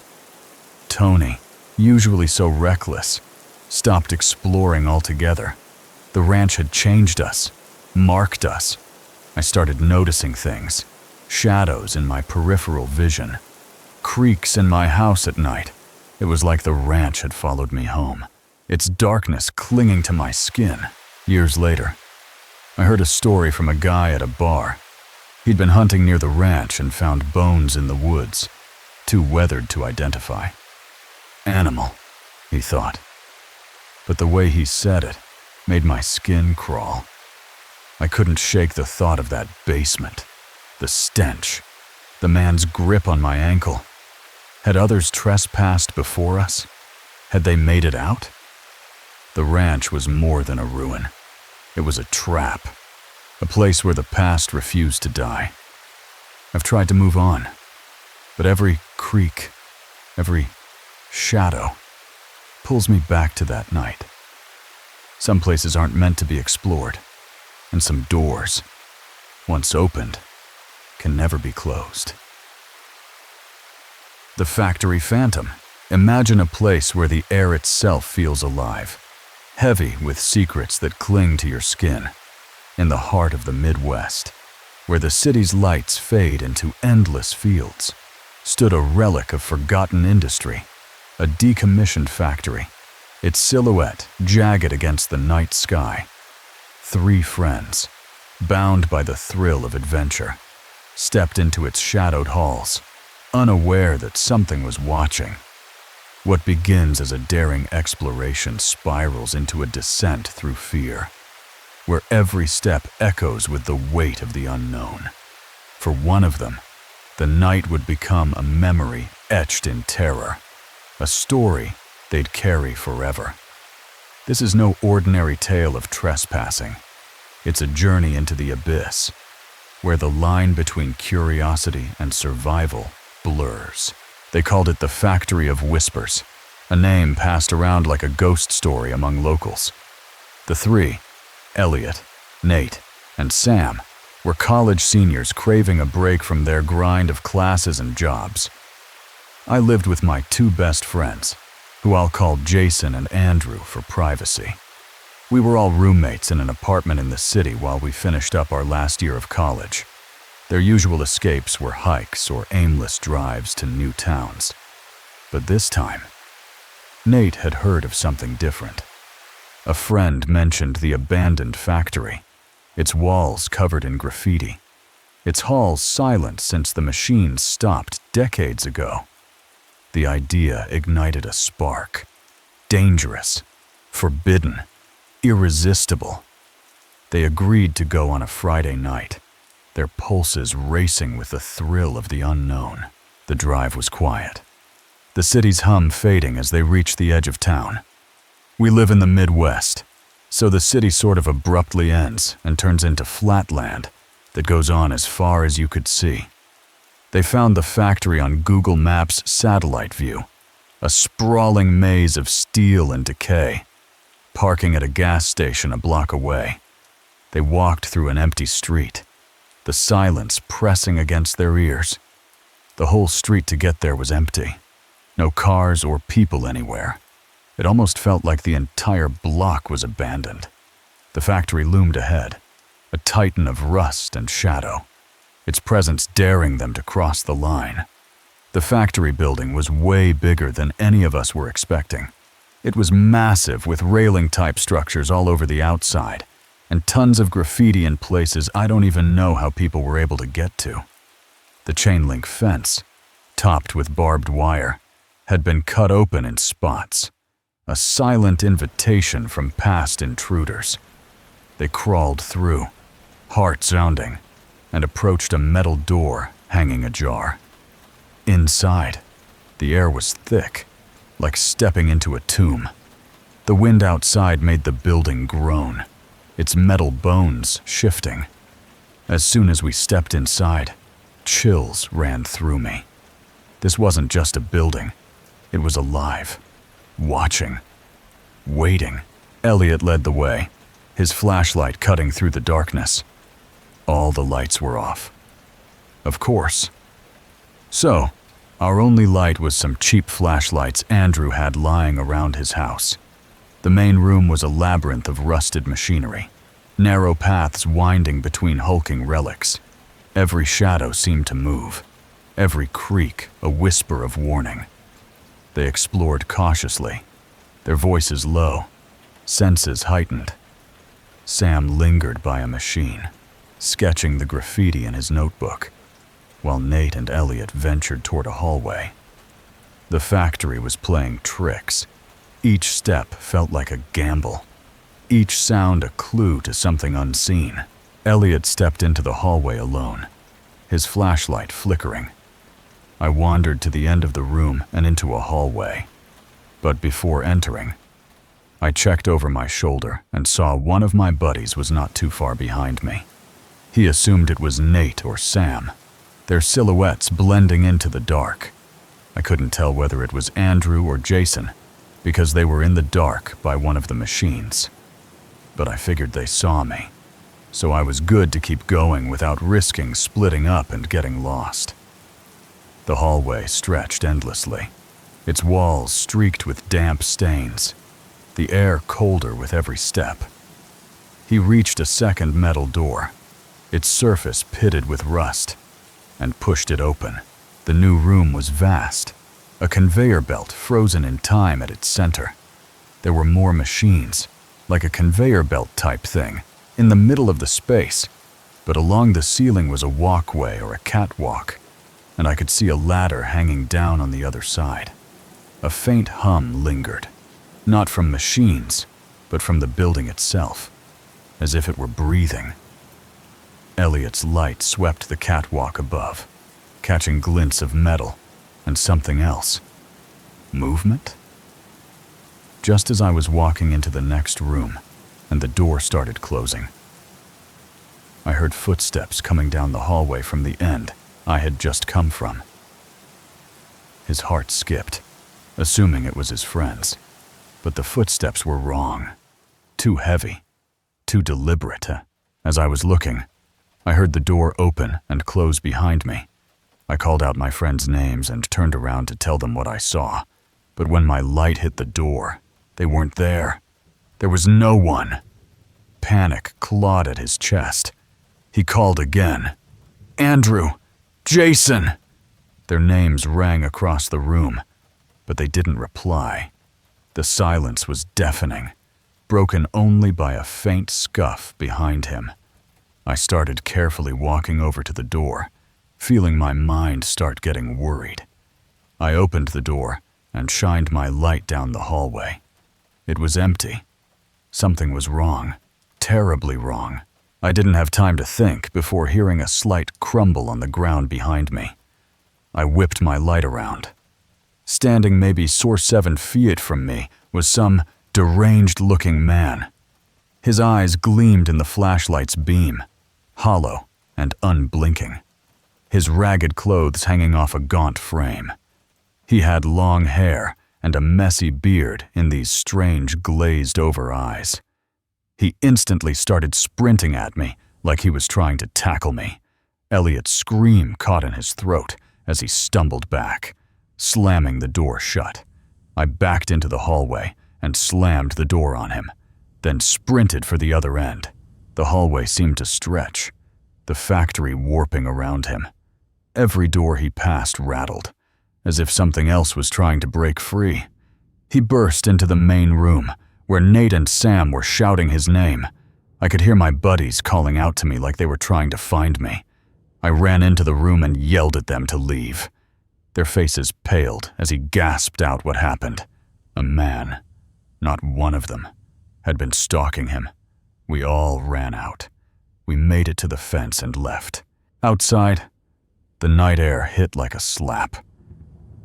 Tony, usually so reckless, stopped exploring altogether. The ranch had changed us, marked us. I started noticing things, shadows in my peripheral vision, creaks in my house at night. It was like the ranch had followed me home, its darkness clinging to my skin. Years later, I heard a story from a guy at a bar. He'd been hunting near the ranch and found bones in the woods, too weathered to identify. Animal, he thought. But the way he said it made my skin crawl. I couldn't shake the thought of that basement, the stench, the man's grip on my ankle. Had others trespassed before us? Had they made it out? The ranch was more than a ruin. It was a trap, a place where the past refused to die. I've tried to move on, but every creak, every shadow pulls me back to that night. Some places aren't meant to be explored, and some doors, once opened, can never be closed. The Factory Phantom. Imagine a place where the air itself feels alive, heavy with secrets that cling to your skin. In the heart of the Midwest, where the city's lights fade into endless fields, stood a relic of forgotten industry, a decommissioned factory, its silhouette jagged against the night sky. 3 friends, bound by the thrill of adventure, stepped into its shadowed halls, unaware that something was watching. What begins as a daring exploration spirals into a descent through fear, where every step echoes with the weight of the unknown. For one of them, the night would become a memory etched in terror, a story they'd carry forever. This is no ordinary tale of trespassing. It's a journey into the abyss, where the line between curiosity and survival blurs. They called it the Factory of Whispers, a name passed around like a ghost story among locals. The 3, Elliot, Nate, and Sam, were college seniors craving a break from their grind of classes and jobs. I lived with my 2 best friends, who I'll call Jason and Andrew for privacy. We were all roommates in an apartment in the city while we finished up our last year of college. Their usual escapes were hikes or aimless drives to new towns. But this time, Nate had heard of something different. A friend mentioned the abandoned factory, its walls covered in graffiti, its halls silent since the machines stopped decades ago. The idea ignited a spark. Dangerous, forbidden, irresistible. They agreed to go on a Friday night, their pulses racing with the thrill of the unknown. The drive was quiet, the city's hum fading as they reached the edge of town. We live in the Midwest, so the city sort of abruptly ends and turns into flat land that goes on as far as you could see. They found the factory on Google Maps satellite view, a sprawling maze of steel and decay. Parking at a gas station a block away, they walked through an empty street, the silence pressing against their ears. The whole street to get there was empty. No cars or people anywhere. It almost felt like the entire block was abandoned. The factory loomed ahead, a titan of rust and shadow, its presence daring them to cross the line. The factory building was way bigger than any of us were expecting. It was massive with railing-type structures all over the outside, and tons of graffiti in places I don't even know how people were able to get to. The chain-link fence, topped with barbed wire, had been cut open in spots, a silent invitation from past intruders. They crawled through, heart pounding, and approached a metal door hanging ajar. Inside, the air was thick, like stepping into a tomb. The wind outside made the building groan, its metal bones shifting. As soon as we stepped inside, chills ran through me. This wasn't just a building. It was alive, watching, waiting. Elliot led the way, his flashlight cutting through the darkness. All the lights were off. Of course. So, our only light was some cheap flashlights Andrew had lying around his house. The main room was a labyrinth of rusted machinery, narrow paths winding between hulking relics. Every shadow seemed to move, every creak a whisper of warning. They explored cautiously, their voices low, senses heightened. Sam lingered by a machine, sketching the graffiti in his notebook, while Nate and Elliot ventured toward a hallway. The factory was playing tricks. Each step felt like a gamble, each sound a clue to something unseen. Elliot stepped into the hallway alone, his flashlight flickering. I wandered to the end of the room and into a hallway. But before entering, I checked over my shoulder and saw one of my buddies was not too far behind me. He assumed it was Nate or Sam, their silhouettes blending into the dark. I couldn't tell whether it was Andrew or Jason, because they were in the dark by one of the machines. But I figured they saw me, so I was good to keep going without risking splitting up and getting lost. The hallway stretched endlessly, its walls streaked with damp stains, the air colder with every step. He reached a second metal door, its surface pitted with rust, and pushed it open. The new room was vast, a conveyor belt frozen in time at its center. There were more machines, like a conveyor belt type thing, in the middle of the space, but along the ceiling was a walkway or a catwalk, and I could see a ladder hanging down on the other side. A faint hum lingered, not from machines, but from the building itself, as if it were breathing. Elliot's light swept the catwalk above, catching glints of metal and something else. Movement? Just as I was walking into the next room, and the door started closing, I heard footsteps coming down the hallway from the end I had just come from. His heart skipped, assuming it was his friends, but the footsteps were wrong. Too heavy, too deliberate. As I was looking, I heard the door open and close behind me. I called out my friends' names and turned around to tell them what I saw, but when my light hit the door, they weren't there. There was no one. Panic clawed at his chest. He called again. Andrew! Jason! Their names rang across the room, but they didn't reply. The silence was deafening, broken only by a faint scuff behind him. I started carefully walking over to the door, feeling my mind start getting worried. I opened the door and shined my light down the hallway. It was empty. Something was wrong, terribly wrong. I didn't have time to think before hearing a slight crumble on the ground behind me. I whipped my light around. Standing maybe 7 feet from me was some deranged-looking man. His eyes gleamed in the flashlight's beam, hollow and unblinking, his ragged clothes hanging off a gaunt frame. He had long hair and a messy beard in these strange glazed-over eyes. He instantly started sprinting at me like he was trying to tackle me. Elliot's scream caught in his throat as he stumbled back, slamming the door shut. I backed into the hallway and slammed the door on him, then sprinted for the other end. The hallway seemed to stretch, the factory warping around him. Every door he passed rattled, as if something else was trying to break free. He burst into the main room, where Nate and Sam were shouting his name. I could hear my buddies calling out to me like they were trying to find me. I ran into the room and yelled at them to leave. Their faces paled as he gasped out what happened. A man, not one of them, had been stalking him. We all ran out. We made it to the fence and left. Outside, the night air hit like a slap.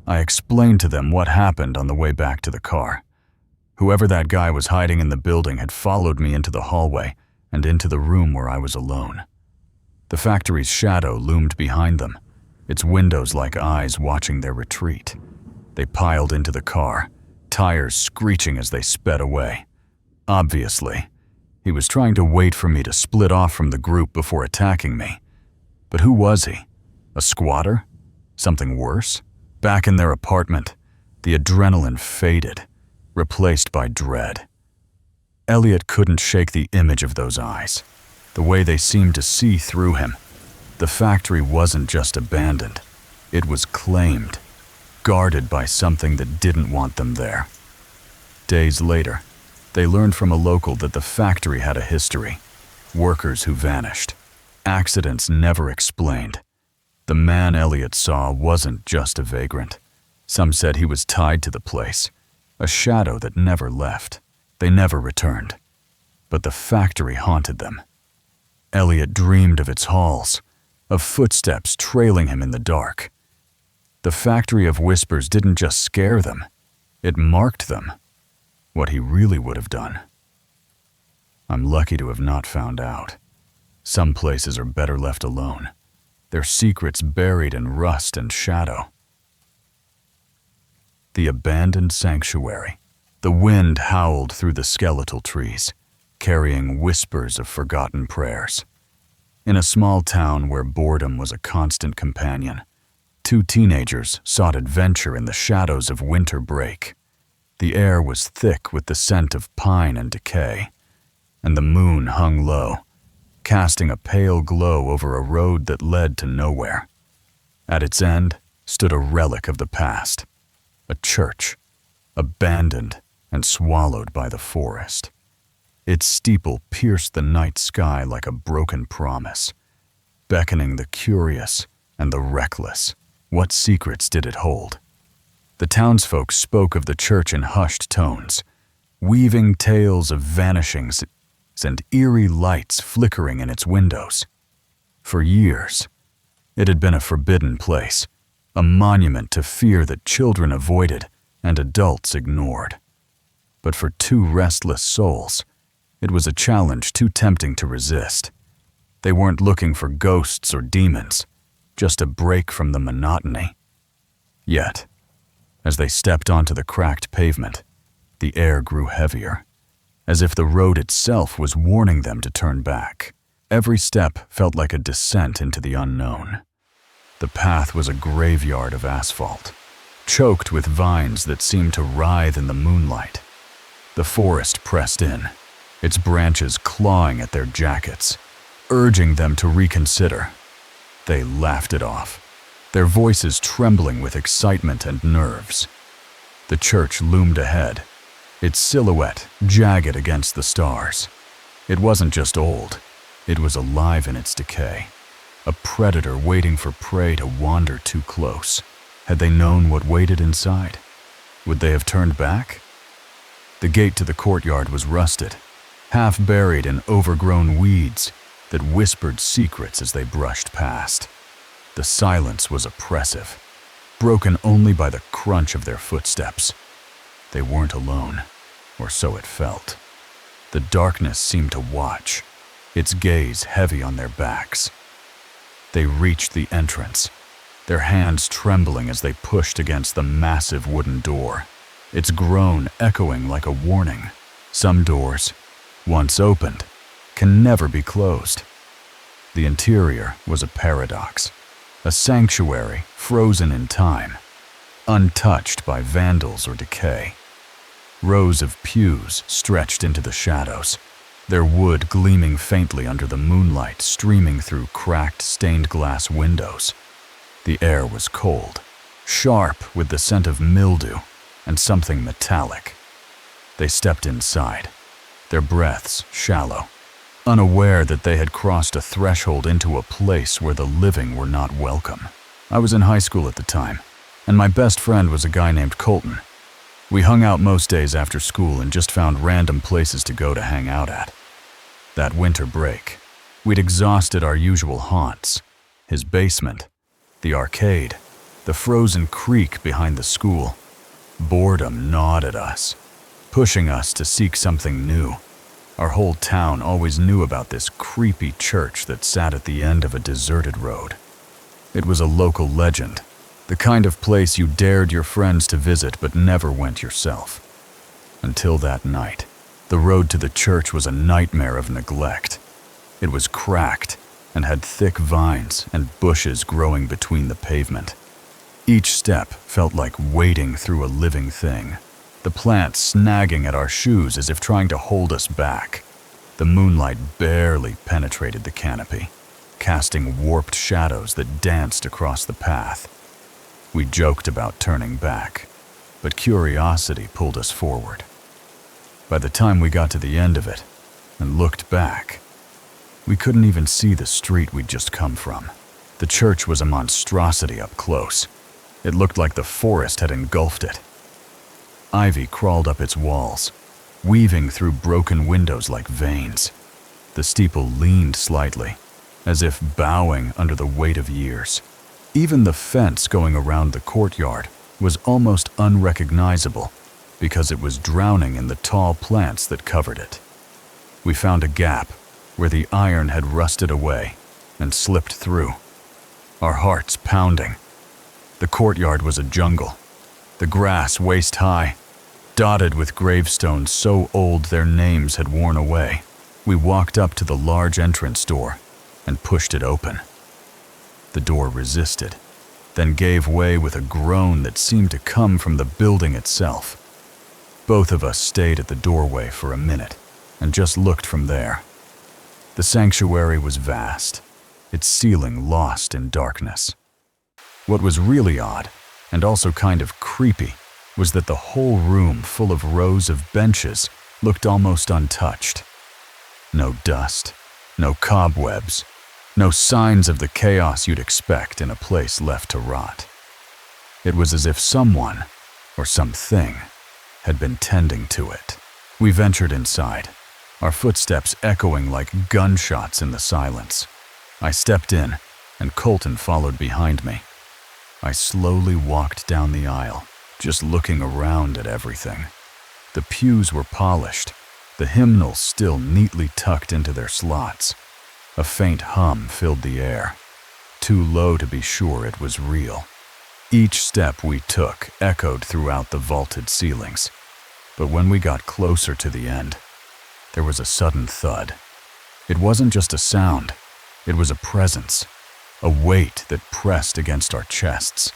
I explained to them what happened on the way back to the car. Whoever that guy was hiding in the building had followed me into the hallway and into the room where I was alone. The factory's shadow loomed behind them, its windows like eyes watching their retreat. They piled into the car, tires screeching as they sped away. Obviously, he was trying to wait for me to split off from the group before attacking me. But who was he? A squatter? Something worse? Back in their apartment, the adrenaline faded, replaced by dread. Elliot couldn't shake the image of those eyes, the way they seemed to see through him. The factory wasn't just abandoned, it was claimed, guarded by something that didn't want them there. Days later, they learned from a local that the factory had a history, workers who vanished, accidents never explained. The man Elliot saw wasn't just a vagrant. Some said he was tied to the place, a shadow that never left. They never returned. But the factory haunted them. Elliot dreamed of its halls, of footsteps trailing him in the dark. The factory of whispers didn't just scare them, it marked them. what he really would have done. I'm lucky to have not found out. Some places are better left alone, their secrets buried in rust and shadow. The abandoned sanctuary. The wind howled through the skeletal trees, carrying whispers of forgotten prayers. In a small town where boredom was a constant companion, two teenagers sought adventure in the shadows of winter break. The air was thick with the scent of pine and decay, and the moon hung low, casting a pale glow over a road that led to nowhere. At its end stood a relic of the past, a church, abandoned and swallowed by the forest. Its steeple pierced the night sky like a broken promise, beckoning the curious and the reckless. What secrets did it hold? The townsfolk spoke of the church in hushed tones, weaving tales of vanishings and eerie lights flickering in its windows. For years, it had been a forbidden place, a monument to fear that children avoided and adults ignored. But for two restless souls, it was a challenge too tempting to resist. They weren't looking for ghosts or demons, just a break from the monotony. Yet, as they stepped onto the cracked pavement, the air grew heavier, as if the road itself was warning them to turn back. Every step felt like a descent into the unknown. The path was a graveyard of asphalt, choked with vines that seemed to writhe in the moonlight. The forest pressed in, its branches clawing at their jackets, urging them to reconsider. They laughed it off, their voices trembling with excitement and nerves. The church loomed ahead, its silhouette jagged against the stars. It wasn't just old, it was alive in its decay, a predator waiting for prey to wander too close. Had they known what waited inside? Would they have turned back? The gate to the courtyard was rusted, half buried in overgrown weeds that whispered secrets as they brushed past. The silence was oppressive, broken only by the crunch of their footsteps. They weren't alone, or so it felt. The darkness seemed to watch, its gaze heavy on their backs. They reached the entrance, their hands trembling as they pushed against the massive wooden door, its groan echoing like a warning. Some doors, once opened, can never be closed. The interior was a paradox, a sanctuary frozen in time, untouched by vandals or decay. Rows of pews stretched into the shadows, their wood gleaming faintly under the moonlight streaming through cracked stained glass windows. The air was cold, sharp with the scent of mildew and something metallic. They stepped inside, their breaths shallow, unaware that they had crossed a threshold into a place where the living were not welcome. I was in high school at the time, and my best friend was a guy named Colton. We hung out most days after school and just found random places to go to hang out at. That winter break, we'd exhausted our usual haunts, his basement, the arcade, the frozen creek behind the school. Boredom gnawed at us, pushing us to seek something new. Our whole town always knew about this creepy church that sat at the end of a deserted road. It was a local legend, the kind of place you dared your friends to visit but never went yourself. Until that night, the road to the church was a nightmare of neglect. It was cracked and had thick vines and bushes growing between the pavement. Each step felt like wading through a living thing, the plants snagging at our shoes as if trying to hold us back. The moonlight barely penetrated the canopy, casting warped shadows that danced across the path. We joked about turning back, but curiosity pulled us forward. By the time we got to the end of it and looked back, we couldn't even see the street we'd just come from. The church was a monstrosity up close. It looked like the forest had engulfed it. Ivy crawled up its walls, weaving through broken windows like veins. The steeple leaned slightly, as if bowing under the weight of years. Even the fence going around the courtyard was almost unrecognizable, because it was drowning in the tall plants that covered it. We found a gap where the iron had rusted away and slipped through, our hearts pounding. The courtyard was a jungle, the grass waist-high, dotted with gravestones so old their names had worn away. We walked up to the large entrance door and pushed it open. The door resisted, then gave way with a groan that seemed to come from the building itself. Both of us stayed at the doorway for a minute and just looked from there. The sanctuary was vast, its ceiling lost in darkness. What was really odd, and also kind of creepy, was that the whole room full of rows of benches looked almost untouched. No dust, no cobwebs, no signs of the chaos you'd expect in a place left to rot. It was as if someone, or something, had been tending to it. We ventured inside, our footsteps echoing like gunshots in the silence. I stepped in, and Colton followed behind me. I slowly walked down the aisle, just looking around at everything. The pews were polished, the hymnals still neatly tucked into their slots. A faint hum filled the air, too low to be sure it was real. Each step we took echoed throughout the vaulted ceilings, but when we got closer to the end, there was a sudden thud. It wasn't just a sound, it was a presence, a weight that pressed against our chests.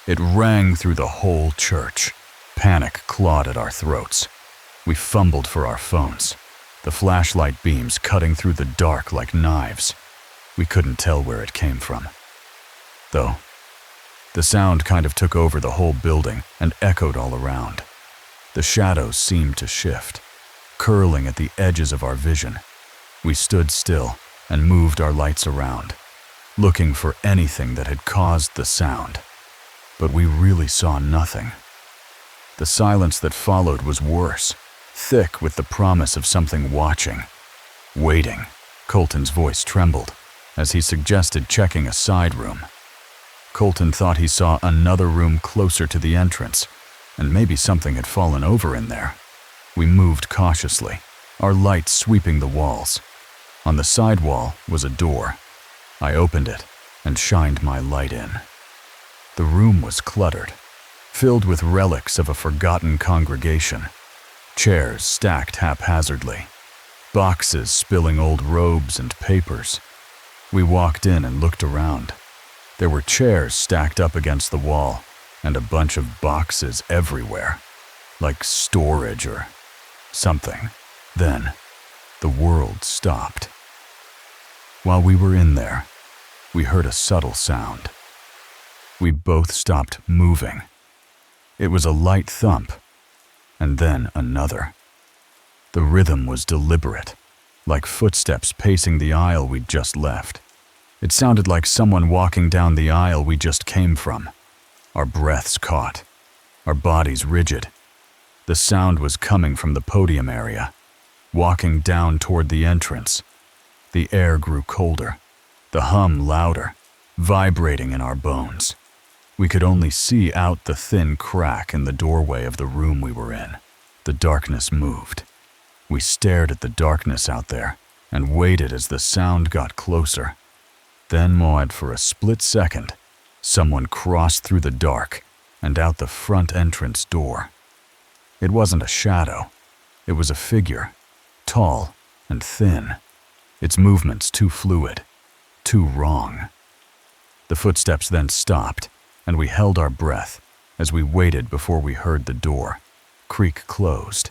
It rang through the whole church. Panic clawed at our throats. We fumbled for our phones, the flashlight beams cutting through the dark like knives. We couldn't tell where it came from, though. The sound kind of took over the whole building and echoed all around. The shadows seemed to shift, curling at the edges of our vision. We stood still and moved our lights around, looking for anything that had caused the sound. But we really saw nothing. The silence that followed was worse, thick with the promise of something watching, waiting. Colton's voice trembled as he suggested checking a side room. Colton thought he saw another room closer to the entrance, and maybe something had fallen over in there. We moved cautiously, our light sweeping the walls. On the side wall was a door. I opened it and shined my light in. The room was cluttered, filled with relics of a forgotten congregation. Chairs stacked haphazardly, boxes spilling old robes and papers. We walked in and looked around. There were chairs stacked up against the wall, and a bunch of boxes everywhere, like storage or something. Then, the world stopped. While we were in there, we heard a subtle sound. We both stopped moving. It was a light thump, and then another. The rhythm was deliberate, like footsteps pacing the aisle we'd just left. It sounded like someone walking down the aisle we just came from. Our breaths caught, our bodies rigid. The sound was coming from the podium area, walking down toward the entrance. The air grew colder, the hum louder, vibrating in our bones. We could only see out the thin crack in the doorway of the room we were in. The darkness moved. We stared at the darkness out there and waited as the sound got closer. Then, Maud, for a split second, someone crossed through the dark and out the front entrance door. It wasn't a shadow. It was a figure, tall and thin, its movements too fluid, too wrong. The footsteps then stopped, and we held our breath as we waited before we heard the door creak closed.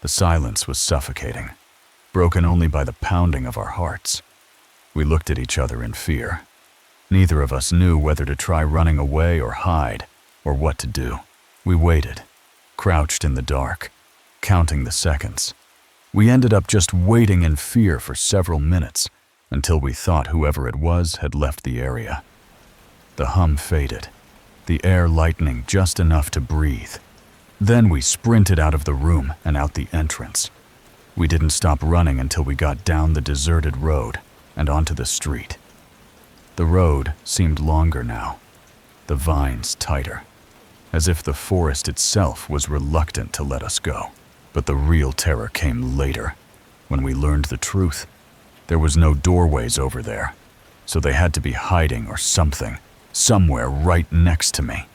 The silence was suffocating, broken only by the pounding of our hearts. We looked at each other in fear. Neither of us knew whether to try running away or hide, or what to do. We waited, crouched in the dark, counting the seconds. We ended up just waiting in fear for several minutes until we thought whoever it was had left the area. The hum faded, the air lightening just enough to breathe. Then we sprinted out of the room and out the entrance. We didn't stop running until we got down the deserted road and onto the street. The road seemed longer now, the vines tighter. as if the forest itself was reluctant to let us go. But the real terror came later, when we learned the truth. There was no doorways over there, so they had to be hiding or something, somewhere right next to me.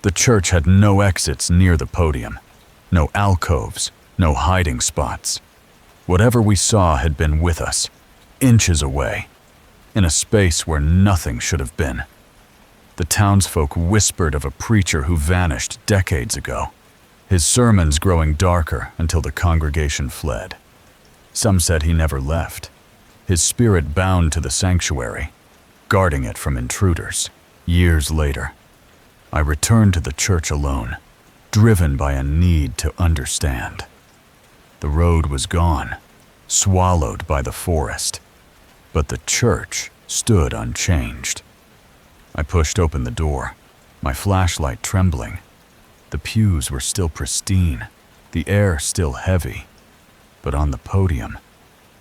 The church had no exits near the podium, no alcoves, no hiding spots. Whatever we saw had been with us, inches away, in a space where nothing should have been. The townsfolk whispered of a preacher who vanished decades ago, his sermons growing darker until the congregation fled. Some said he never left, his spirit bound to the sanctuary, guarding it from intruders. Years later, I returned to the church alone, driven by a need to understand. The road was gone, swallowed by the forest, but the church stood unchanged. I pushed open the door, my flashlight trembling. The pews were still pristine, the air still heavy, but on the podium,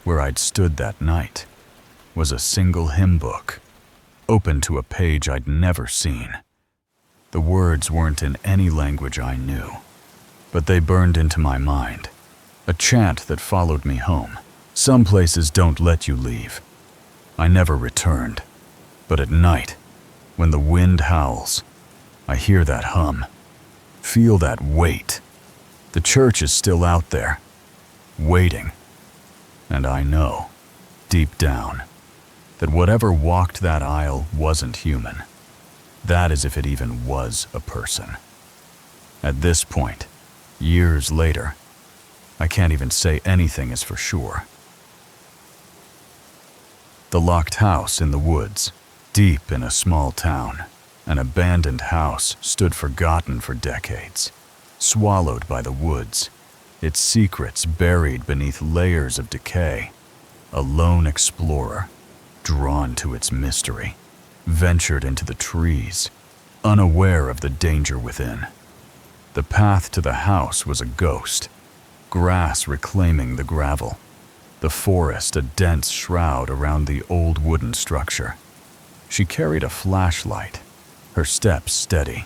where I'd stood that night, was a single hymn book, open to a page I'd never seen. The words weren't in any language I knew, but they burned into my mind, a chant that followed me home. Some places don't let you leave. I never returned, but at night, when the wind howls, I hear that hum, feel that weight. The church is still out there, waiting, and I know, deep down, that whatever walked that aisle wasn't human. That is if it even was a person. At this point, years later, I can't even say anything is for sure. The locked house in the woods, deep in a small town, an abandoned house stood forgotten for decades, swallowed by the woods, its secrets buried beneath layers of decay. A lone explorer, drawn to its mystery, ventured into the trees, unaware of the danger within. The path to the house was a ghost, grass reclaiming the gravel, the forest a dense shroud around the old wooden structure. She carried a flashlight, her steps steady,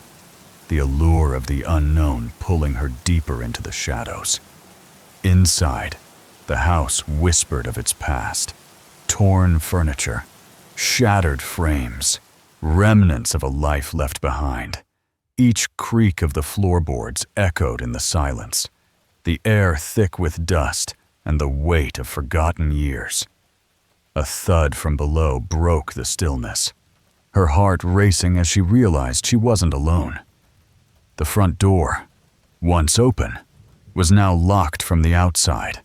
the allure of the unknown pulling her deeper into the shadows. Inside, the house whispered of its past, torn furniture, shattered frames, remnants of a life left behind. Each creak of the floorboards echoed in the silence, the air thick with dust and the weight of forgotten years. A thud from below broke the stillness, her heart racing as she realized she wasn't alone. The front door, once open, was now locked from the outside,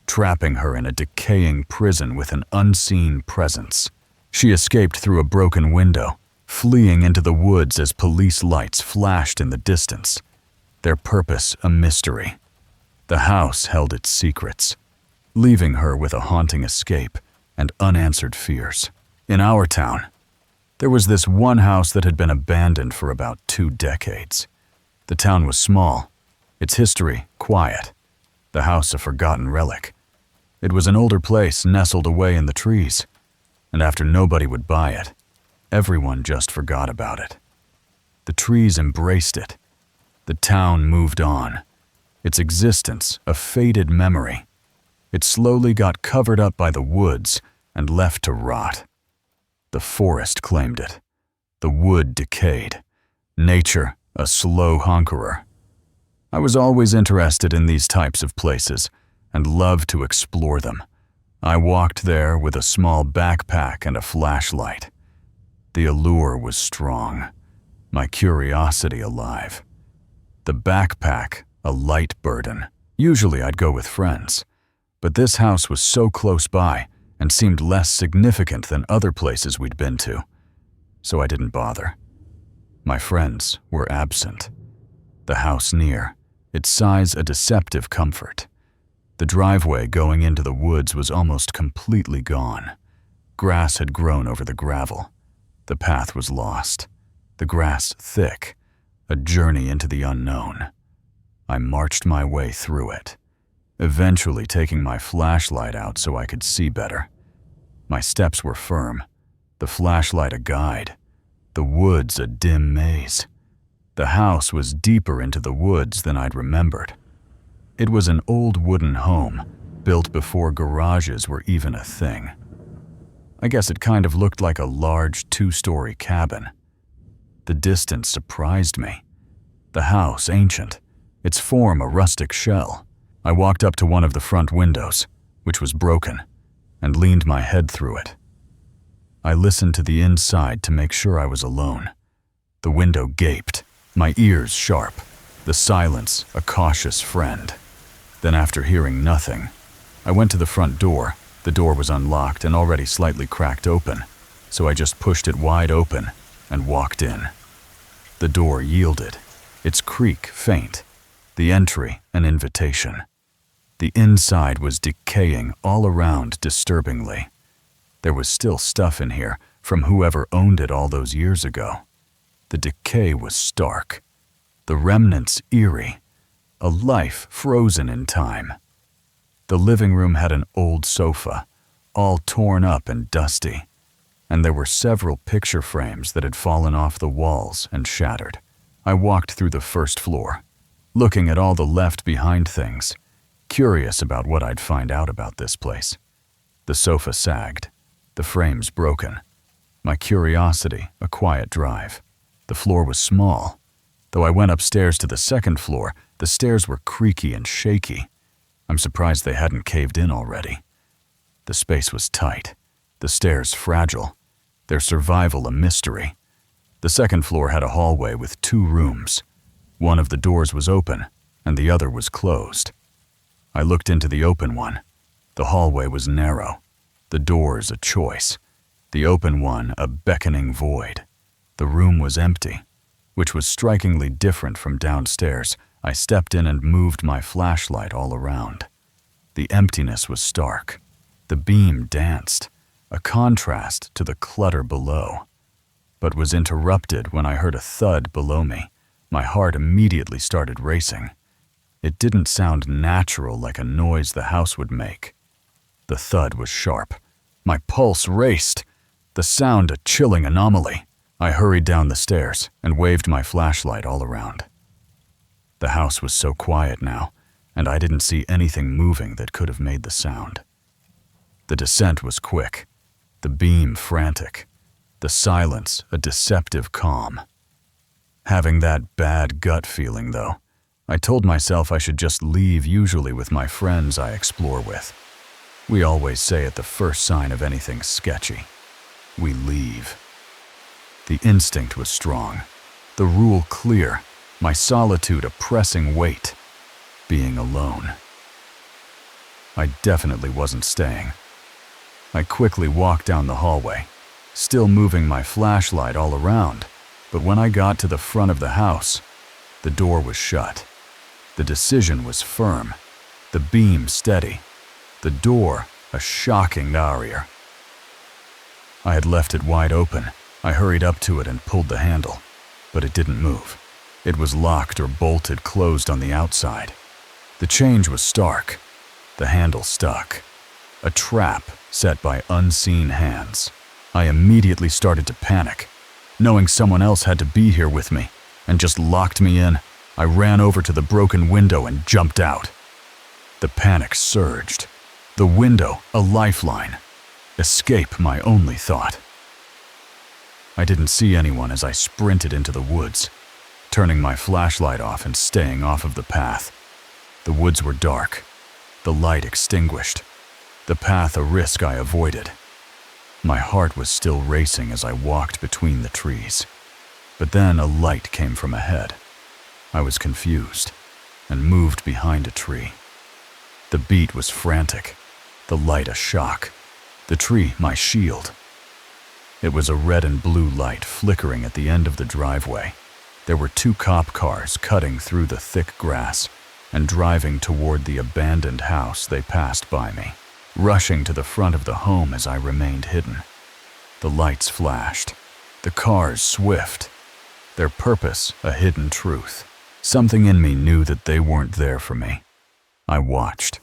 trapping her in a decaying prison with an unseen presence. She escaped through a broken window, fleeing into the woods as police lights flashed in the distance, their purpose a mystery. The house held its secrets, leaving her with a haunting escape and unanswered fears. In our town, there was this one house that had been abandoned for about 2 decades. The town was small, its history quiet, the house a forgotten relic. It was an older place nestled away in the trees, and after nobody would buy it, everyone just forgot about it. The trees embraced it. The town moved on, its existence a faded memory. It slowly got covered up by the woods and left to rot. The forest claimed it. The wood decayed. Nature a slow conqueror. I was always interested in these types of places and loved to explore them. I walked there with a small backpack and a flashlight. The allure was strong, my curiosity alive. The backpack a light burden. Usually I'd go with friends, but this house was so close by and seemed less significant than other places we'd been to, so I didn't bother. My friends were absent. The house near, its size a deceptive comfort. The driveway going into the woods was almost completely gone. Grass had grown over the gravel. The path was lost, the grass thick, a journey into the unknown. I marched my way through it, eventually taking my flashlight out so I could see better. My steps were firm, the flashlight a guide, the woods a dim maze. The house was deeper into the woods than I'd remembered. It was an old wooden home, built before garages were even a thing. I guess it kind of looked like a large two-story cabin. The distance surprised me. The house ancient, its form a rustic shell. I walked up to one of the front windows, which was broken, and leaned my head through it. I listened to the inside to make sure I was alone. The window gaped, my ears sharp, the silence a cautious friend. Then after hearing nothing, I went to the front door. The door was unlocked and already slightly cracked open, so I just pushed it wide open and walked in. The door yielded, its creak faint, the entry an invitation. The inside was decaying all around disturbingly. There was still stuff in here from whoever owned it all those years ago. The decay was stark, the remnants eerie, a life frozen in time. The living room had an old sofa, all torn up and dusty, and there were several picture frames that had fallen off the walls and shattered. I walked through the first floor, looking at all the left-behind things, curious about what I'd find out about this place. The sofa sagged, the frames broken. My curiosity a quiet drive. The floor was small. Though I went upstairs to the second floor, the stairs were creaky and shaky. I'm surprised they hadn't caved in already. The space was tight, the stairs fragile, their survival a mystery. The second floor had a hallway with 2 rooms. One of the doors was open, and the other was closed. I looked into the open one. The hallway was narrow, the doors a choice, the open one a beckoning void. The room was empty, which was strikingly different from downstairs. I stepped in and moved my flashlight all around. The emptiness was stark. The beam danced, a contrast to the clutter below, but was interrupted when I heard a thud below me. My heart immediately started racing. It didn't sound natural like a noise the house would make. The thud was sharp. My pulse raced, the sound a chilling anomaly. I hurried down the stairs and waved my flashlight all around. The house was so quiet now, and I didn't see anything moving that could have made the sound. The descent was quick, the beam frantic, the silence a deceptive calm. Having that bad gut feeling, though, I told myself I should just leave, usually with my friends I explore with. We always say at the first sign of anything sketchy, we leave. The instinct was strong, the rule clear, my solitude a pressing weight, being alone. I definitely wasn't staying. I quickly walked down the hallway, still moving my flashlight all around, but when I got to the front of the house, the door was shut. The decision was firm, the beam steady, the door a shocking barrier. I had left it wide open. I hurried up to it and pulled the handle, but it didn't move. It was locked or bolted closed on the outside. The change was stark. The handle stuck. A trap set by unseen hands. I immediately started to panic, knowing someone else had to be here with me, and just locked me in. I ran over to the broken window and jumped out. The panic surged. The window, a lifeline. Escape my only thought. I didn't see anyone as I sprinted into the woods, turning my flashlight off and staying off of the path. The woods were dark, the light extinguished, the path a risk I avoided. My heart was still racing as I walked between the trees. But then a light came from ahead. I was confused and moved behind a tree. The beat was frantic, the light a shock, the tree my shield. It was a red and blue light flickering at the end of the driveway. There were 2 cop cars cutting through the thick grass and driving toward the abandoned house. They passed by me, rushing to the front of the home as I remained hidden. The lights flashed, the cars swift, their purpose a hidden truth. Something in me knew that they weren't there for me. I watched,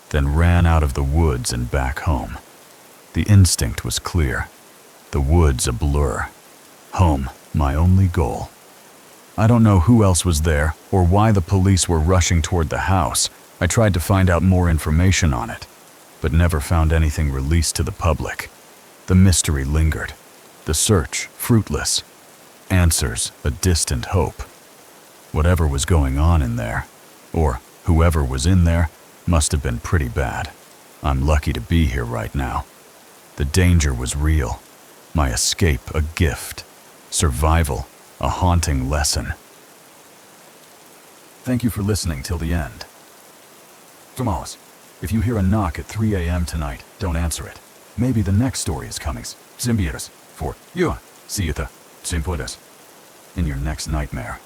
then ran out of the woods and back home. The instinct was clear. The woods a blur. Home, my only goal. I don't know who else was there or why the police were rushing toward the house. I tried to find out more information on it, but never found anything released to the public. The mystery lingered. The search fruitless. Answers a distant hope. Whatever was going on in there, or whoever was in there, must have been pretty bad. I'm lucky to be here right now. The danger was real. My escape a gift. Survival a haunting lesson. Thank you for listening till the end. Tomorrow, if you hear a knock at 3 a.m. tonight, don't answer it. Maybe the next story is coming. Symbiotes for you. See you the Symbiotes in your next nightmare.